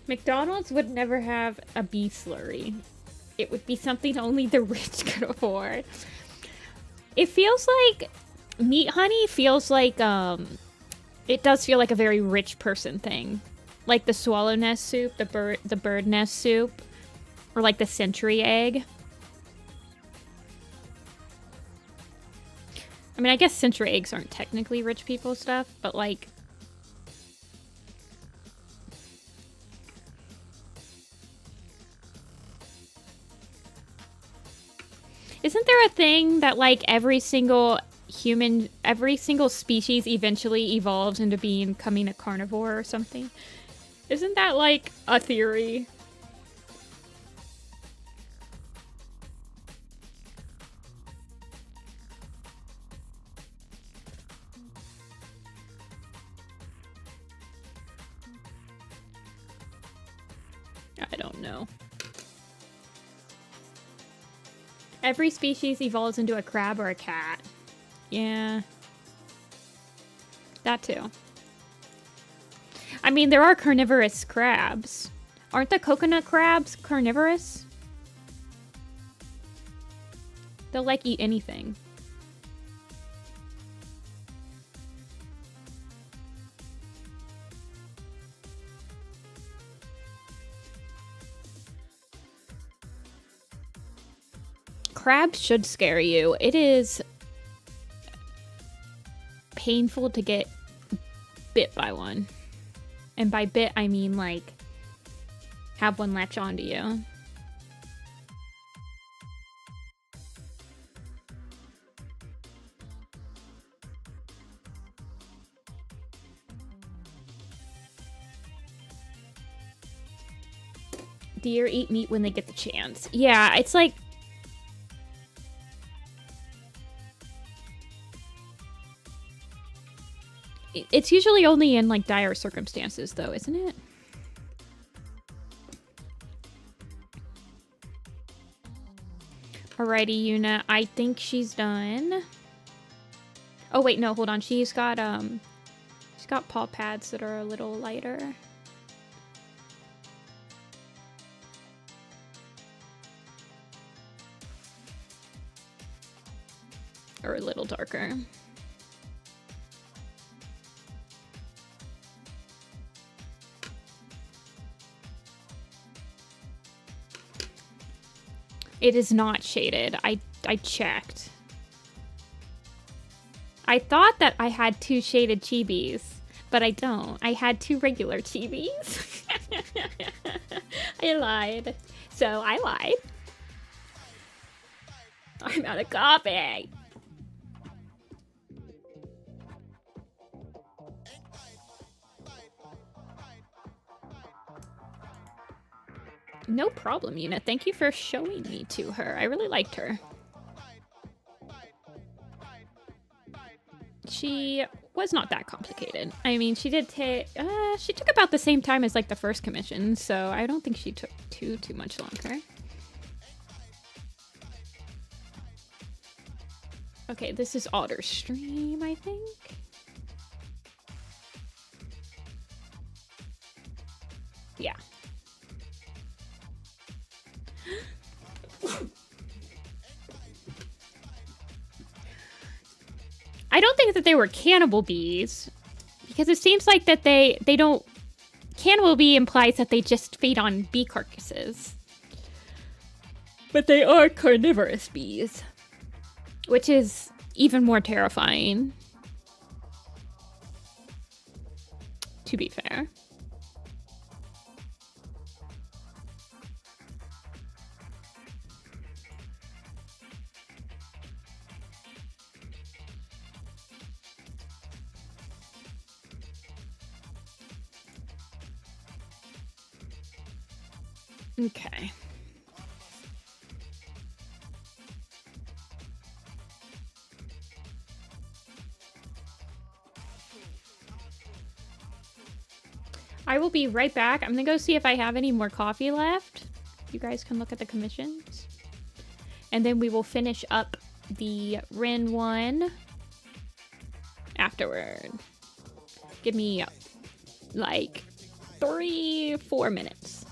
McDonald's would never have a bee slurry. It would be something only the rich could afford. It feels like meat honey feels like it does feel like a very rich person thing. Like the swallow nest soup, the bird nest soup, or like the century egg. I mean, I guess century eggs aren't technically rich people stuff, but like isn't there a thing that, like, every single species eventually evolves into becoming a carnivore or something? Isn't that, like, a theory? I don't know. Every species evolves into a crab or a cat. Yeah. That too. I mean, there are carnivorous crabs. Aren't the coconut crabs carnivorous? They'll, like, eat anything. Crabs should scare you. It is painful to get bit by one. And by bit, I mean, like, have one latch onto you. Deer eat meat when they get the chance. Yeah, it's like... It's usually only in, like, dire circumstances, though, isn't it? Alrighty, Yuna. I think she's done. Oh, wait, no, hold on. She's got paw pads that are a little lighter. Or a little darker. It is not shaded. I checked. I thought that I had 2 shaded chibis, but I don't. I had 2 regular chibis. I lied. So I lied. I'm out of coffee. No problem, Yuna. Thank you for showing me to her. I really liked her. She was not that complicated. I mean, she did take... she took about the same time as, like, the first commission, so I don't think she took too much longer. Okay, this is Otter's stream, I think. Yeah. I don't think that they were cannibal bees, because it seems like that they don't... Cannibal bee implies that they just feed on bee carcasses. But they are carnivorous bees. which is even more terrifying, to be fair. Okay. I will be right back. I'm gonna go see if I have any more coffee left. You guys can look at the commissions. And then we will finish up the Ren one afterward. Give me like 3-4 minutes.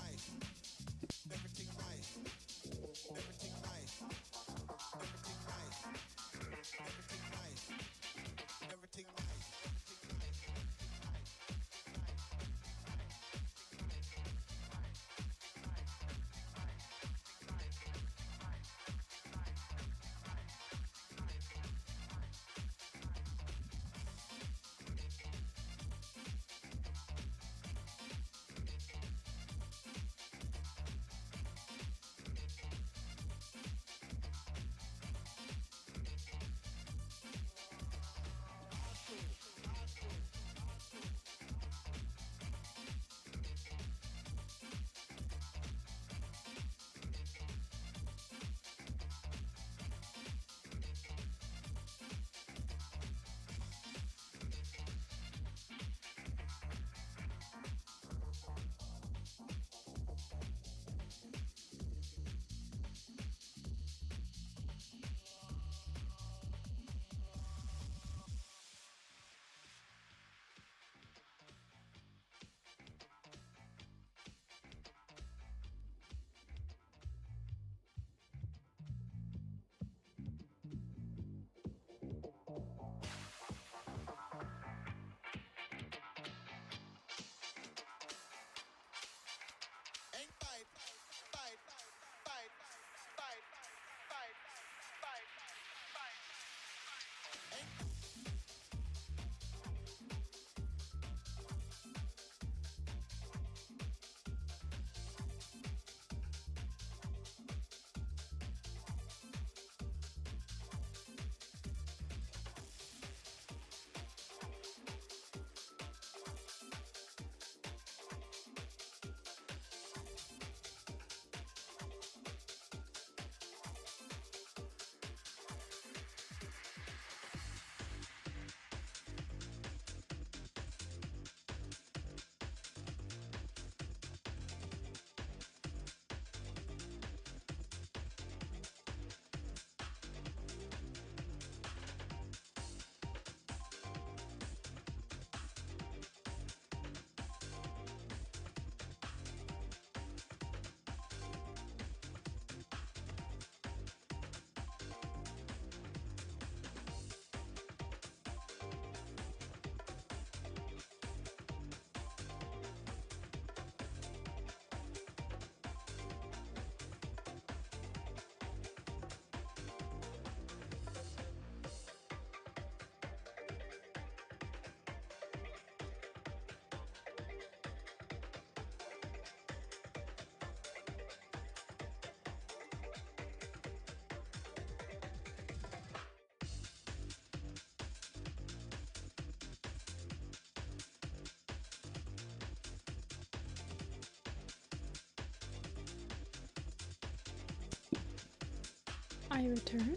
I return.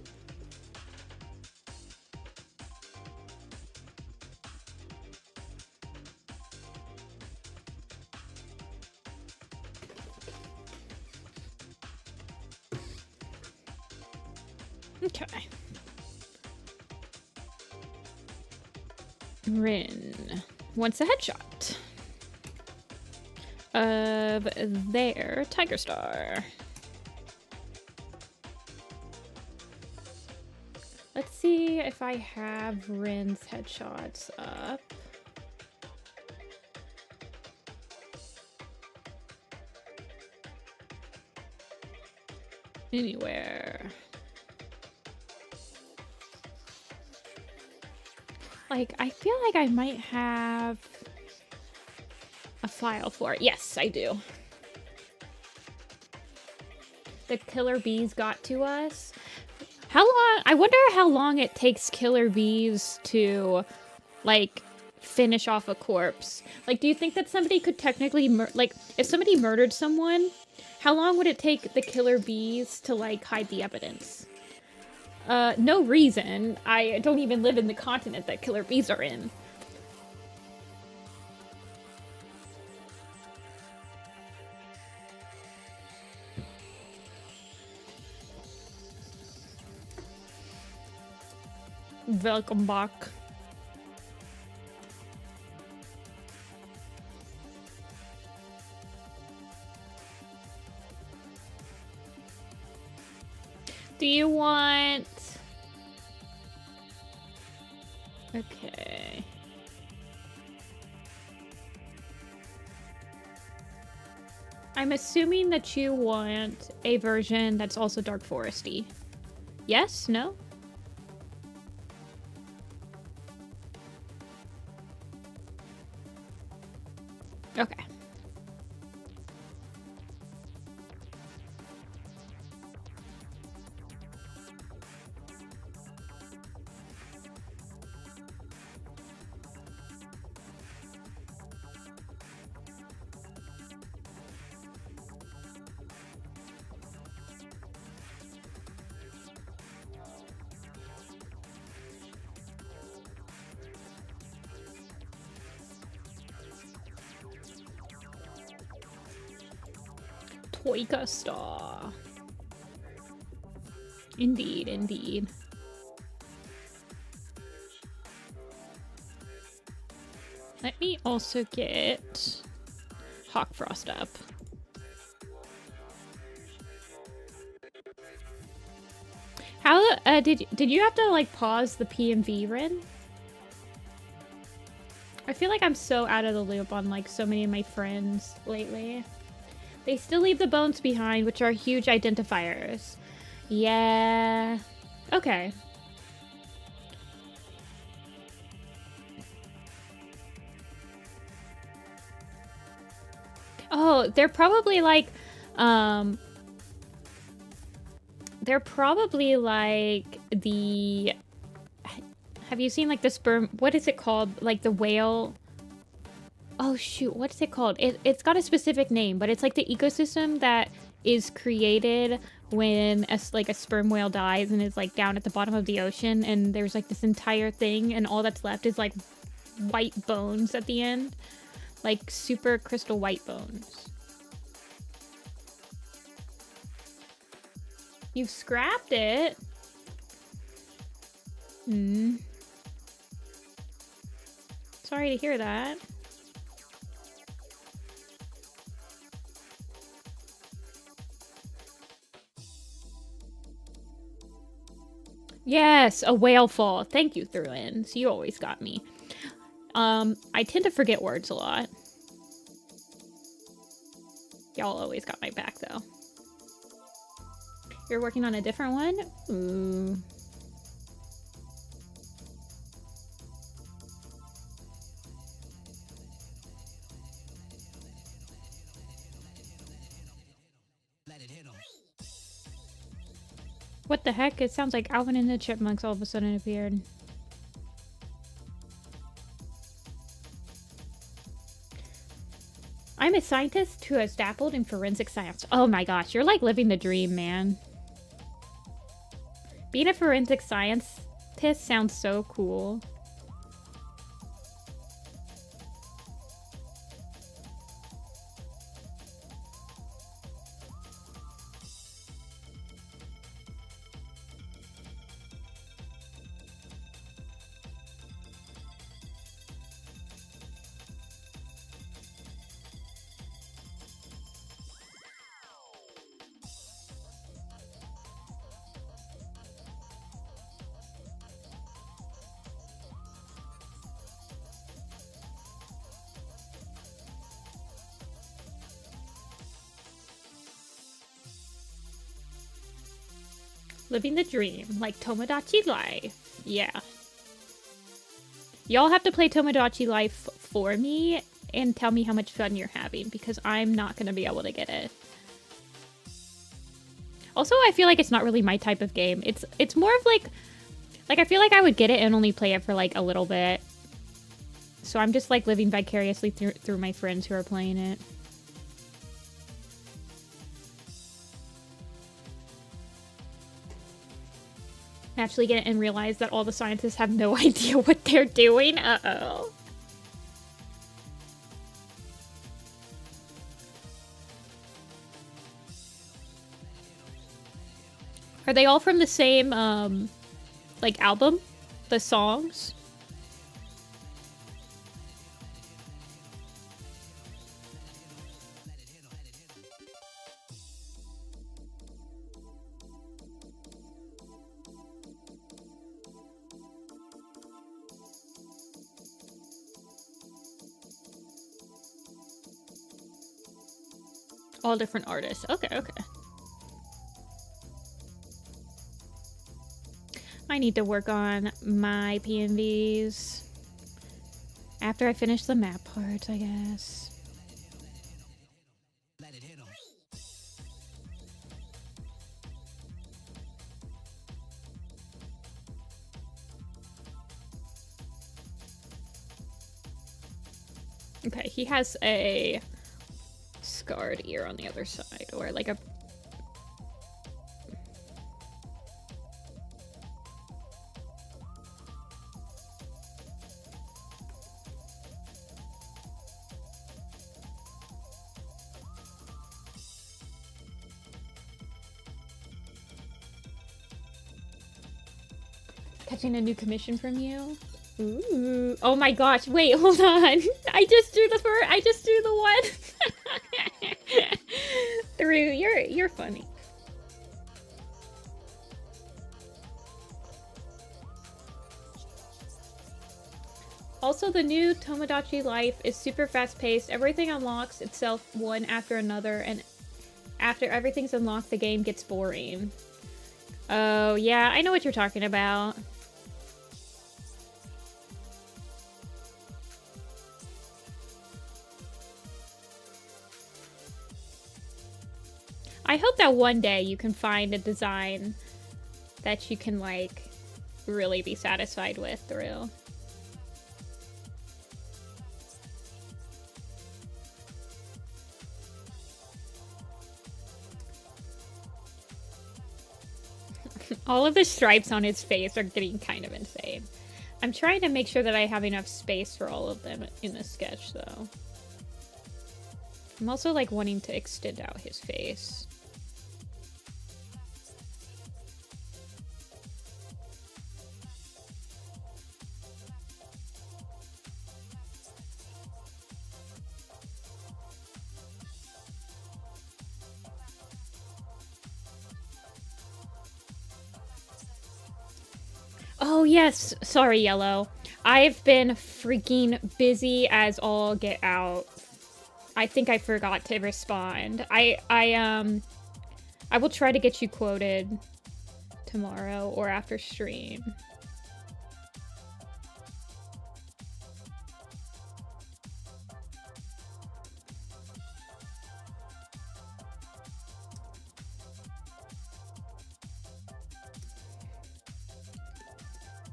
Okay. Rin wants a headshot of their Tiger Star. Let's see if I have Rin's headshots up. Anywhere. like, I feel like I might have a file for it. Yes, I do. The killer bees got to us. How long? I wonder how long it takes killer bees to, like, finish off a corpse. Like, do you think that somebody could technically, like, if somebody murdered someone, how long would it take the killer bees to, like, hide the evidence? No reason. I don't even live in the continent that killer bees are in. Welcome back. Do you want... Okay. I'm assuming that you want a version that's also Dark Foresty. Yes? No? Okay. Toika Star. Indeed, indeed. Let me also get Hawk Frost up. How did you have to like pause the PMV Rin? I feel like I'm so out of the loop on like so many of my friends lately. They still leave the bones behind, which are huge identifiers. Yeah. Okay. Oh, they're probably like the... Have you seen like the sperm... What is it called? Like the whale... Oh shoot, what's it called? It's got a specific name, but it's like the ecosystem that is created when a sperm whale dies and is like down at the bottom of the ocean, and there's like this entire thing, and all that's left is like white bones at the end. Like super crystal white bones. You've scrapped it? Hmm. Sorry to hear that. Yes, a whale fall. Thank you, Thruins. You always got me. I tend to forget words a lot. Y'all always got my back, though. You're working on a different one? Ooh. What the heck? It sounds like Alvin and the Chipmunks all of a sudden appeared. I'm a scientist who has dabbled in forensic science. Oh my gosh, you're like living the dream, man. Being a forensic scientist sounds so cool. Living the dream, like Tomodachi life. Yeah. Y'all have to play Tomodachi Life for me and tell me how much fun you're having, because I'm not going to be able to get it. Also, I feel like it's not really my type of game. It's more of like I feel like I would get it and only play it for like a little bit. So I'm just like living vicariously through my friends who are playing it. Actually get it and realize that all the scientists have no idea what they're doing. Uh-oh. Are they all from the same, like, album? The songs? All different artists. Okay, okay. I need to work on my PNVs after I finish the map parts, I guess. Okay, he has a scarred ear on the other side, or like a... Catching a new commission from you? Ooh. Oh my gosh, wait, hold on. I just drew the one. Through, you're funny. Also, the new Tomodachi Life is super fast-paced. Everything unlocks itself one after another, and after everything's unlocked, the game gets boring. Oh, yeah, I know what you're talking about. I hope that one day you can find a design that you can, like, really be satisfied with through. All of the stripes on his face are getting kind of insane. I'm trying to make sure that I have enough space for all of them in the sketch, though. I'm also, like, wanting to extend out his face. Oh, yes. Sorry, Yellow. I've been freaking busy as all get out. I think I forgot to respond. I will try to get you quoted tomorrow or after stream.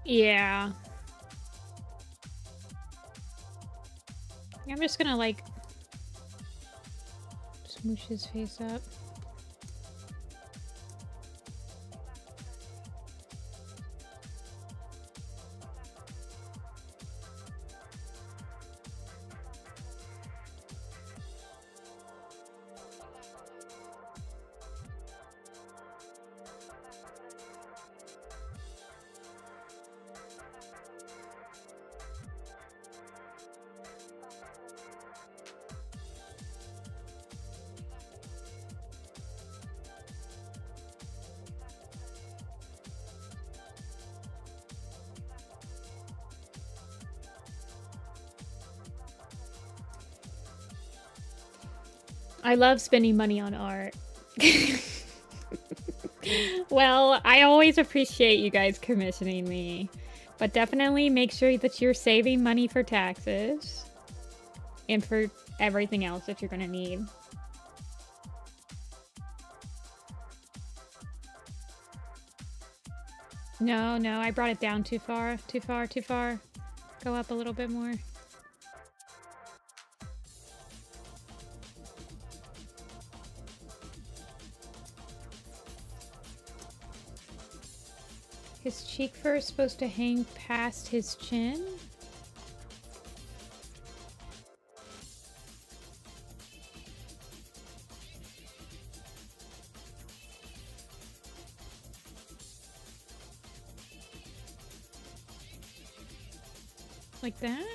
Yeah. I'm just gonna, like, smoosh his face up. I love spending money on art. Well, I always appreciate you guys commissioning me. But definitely make sure that you're saving money for taxes and for everything else that you're gonna need. No, no, I brought it down too far, too far, too far. Go up a little bit more. His cheek fur is supposed to hang past his chin. Like that?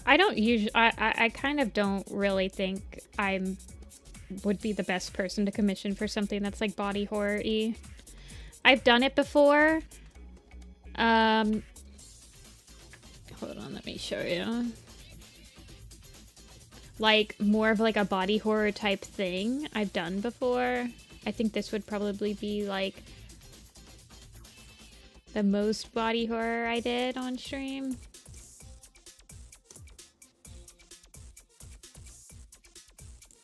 I don't usually, I kind of don't really think would be the best person to commission for something that's like body horror-y. I've done it before. Hold on, let me show you. Like more of like a body horror type thing I've done before. I think this would probably be like the most body horror I did on stream.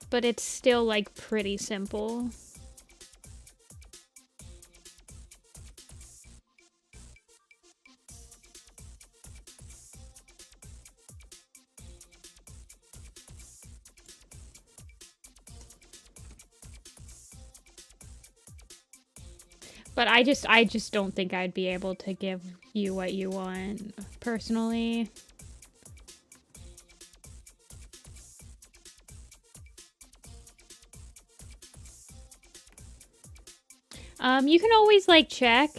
But it's still like pretty simple. But I just don't think I'd be able to give you what you want personally. You can always like check,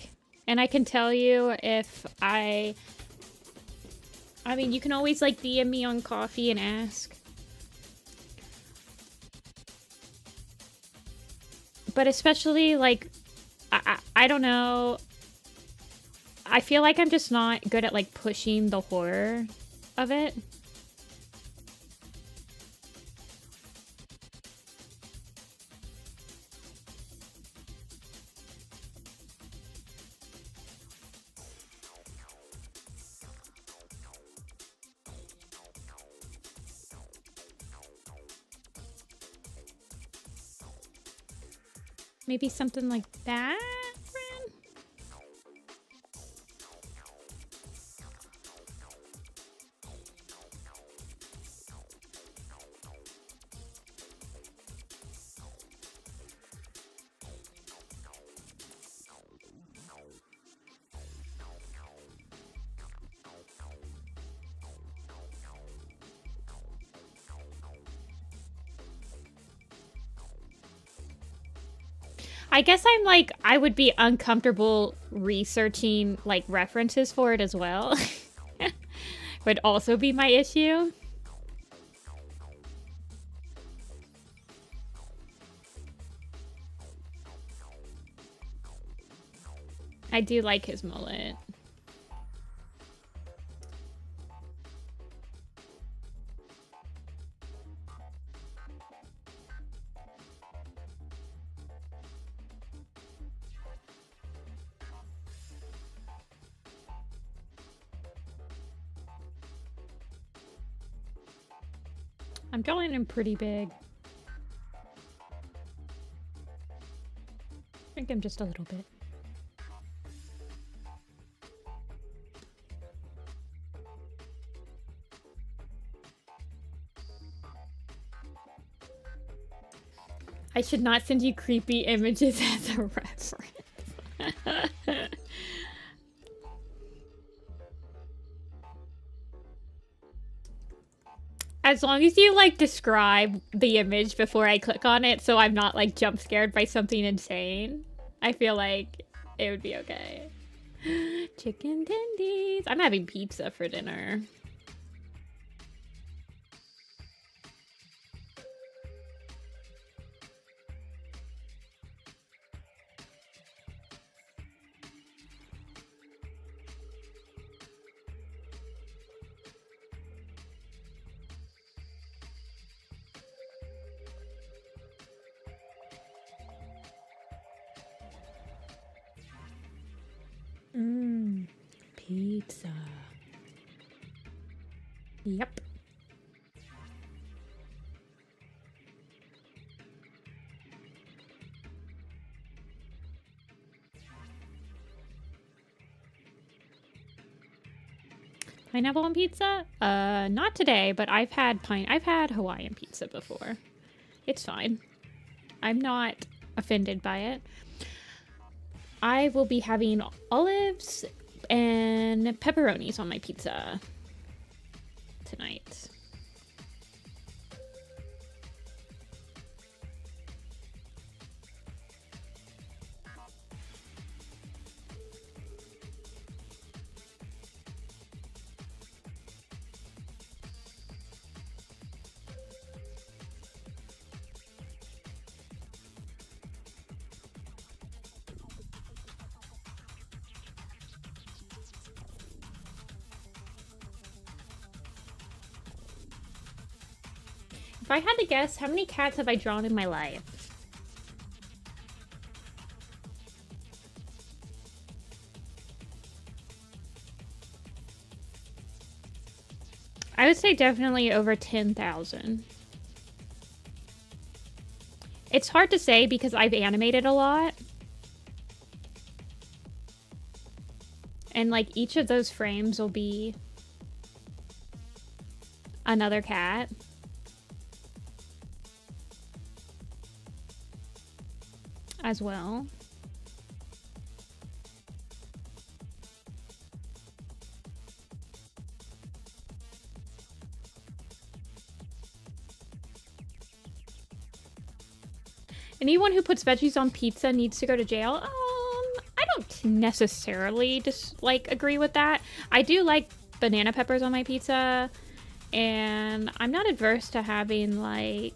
and I can tell you if I mean, you can always like DM me on Coffee and ask. But especially like, I don't know. I feel like I'm just not good at like pushing the horror of it. Maybe something like that, friend? I guess I'm like, I would be uncomfortable researching like references for it as well. Would also be my issue. I do like his mullet. I'm drawing him pretty big. I think I'm just a little bit. I should not send you creepy images as a reference. As long as you like describe the image before I click on it so I'm not like jump scared by something insane, I feel like it would be okay. Chicken tendies. I'm having pizza for dinner. Pizza. Yep. Pineapple on pizza? Not today, but I've had Hawaiian pizza before. It's fine. I'm not offended by it. I will be having olives and pepperonis on my pizza tonight. If I had to guess, how many cats have I drawn in my life? I would say definitely over 10,000. It's hard to say because I've animated a lot. And like each of those frames will be another cat. As well. Anyone who puts veggies on pizza needs to go to jail. I don't necessarily just like agree with that. I do like banana peppers on my pizza, and I'm not adverse to having like,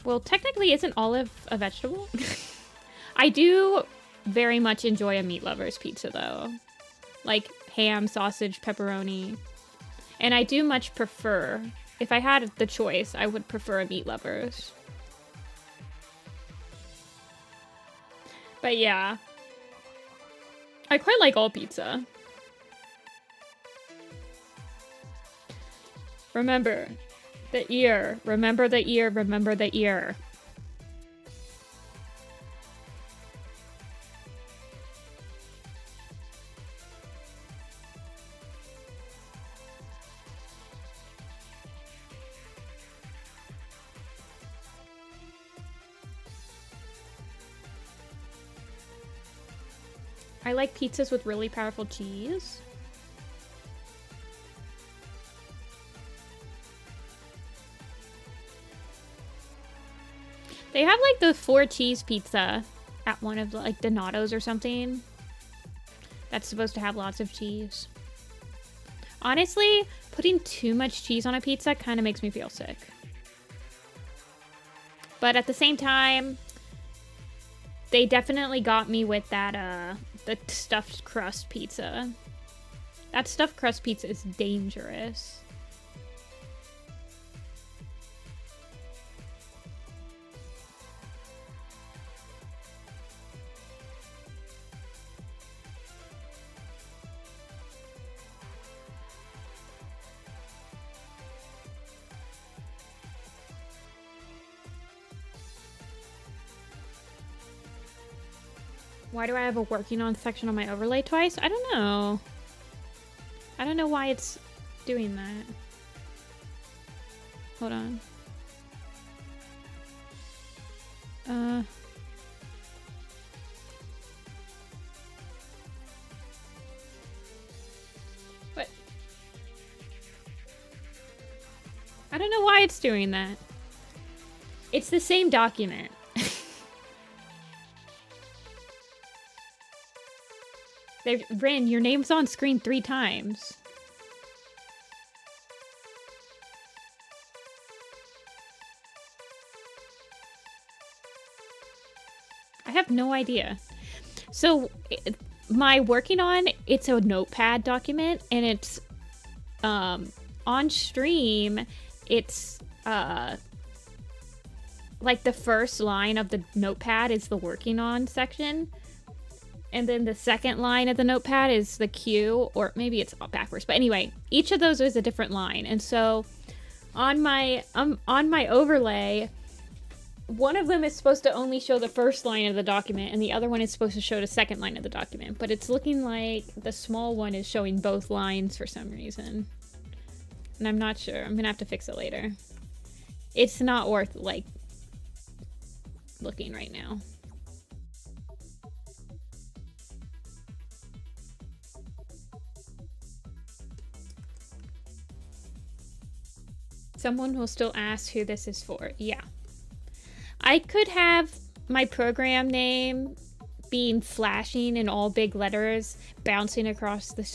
well, technically isn't olive a vegetable? I do very much enjoy a meat lover's pizza though. Like ham, sausage, pepperoni. And I do much prefer, if I had the choice, I would prefer a meat lover's. But yeah, I quite like all pizza. Remember the ear, remember the ear, remember the ear. I like pizzas with really powerful cheese. They have like the 4 cheese pizza at one of the, like Donato's or something. That's supposed to have lots of cheese. Honestly, putting too much cheese on a pizza kind of makes me feel sick. But at the same time, they definitely got me with that, the stuffed crust pizza. That stuffed crust pizza is dangerous. Why do I have a working on section on my overlay twice? I don't know. I don't know why it's doing that. Hold on. What? I don't know why it's doing that. It's the same document. Rin, your name's on screen 3 times. I have no idea. So, my working on, it's a notepad document, and it's, on stream, it's, like the first line of the notepad is the working on section. And then the second line of the notepad is the cue, or maybe it's backwards. But anyway, each of those is a different line. And so on my overlay, one of them is supposed to only show the first line of the document, and the other one is supposed to show the second line of the document. But it's looking like the small one is showing both lines for some reason. And I'm not sure. I'm gonna have to fix it later. It's not worth, like, looking right now. Someone will still ask who this is for. Yeah. I could have my program name being flashing in all big letters, bouncing across the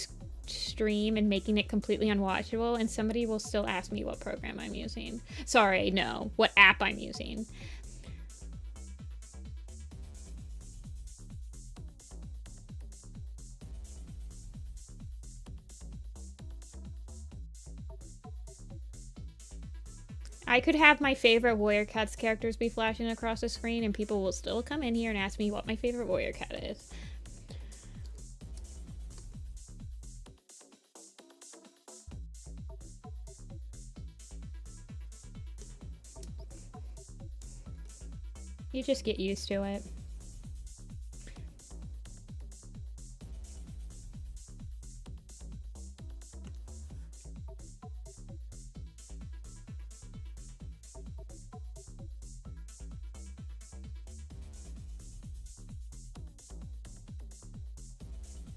stream and making it completely unwatchable, and somebody will still ask me what program I'm using. Sorry, no, what app I'm using. I could have my favorite Warrior Cats characters be flashing across the screen, and people will still come in here and ask me what my favorite Warrior Cat is. You just get used to it.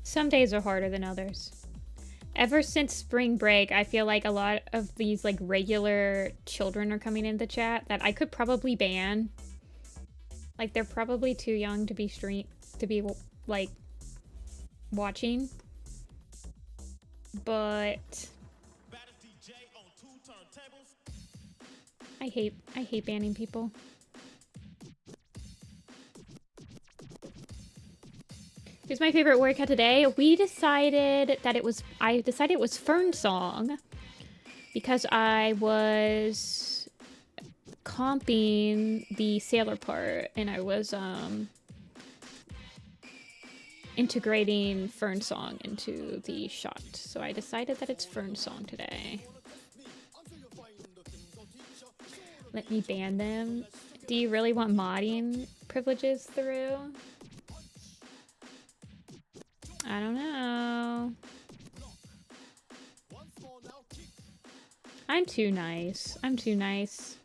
Some days are harder than others. Ever since spring break, I feel like a lot of these like regular children are coming into chat that I could probably ban. Like, they're probably too young to be like watching. But I hate banning people. Who's my favorite Warrior Cat today? We decided that I decided it was Fern Song because I was comping the sailor part and I was integrating Fern Song into the shot. So I decided that it's Fern Song today. Let me ban them. Do you really want modding privileges through? I don't know. I'm too nice. I'm too nice.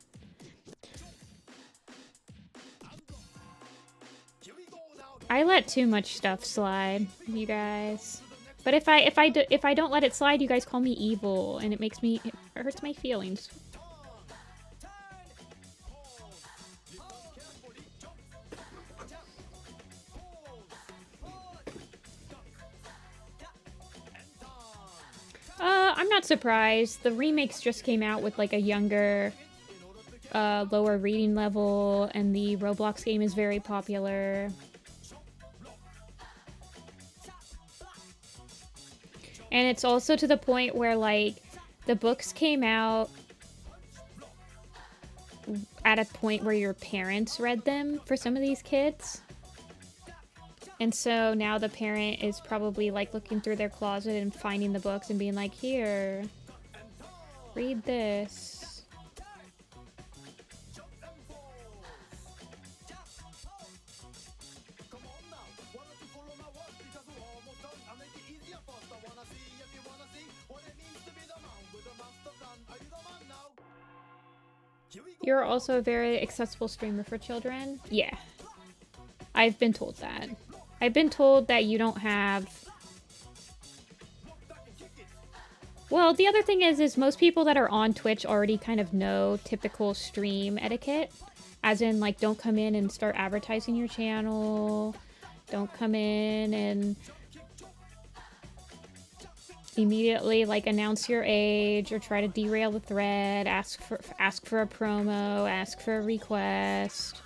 I let too much stuff slide, you guys. But if I don't let it slide, you guys call me evil, and it hurts my feelings. I'm not surprised. The remakes just came out with like a younger, lower reading level, and the Roblox game is very popular. And it's also to the point where like the books came out at a point where your parents read them for some of these kids. And so now the parent is probably like looking through their closet and finding the books and being like, here, read this. You're also a very accessible streamer for children? Yeah. I've been told that. I've been told that you don't have... Well, the other thing is most people that are on Twitch already kind of know typical stream etiquette. As in, like, don't come in and start advertising your channel. Don't come in and immediately, like, announce your age or try to derail the thread. Ask for a promo. Ask for a request.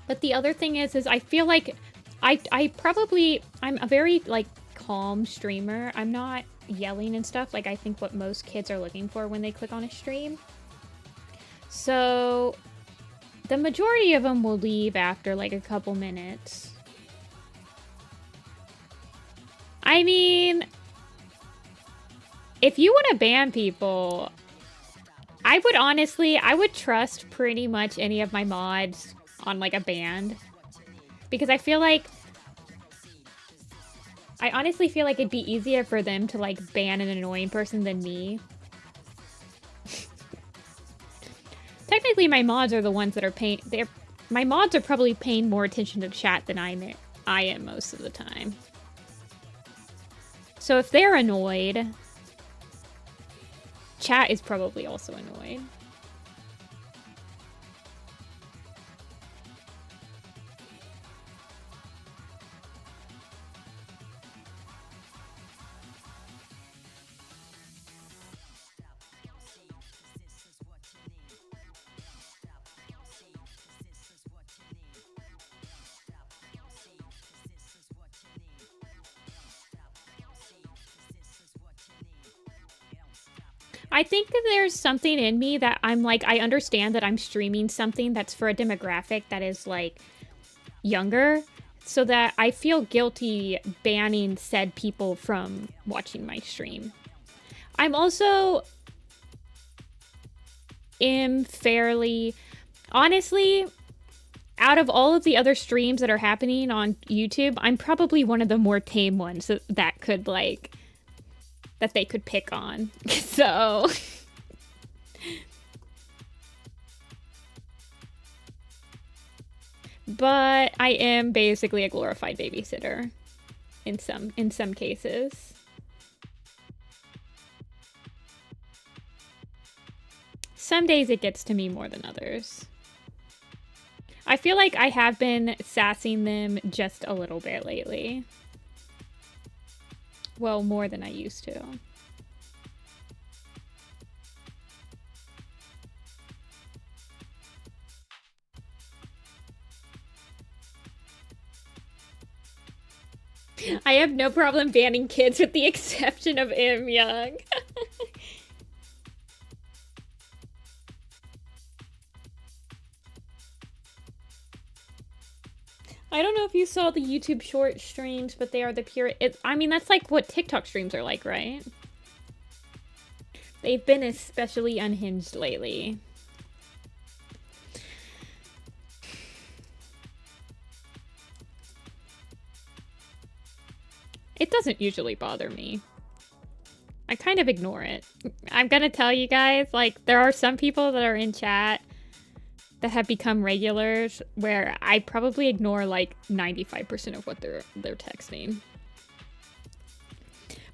But the other thing is I feel like I'm a very, like, calm streamer. I'm not yelling and stuff, like I think what most kids are looking for when they click on a stream. So the majority of them will leave after, like, a couple minutes. I mean, if you want to ban people, I would trust pretty much any of my mods on, like, a band, because I honestly feel like it'd be easier for them to, like, ban an annoying person than me. Technically, my mods are the ones that are my mods are probably paying more attention to chat than I am most of the time. So if they're annoyed, chat is probably also annoyed. I think that there's something in me that I'm like, I understand that I'm streaming something that's for a demographic that is, like, younger, so that I feel guilty banning said people from watching my stream. I'm also honestly, out of all of the other streams that are happening on YouTube, I'm probably one of the more tame ones that could, like, that they could pick on. So but I am basically a glorified babysitter in some cases. Some days it gets to me more than others. I feel like I have been sassing them just a little bit lately. Well, more than I used to. I have no problem banning kids with the exception of Im Young. I don't know if you saw the YouTube short streams, but they are the pure... I mean, that's like what TikTok streams are like, right? They've been especially unhinged lately. It doesn't usually bother me. I kind of ignore it. I'm gonna tell you guys, like, there are some people that are in chat that have become regulars where I probably ignore, like, 95% of what they're texting.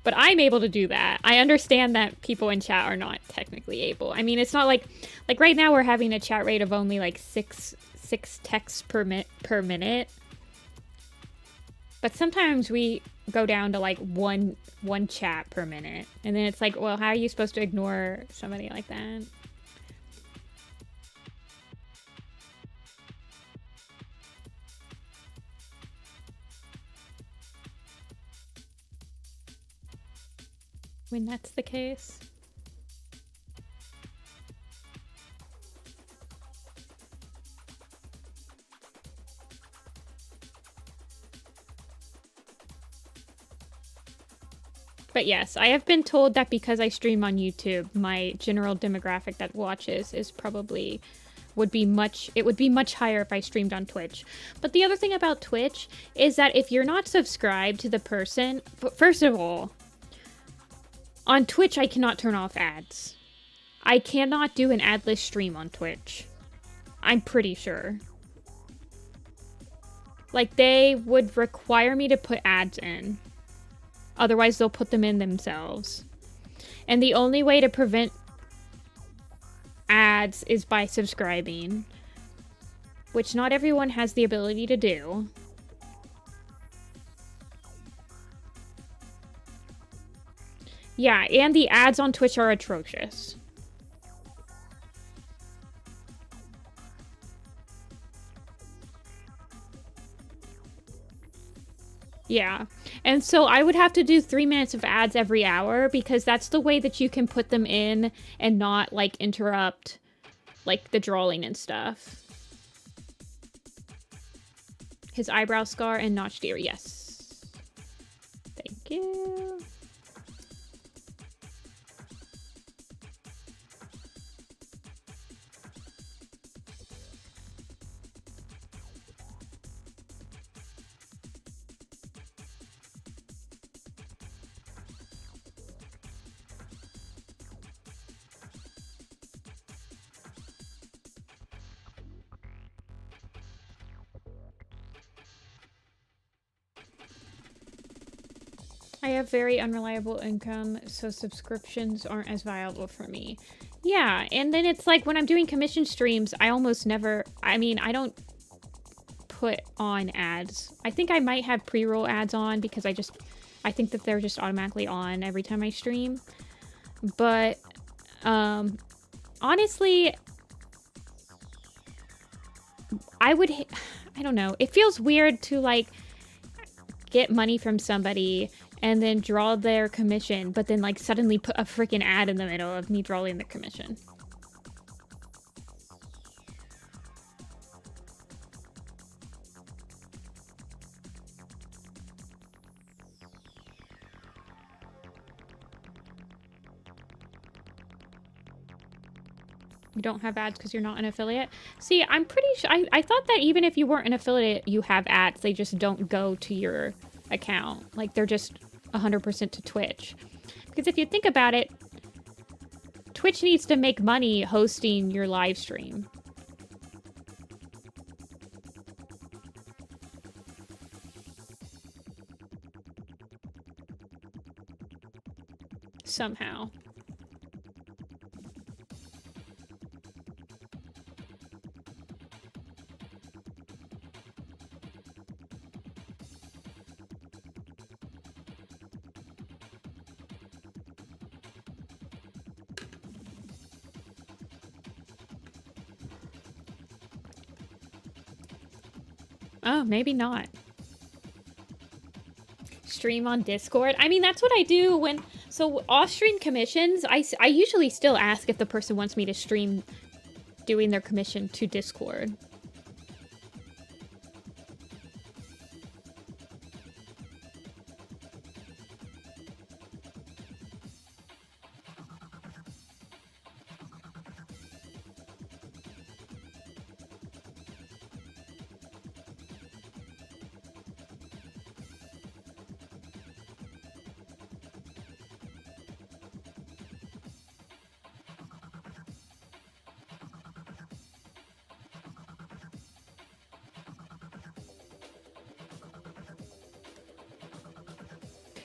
But I'm able to do that. I understand that people in chat are not technically able. I mean, it's not like right now we're having a chat rate of only, like, six texts per minute. But sometimes we go down to, like, one chat per minute. And then it's like, well, how are you supposed to ignore somebody like that? When that's the case. But yes, I have been told that because I stream on YouTube, my general demographic that watches is probably would be much higher if I streamed on Twitch. But the other thing about Twitch is that if you're not subscribed to the person, first of all, On Twitch, I cannot turn off ads. I cannot do an adless stream on Twitch. I'm pretty sure. Like, they would require me to put ads in. Otherwise, they'll put them in themselves. And the only way to prevent ads is by subscribing. Which not everyone has the ability to do. Yeah, and the ads on Twitch are atrocious. Yeah, and so I would have to do 3 minutes of ads every hour because that's the way that you can put them in and not, like, interrupt, like, the drawing and stuff. His eyebrow scar and notched ear, yes. Thank you. I have very unreliable income, so subscriptions aren't as viable for me. Yeah, and then it's like when I'm doing commission streams, I almost never, I mean, I don't put on ads. I think I might have pre-roll ads on because I think that they're just automatically on every time I stream. But, honestly, I don't know. It feels weird to, like, get money from somebody and then draw their commission, but then, like, suddenly put a freaking ad in the middle of me drawing the commission. You don't have ads because you're not an affiliate? See, I'm pretty sure... I thought that even if you weren't an affiliate, you have ads. They just don't go to your account. Like, they're just 100% to Twitch. Because if you think about it, Twitch needs to make money hosting your live stream. Somehow. Oh, maybe not. Stream on Discord? I mean, that's what I do when... So, off-stream commissions, I usually still ask if the person wants me to stream doing their commission to Discord.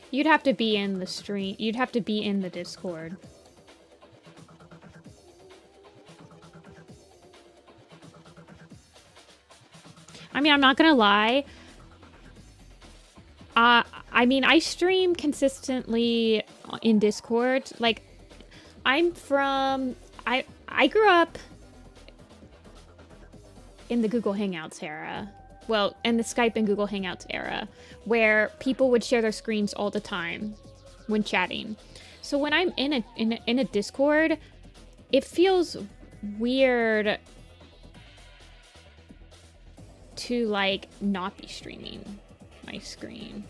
You'd have to be in the stream. You'd have to be in the Discord. I mean, I'm not gonna lie. I mean, I stream consistently in Discord. Like, I'm from... I grew up in the Google Hangouts era. Well, in the Skype and Google Hangouts era, where people would share their screens all the time when chatting. So when I'm in a Discord, it feels weird to, like, not be streaming my screen.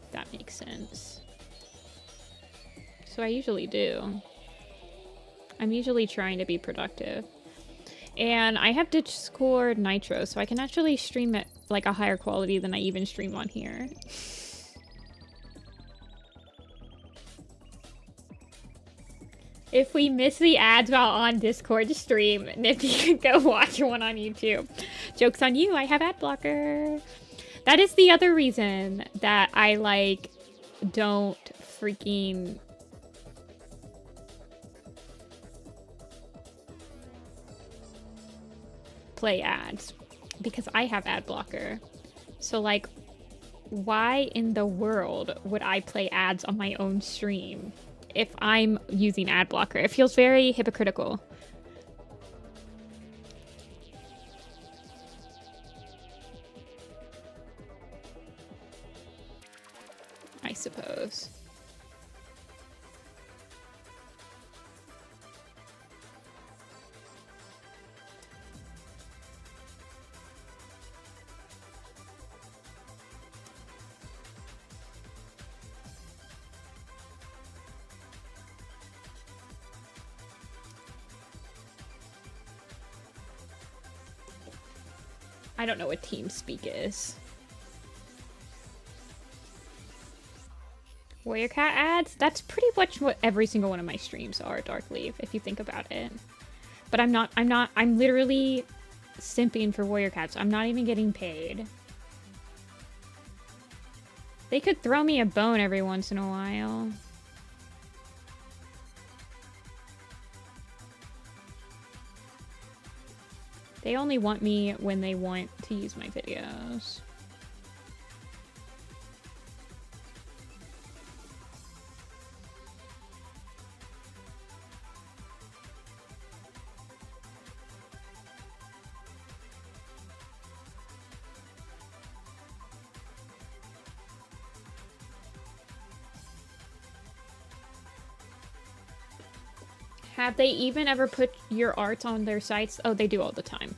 If that makes sense. So I usually do. I'm usually trying to be productive. And I have Discord Nitro, so I can actually stream at, like, a higher quality than I even stream on here. If we miss the ads while on Discord stream, Nifty can go watch one on YouTube. Joke's on you, I have ad blocker. That is the other reason that I, like, don't freaking... play ads. Because I have ad blocker. So, like, why in the world would I play ads on my own stream if I'm using ad blocker? It feels very hypocritical. I suppose. I don't know what TeamSpeak is. Warrior Cat ads? That's pretty much what every single one of my streams are, Darkleaf, if you think about it. But I'm literally simping for Warrior Cats. I'm not even getting paid. They could throw me a bone every once in a while. They only want me when they want to use my videos. Have they even ever put your art on their sites? Oh, they do all the time.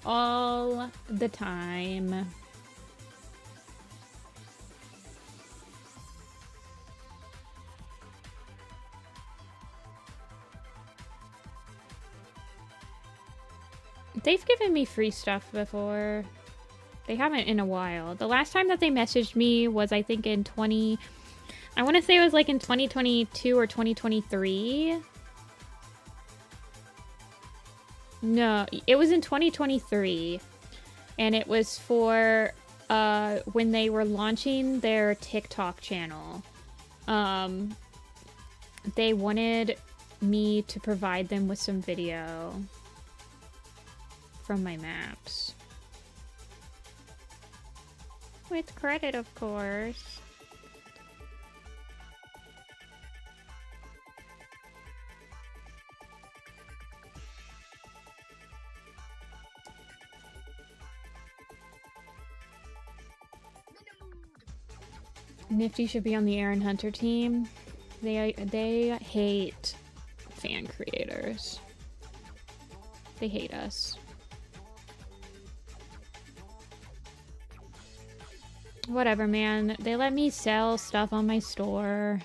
All the time. They've given me free stuff before. They haven't in a while. The last time that they messaged me was, I think, in I want to say it was like in 2022 or 2023. No, it was in 2023, and it was for when they were launching their TikTok channel. They wanted me to provide them with some video from my maps. With credit, of course. Nifty should be on the Aaron Hunter team. They hate fan creators. They hate us. Whatever, man. They let me sell stuff on my store.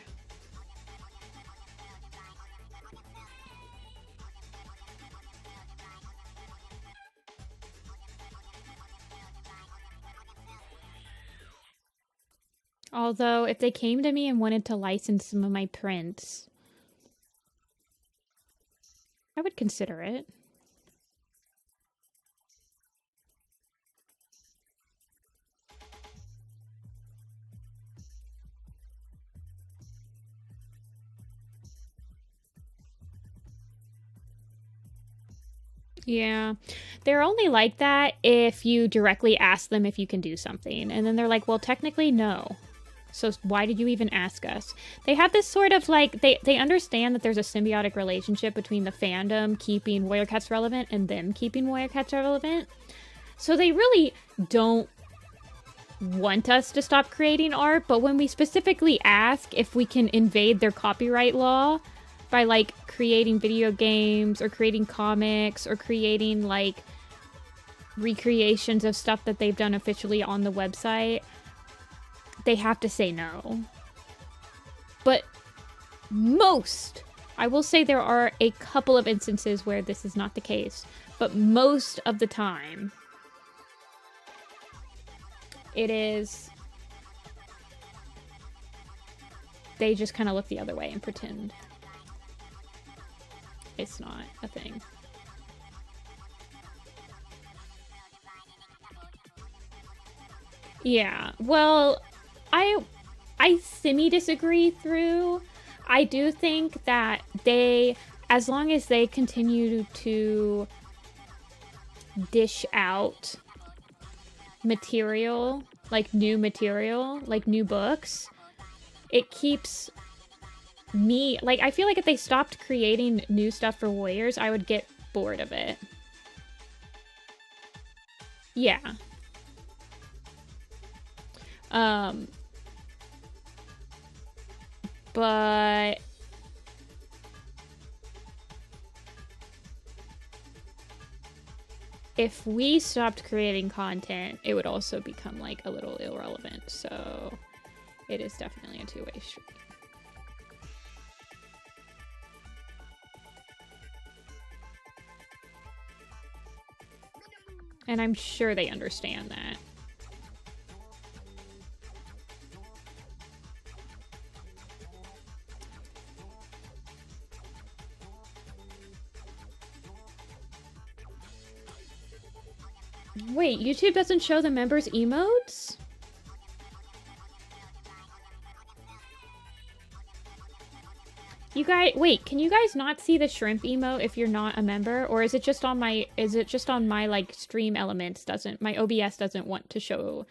Although, if they came to me and wanted to license some of my prints, I would consider it. Yeah, they're only like that if you directly ask them if you can do something. And then they're like, well, technically, no. So why did you even ask us? They have this sort of like, they understand that there's a symbiotic relationship between the fandom keeping Warrior Cats relevant and them keeping Warrior Cats relevant. So they really don't want us to stop creating art. But when we specifically ask if we can invade their copyright law by like creating video games or creating comics or creating like recreations of stuff that they've done officially on the website, they have to say no. But I will say there are a couple of instances where this is not the case, but most of the time it is, they just kind of look the other way and pretend. it's not a thing. Yeah, well, I semi-disagree through. I do think that they, as long as they continue to dish out material, like new books, it keeps me, like, I feel like if they stopped creating new stuff for Warriors, I would get bored of it. Yeah. But if we stopped creating content, it would also become like a little irrelevant. So it is definitely a two-way street. And I'm sure they understand that. Wait, YouTube doesn't show the members' emotes? You guys, wait, can you guys not see the shrimp emote if you're not a member? Or is it just on my, like, stream elements my OBS doesn't want to show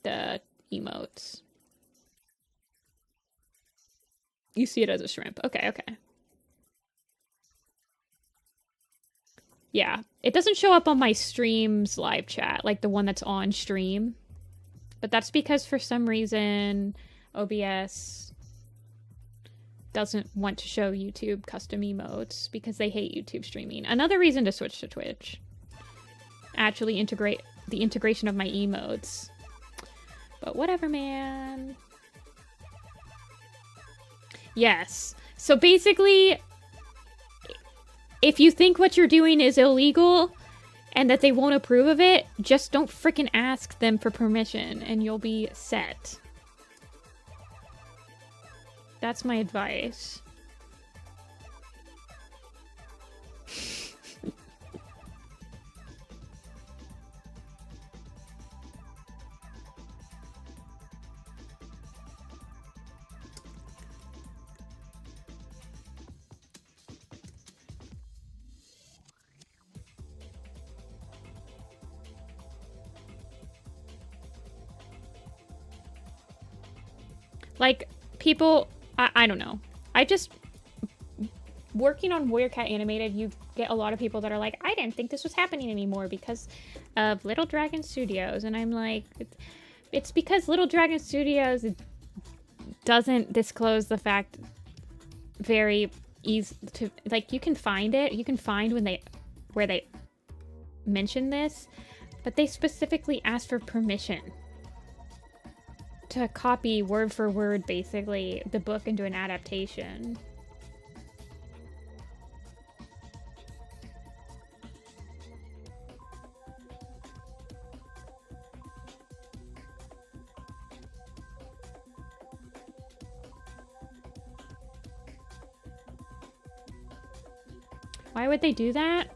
the emotes? You see it as a shrimp. Okay, okay. Yeah, it doesn't show up on my stream's live chat, like the one that's on stream. But that's because for some reason OBS doesn't want to show YouTube custom emotes because they hate YouTube streaming. Another reason to switch to Twitch. Actually integrate the integration of my emotes. But whatever, man. Yes. So basically, if you think what you're doing is illegal and that they won't approve of it, just don't frickin' ask them for permission and you'll be set. That's my advice. Like, people, I don't know. Working on Warrior Cat Animated, you get a lot of people that are like, I didn't think this was happening anymore because of Little Dragon Studios. And I'm like, it's because Little Dragon Studios doesn't disclose the fact very easy to, like, you can find it. You can find where they mention this, but they specifically ask for permission to copy word for word, basically, the book into an adaptation. Why would they do that?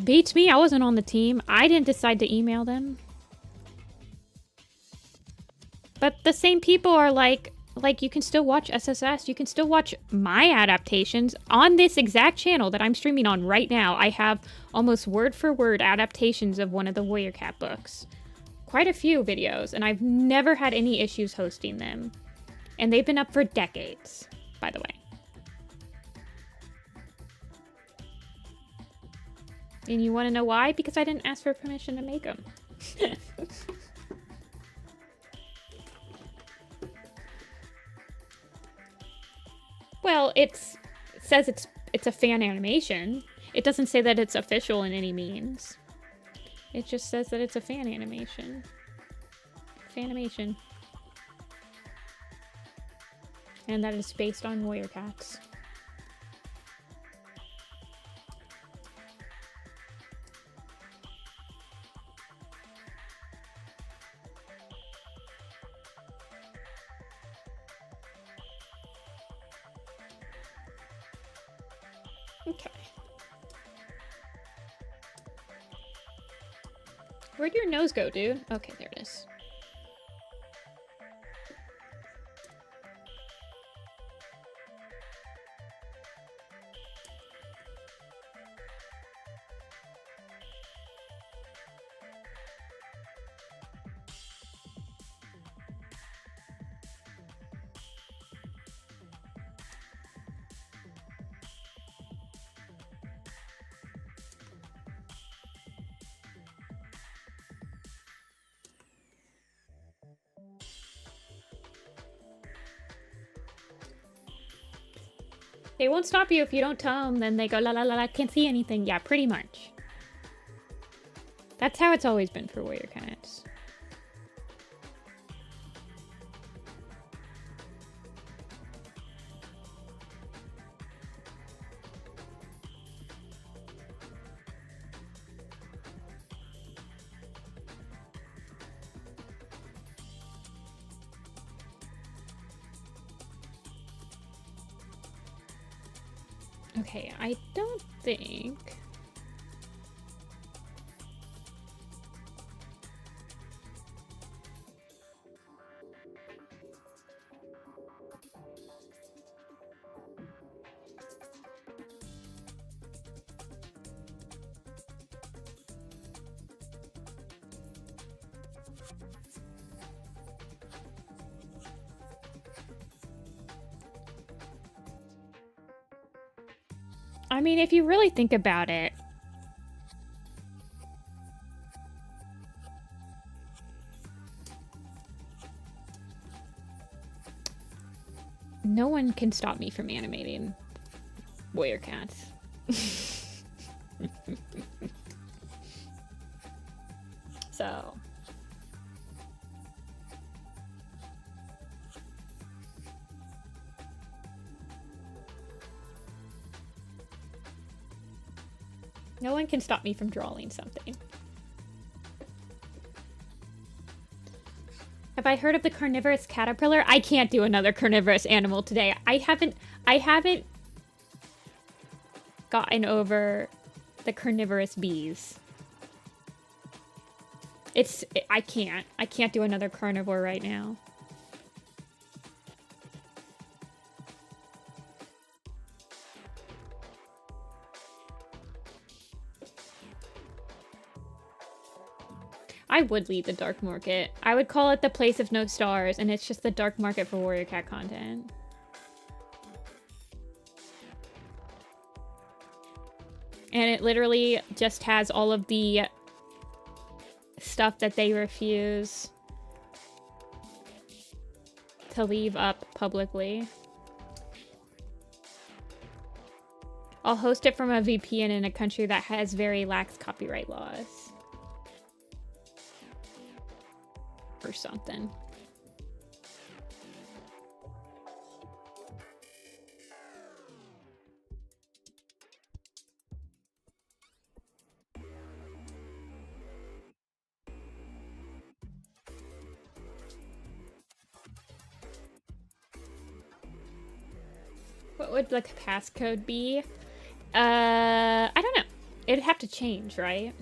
Beats me, I wasn't on the team. I didn't decide to email them. But the same people are like you can still watch SSS. You can still watch my adaptations on this exact channel that I'm streaming on right now. I have almost word for word adaptations of one of the Warrior Cat books. Quite a few videos, and I've never had any issues hosting them. And they've been up for decades, by the way. And you want to know why? Because I didn't ask for permission to make them. Well, it says it's a fan animation. It doesn't say that it's official in any means. It just says that it's a fan animation. Fanimation. And that is based on Warrior Cats. Okay. Where'd your nose go, dude? Okay, there it is. They won't stop you if you don't tell them, then they go la la la la, can't see anything. Yeah, pretty much. That's how it's always been for warrior cats. Okay, I don't think... I mean, if you really think about it, no one can stop me from animating warrior cats. So... no one can stop me from drawing something. Have I heard of the carnivorous caterpillar? I can't do another carnivorous animal today. I haven't gotten over the carnivorous bees. I can't do another carnivore right now. I would lead the dark market. I would call it the place of no stars, and it's just the dark market for warrior cat content. And it literally just has all of the stuff that they refuse to leave up publicly. I'll host it from a VPN in a country that has very lax copyright laws. Or something. What would the passcode be? I don't know. It'd have to change, right?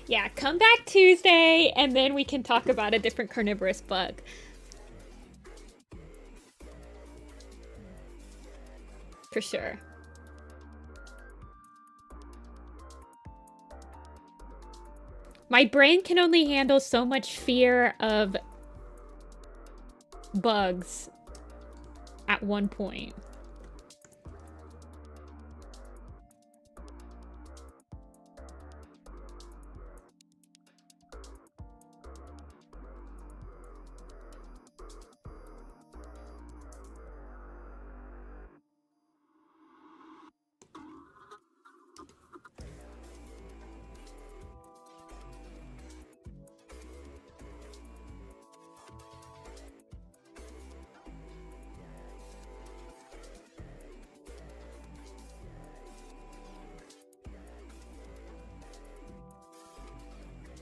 Yeah, come back Tuesday, and then we can talk about a different carnivorous bug. For sure. My brain can only handle so much fear of bugs at one point.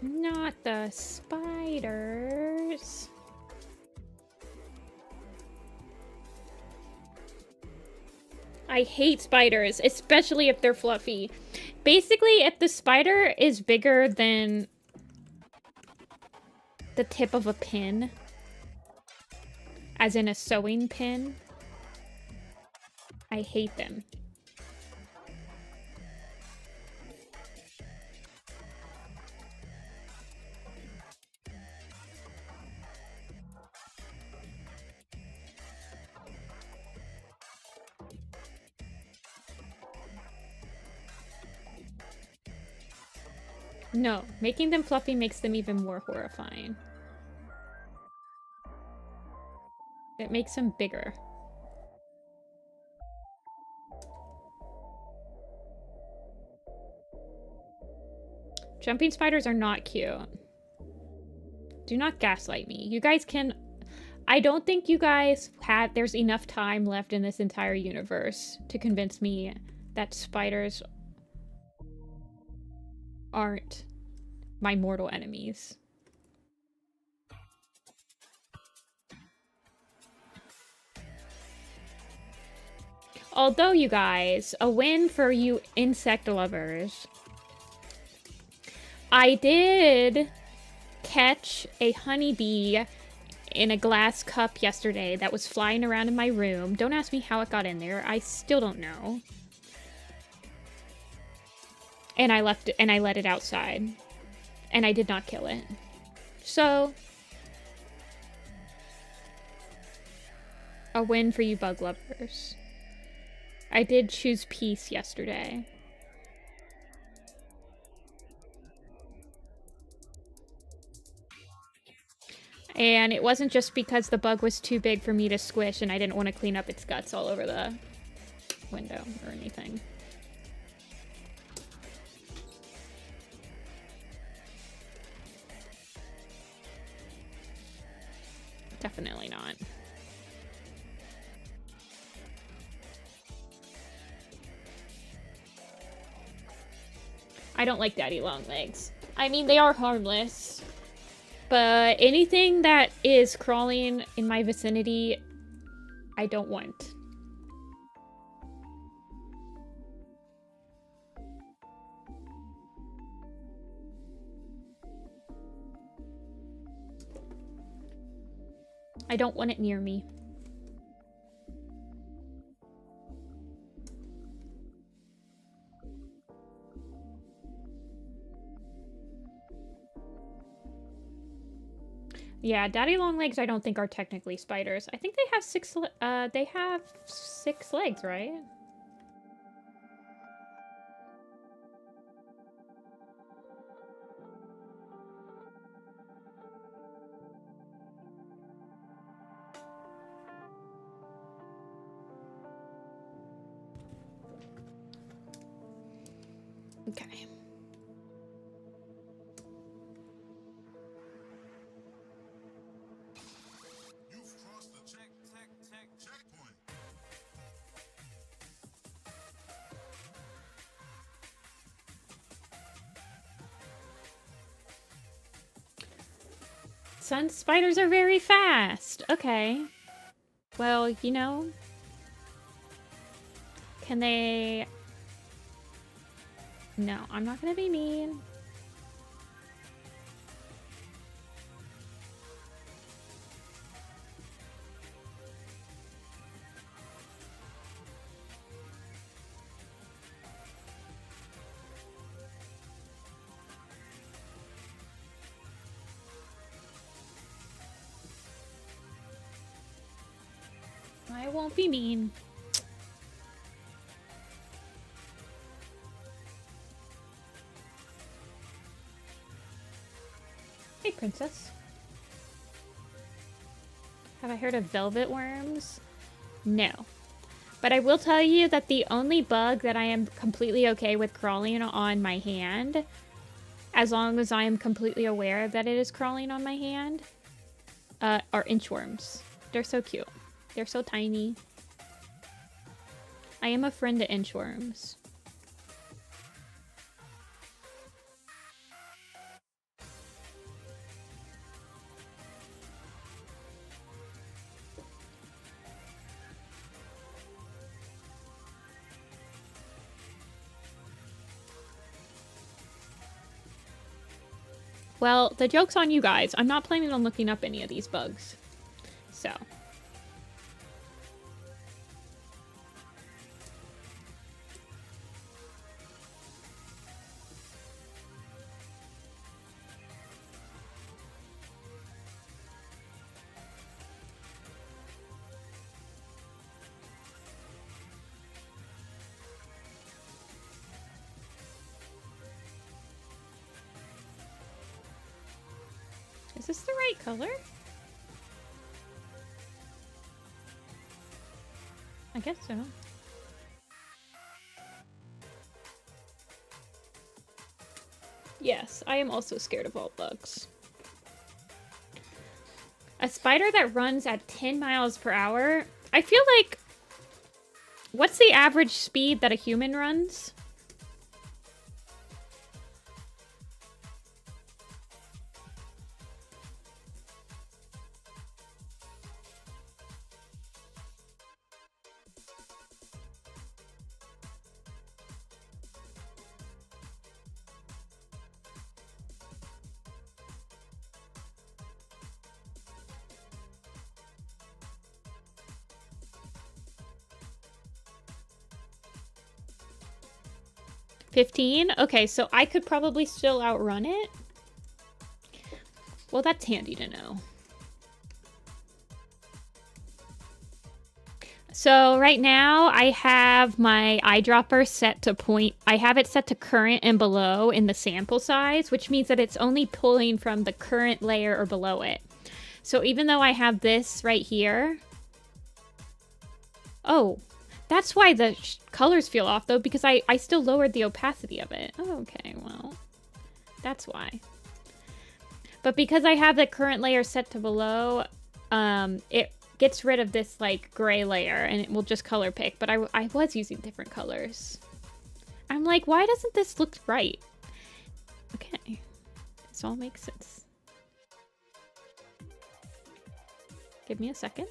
Not the spiders. I hate spiders, especially if they're fluffy. Basically, if the spider is bigger than the tip of a pin, as in a sewing pin, I hate them. No, making them fluffy makes them even more horrifying. It makes them bigger. Jumping spiders are not cute. Do not gaslight me. You guys can... I don't think you guys have... There's enough time left in this entire universe to convince me that spiders aren't my mortal enemies. Although, you guys, a win for you insect lovers. I did catch a honeybee in a glass cup yesterday that was flying around in my room. Don't ask me how it got in there. I still don't know. And I left it, and I let it outside. And I did not kill it. So, a win for you bug lovers. I did choose peace yesterday. And it wasn't just because the bug was too big for me to squish and I didn't want to clean up its guts all over the window or anything. Definitely not. I don't like daddy long legs. I mean, they are harmless. But anything that is crawling in my vicinity, I don't want. I don't want it near me. Yeah, daddy long legs I don't think are technically spiders. I think they have six legs, right? Okay. Sun spiders are very fast. Okay. Well, you know. Can they... No, I'm not gonna be mean. I won't be mean. Hey, princess. Have I heard of velvet worms? No. But I will tell you that the only bug that I am completely okay with crawling on my hand, as long as I am completely aware that it is crawling on my hand, are inchworms. They're so cute. They're so tiny. I am a friend to inchworms. Well, the joke's on you guys. I'm not planning on looking up any of these bugs. So. Is this the right color? I guess so. Yes, I am also scared of all bugs. A spider that runs at 10 miles per hour? I feel like... What's the average speed that a human runs? $15? Okay, so I could probably still outrun it. Well, that's handy to know. So right now I have my eyedropper set to point. I have it set to current and below in the sample size, which means that it's only pulling from the current layer or below it. So even though I have this right here. Oh, that's why the colors feel off though, because I still lowered the opacity of it. Oh, okay, well, that's why. But because I have the current layer set to below, it gets rid of this like gray layer and it will just color pick. But I was using different colors. I'm like, why doesn't this look right? Okay, this all makes sense. Give me a second.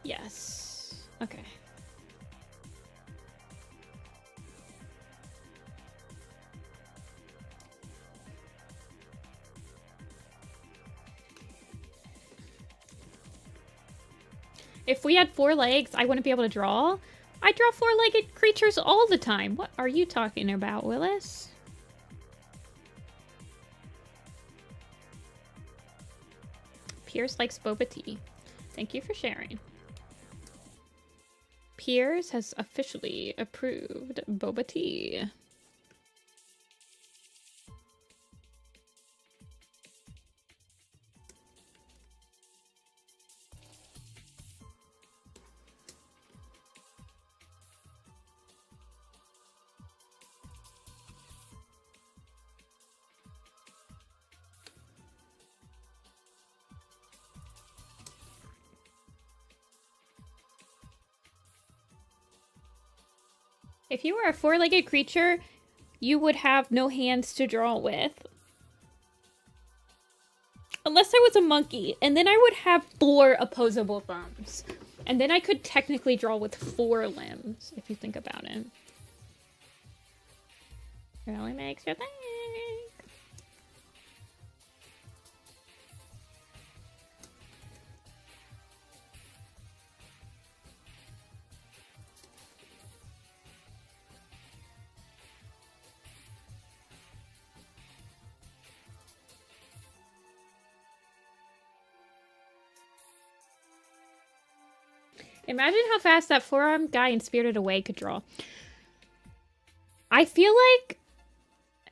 Yes. Okay. If we had 4 legs, I wouldn't be able to draw. I draw 4-legged creatures all the time. What are you talking about, Willis? Piers likes boba tea. Thank you for sharing. Piers has officially approved boba tea. If you were a 4-legged creature, you would have no hands to draw with. Unless I was a monkey, and then I would have 4 opposable thumbs. And then I could technically draw with 4 limbs, if you think about it. Really makes you think. Imagine how fast that forearm guy in Spirited Away could draw. I feel like,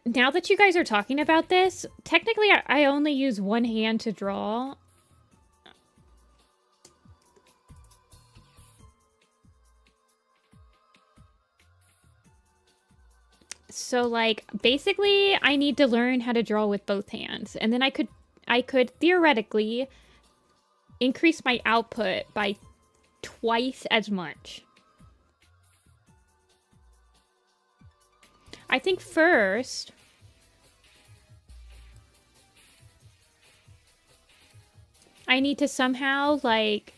now that you guys are talking about this, technically I only use one hand to draw. So, like, basically, I need to learn how to draw with both hands. And then I could theoretically increase my output by twice as much. I think first, I need to somehow, like...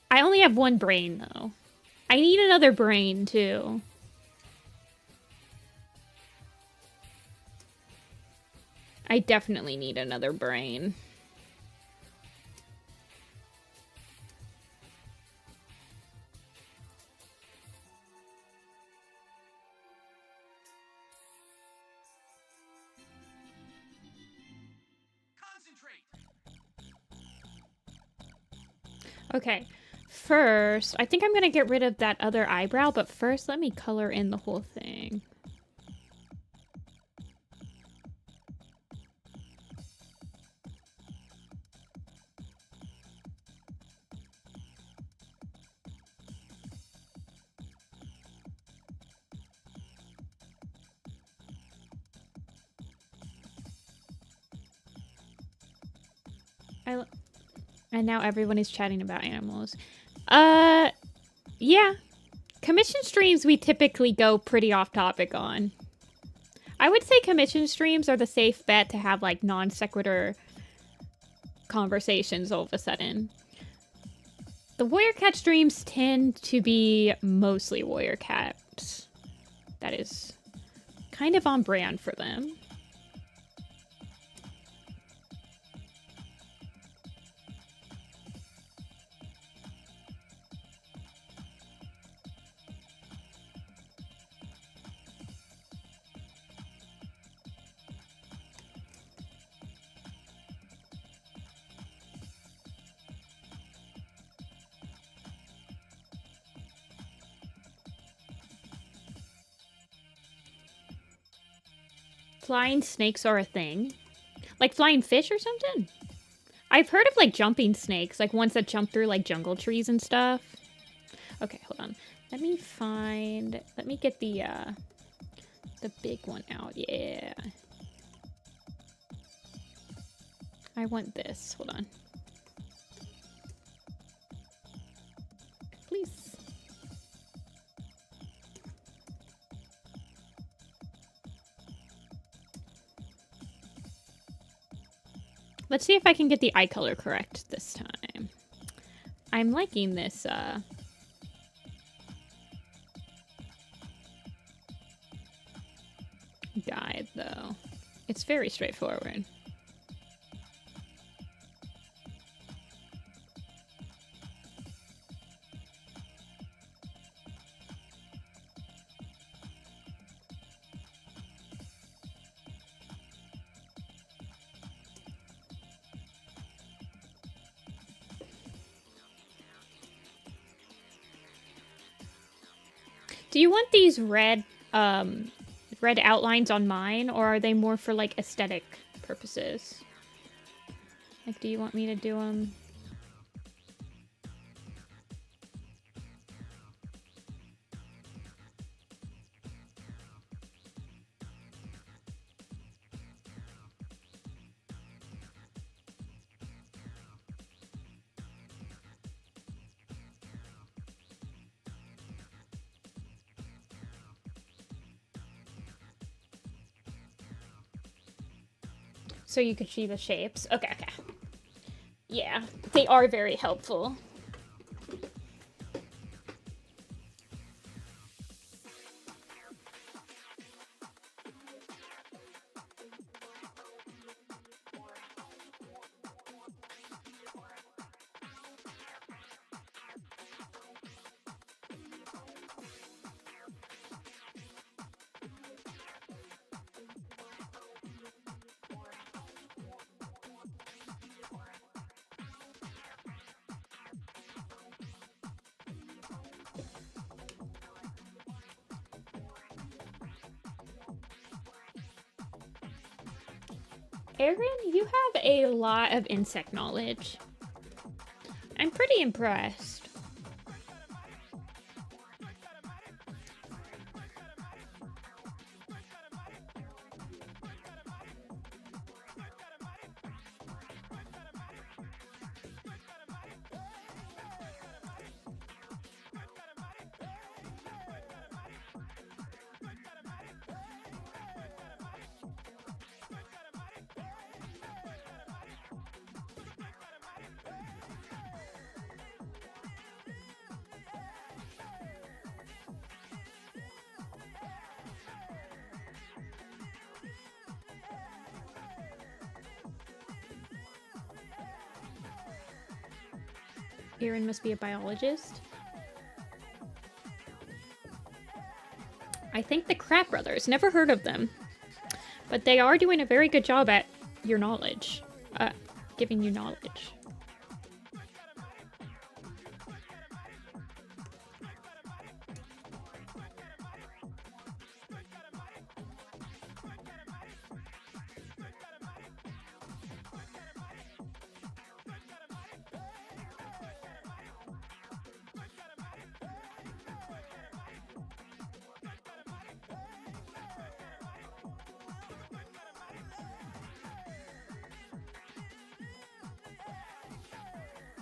I only have one brain, though. I need another brain, too. I definitely need another brain. Okay, first, I think I'm gonna get rid of that other eyebrow, but first let me color in the whole thing. And now everyone is chatting about animals. Yeah. Commission streams we typically go pretty off topic on. I would say commission streams are the safe bet to have, like, non-sequitur conversations all of a sudden. The Warrior Cat streams tend to be mostly Warrior Cats. That is kind of on brand for them. Flying snakes are a thing? Like flying fish or something? I've heard of, like, jumping snakes, like ones that jump through, like, jungle trees and stuff. Okay, hold on. Let me get the big one out. Yeah. I want this. Hold on. Please. Let's see if I can get the eye color correct this time. I'm liking this, guide, though. It's very straightforward. Do you want these red outlines on mine, or are they more for, like, aesthetic purposes? Like, do you want me to do them? So you could see the shapes. Okay. Yeah, they are very helpful. Aaron, you have a lot of insect knowledge. I'm pretty impressed. Aaron must be a biologist. I think the Crap Brothers. Never heard of them. But they are doing a very good job at your knowledge. Giving you knowledge.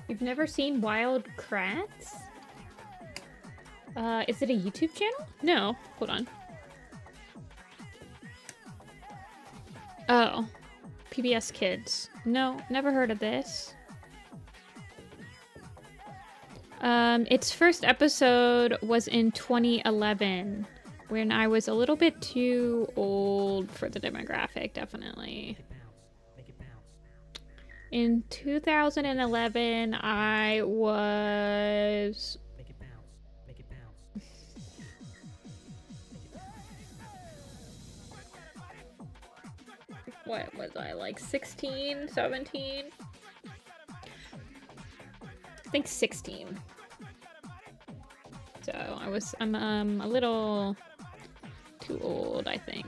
You've never seen Wild Kratts? Is it a YouTube channel? No, hold on. Oh, PBS Kids. No, never heard of this. Its first episode was in 2011, when I was a little bit too old for the demographic, definitely. In 2011, I was... What was I, like 16, 17? I think 16. So I'm a little too old, I think.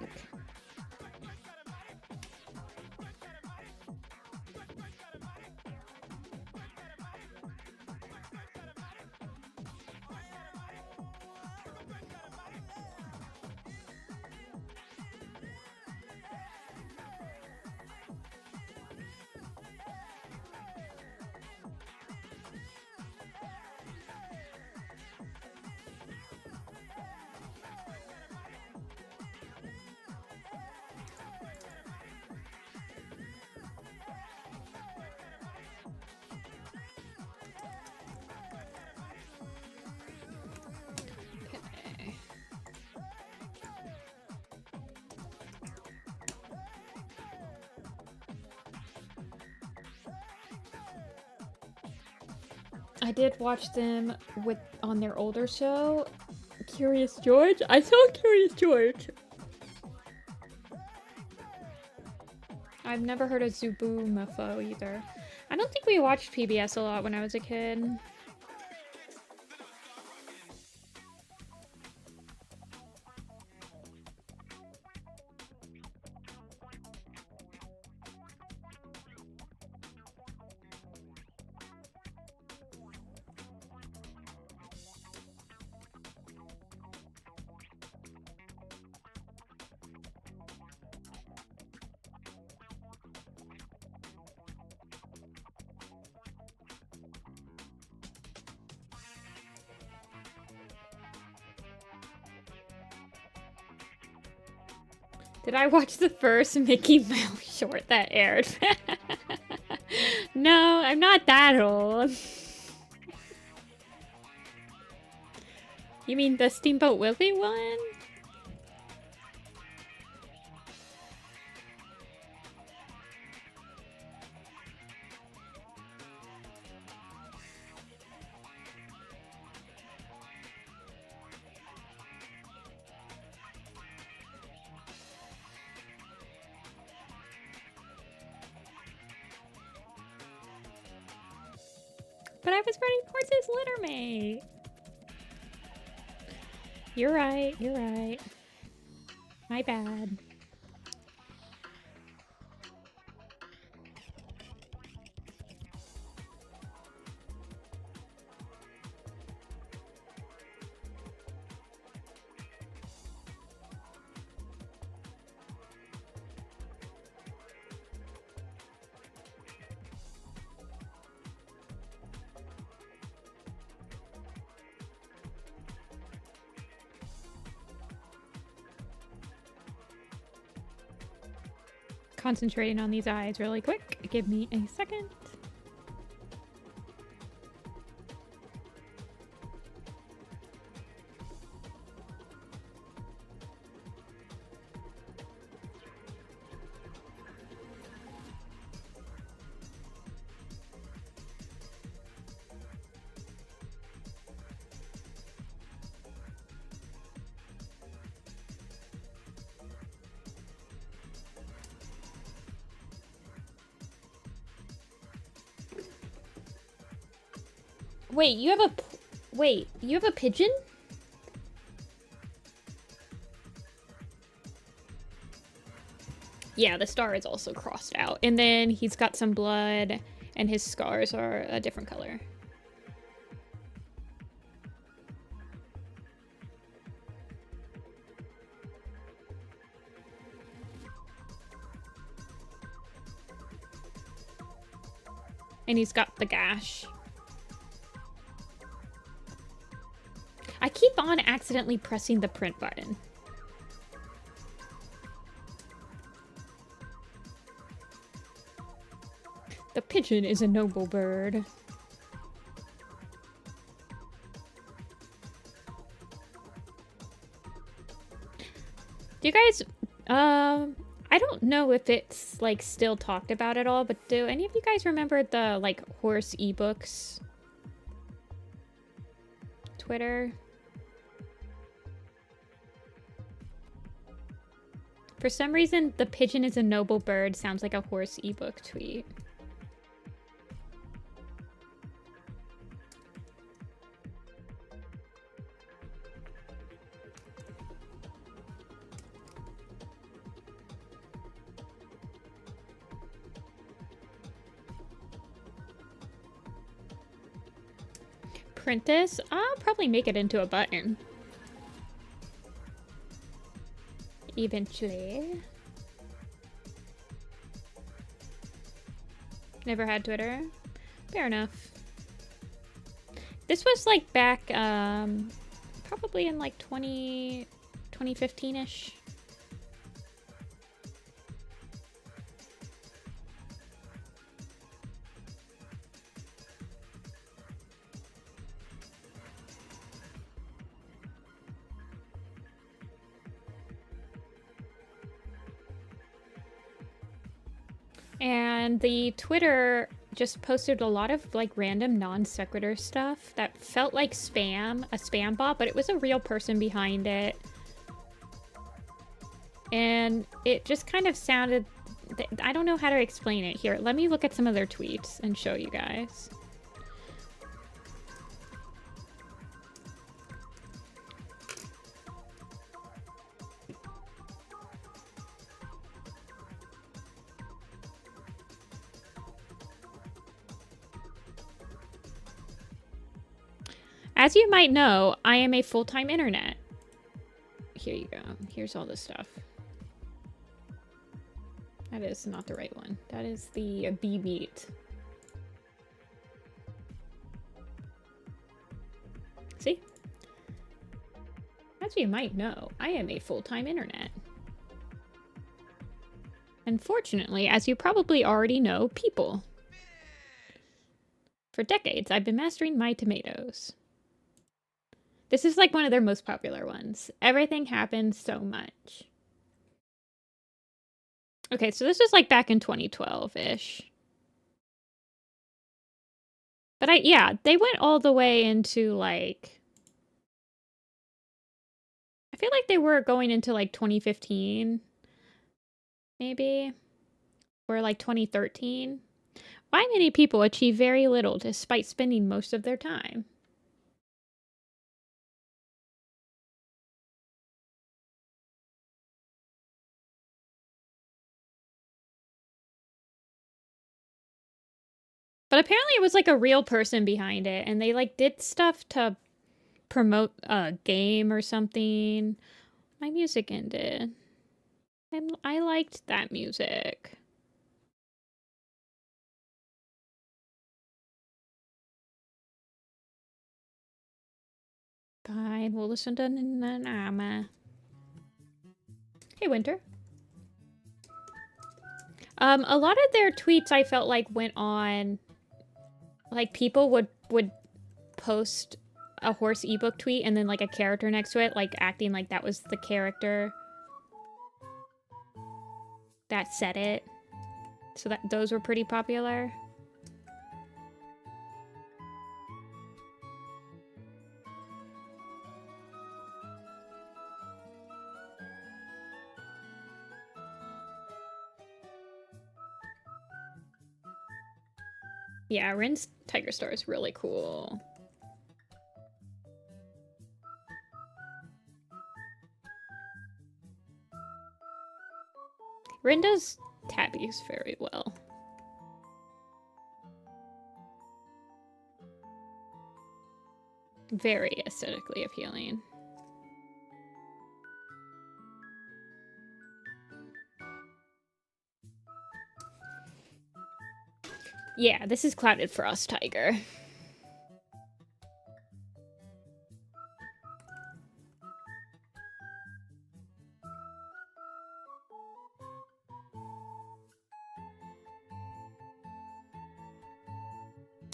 I did watch them on their older show, Curious George. I saw Curious George. I've never heard of Zubumafo either. I don't think we watched PBS a lot when I was a kid. Did I watch the first Mickey Mouse short that aired? No, I'm not that old. You mean the Steamboat Willie one? But I was running Horses Litter Mate. You're right, you're right. My bad. Concentrating on these eyes really quick. Give me a second. Wait, you have a pigeon? Yeah, the star is also crossed out. And then he's got some blood, and his scars are a different color. And he's got the gash. I keep on accidentally pressing the print button. The pigeon is a noble bird. Do you guys, I don't know if it's like still talked about at all, but do any of you guys remember the like horse ebooks Twitter? For some reason, the pigeon is a noble bird sounds like a horse ebook tweet. Print this? I'll probably make it into a button. Eventually. Never had Twitter. Fair enough. This was like back, probably in like 2015-ish. And the Twitter just posted a lot of like random non sequitur stuff that felt like spam, a spam bot, but it was a real person behind it. And it just kind of sounded, I don't know how to explain it here. Let me look at some of their tweets and show you guys. As you might know, I am a full-time internet. Here you go. Here's all this stuff. That is not the right one. That is the B beat. See? As you might know, I am a full-time internet. Unfortunately, as you probably already know, people. For decades, I've been mastering my tomatoes. This is like one of their most popular ones. Everything happens so much. Okay, so this is like back in 2012-ish. But yeah, they went all the way into like... I feel like they were going into like 2015, maybe, or like 2013. Why many people achieve very little despite spending most of their time? But apparently it was like a real person behind it, and they like did stuff to promote a game or something. My music ended. I liked that music. Fine, we'll listen to Nanama. Hey, Winter. A lot of their tweets I felt like went on, like people would post a horse ebook tweet and then like a character next to it, like acting like that was the character that said it. So that those were pretty popular. Yeah, Rin's Tiger Star is really cool. Rin does tabbies very well. Very aesthetically appealing. Yeah, this is Clouded Frost Tiger.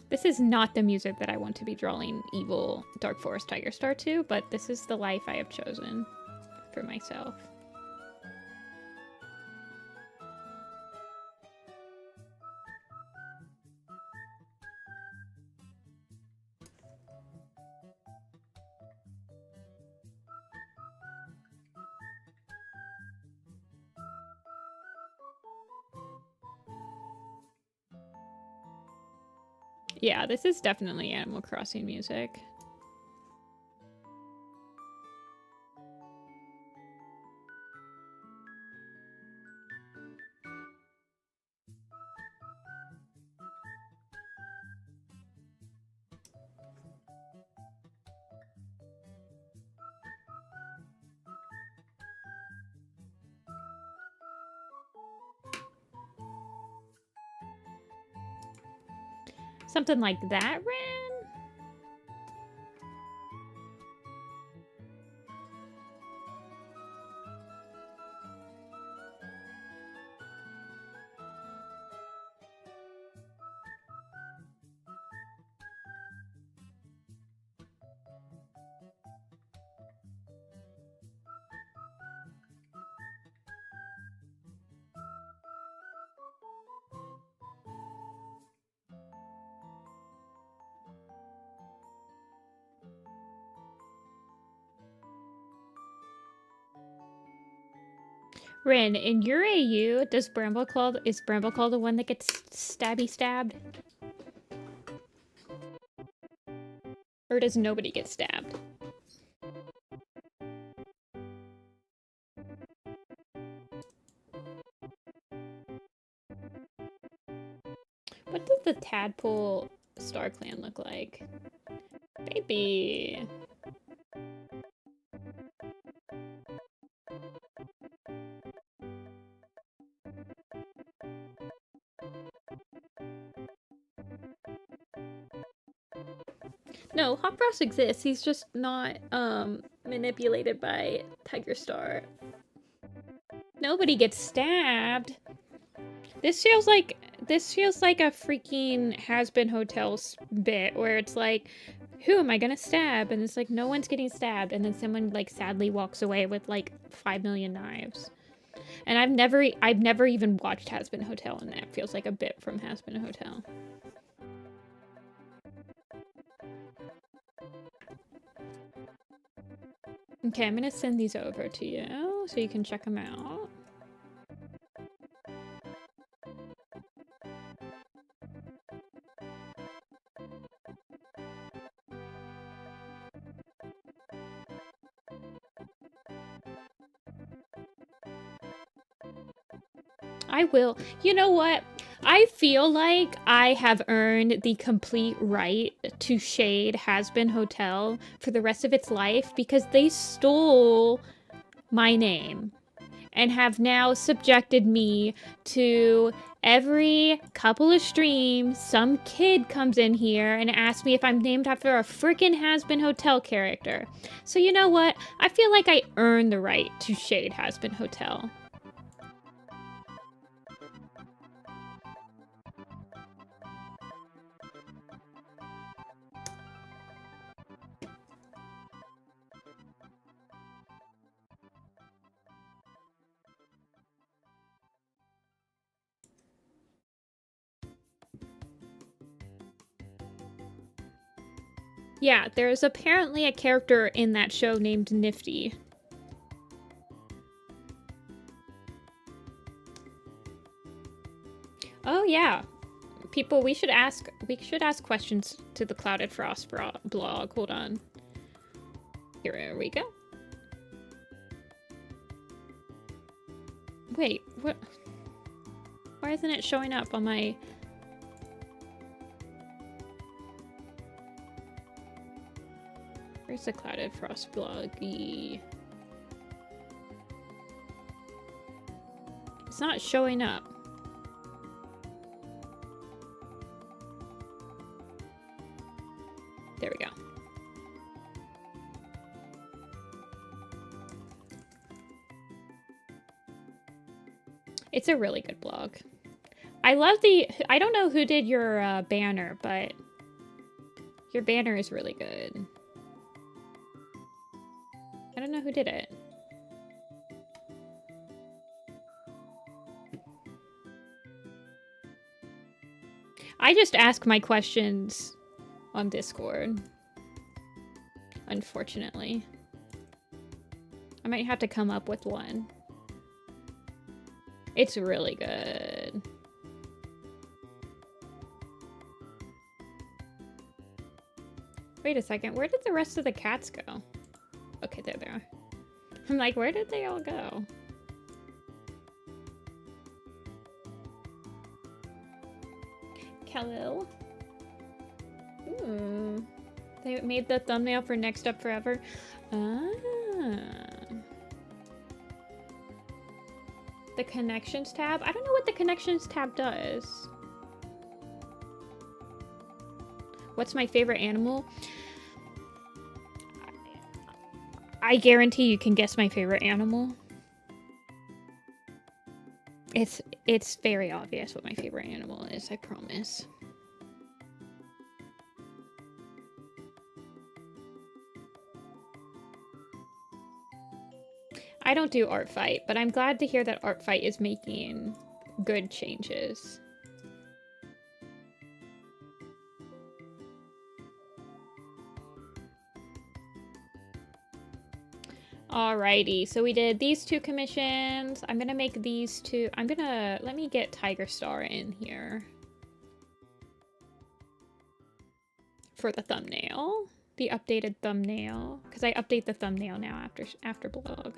This is not the music that I want to be drawing evil Dark Forest Tiger Star to, but this is the life I have chosen for myself. Yeah, this is definitely Animal Crossing music. Something like that, Rin? Rin, in your AU, is Brambleclaw the one that gets stabbed? Or does nobody get stabbed? What does the Tadpole Star Clan look like? Baby. No, Hop Ross exists. He's just not manipulated by Tiger Star. Nobody gets stabbed. This feels like a freaking Has-Been Hotels bit where it's like, who am I gonna stab? And it's like, no one's getting stabbed. And then someone like sadly walks away with like 5 million knives. And I've never even watched Has-Been Hotel, and that feels like a bit from Has-Been Hotel. Okay, I'm gonna send these over to you so you can check them out. I will. You know what? I feel like I have earned the complete right to shade Has-Been Hotel for the rest of its life because they stole my name and have now subjected me to every couple of streams. Some kid comes in here and asks me if I'm named after a freaking Has-Been Hotel character. So you know what? I feel like I earned the right to shade Has-Been Hotel. Yeah, there's apparently a character in that show named Nifty. Oh yeah. People, we should ask questions to the Clouded Frost blog. Hold on. Here we go. Wait, what? Why isn't it showing up on my... Where's the Clouded Frost blog? It's not showing up. There we go. It's a really good blog. I love the... I don't know who did your banner, but your banner is really good. I don't know who did it. I just ask my questions on Discord. Unfortunately. I might have to come up with one. It's really good. Wait a second, where did the rest of the cats go? Okay, there they are. I'm like, where did they all go? Khalil. Ooh. They made the thumbnail for Next Up Forever. Ah. The Connections tab? I don't know what the Connections tab does. What's my favorite animal? I guarantee you can guess my favorite animal. It's very obvious what my favorite animal is, I promise. I don't do Art Fight, but I'm glad to hear that Art Fight is making good changes. Alrighty, so we did these two commissions. I'm gonna make these two. Let me get Tiger Star in here for the thumbnail, the updated thumbnail, because I update the thumbnail now after blog.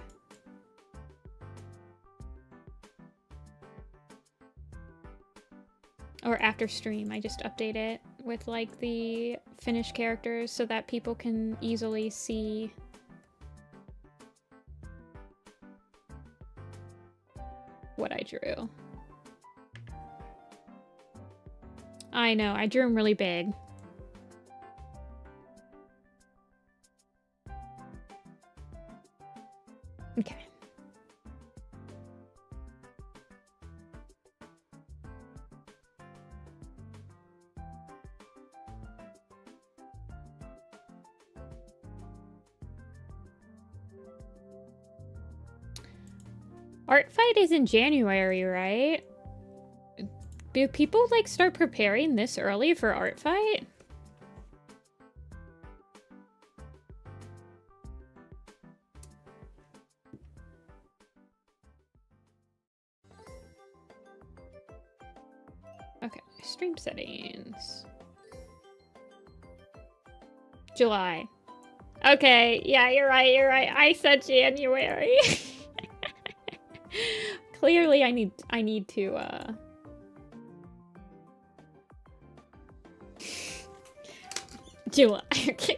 Or after stream, I just update it with like the finished characters so that people can easily see what I drew. I know, I drew them really big. Okay. Art Fight is in January, right? Do people like start preparing this early for Art Fight? Okay, stream settings. July. Okay, yeah, you're right. I said January. Clearly I need to July. Okay.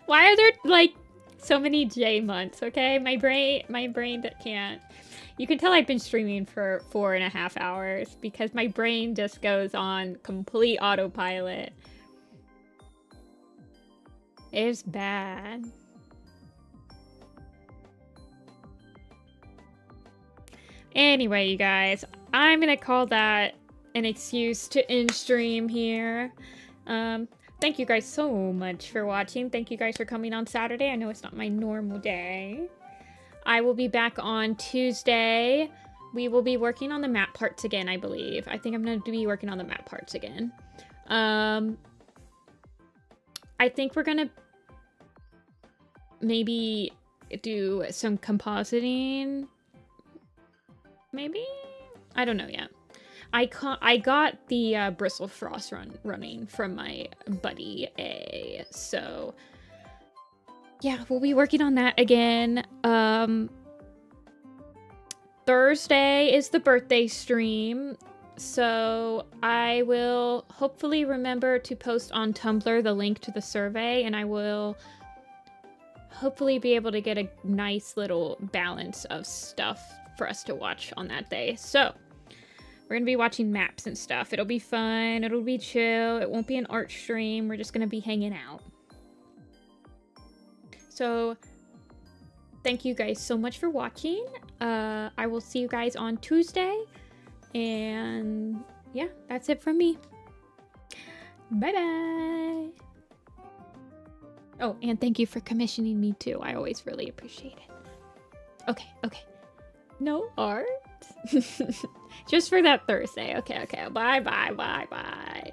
Why are there like so many J months? Okay, my brain that can't. You can tell I've been streaming for 4.5 hours because my brain just goes on complete autopilot. It's bad. Anyway, you guys, I'm gonna call that an excuse to end stream here. Thank you guys so much for watching. Thank you guys for coming on Saturday. I know it's not my normal day. I will be back on Tuesday. We will be working on the map parts again, I believe. I think I'm going to be working on the map parts again. I think we're gonna maybe do some compositing. Maybe? I don't know yet. I got the Bristle Frost running from my buddy A. So yeah, we'll be working on that again. Thursday is the birthday stream. So I will hopefully remember to post on Tumblr the link to the survey, and I will hopefully be able to get a nice little balance of stuff for us to watch on that day. So we're gonna be watching maps and stuff. It'll be fun, it'll be chill, it won't be an art stream, we're just gonna be hanging out. So thank you guys so much for watching. I will see you guys on Tuesday. And yeah, that's it from me. Bye-bye. Oh, and thank you for commissioning me too. I always really appreciate it. Okay. No art? Just for that Thursday. Okay. Bye.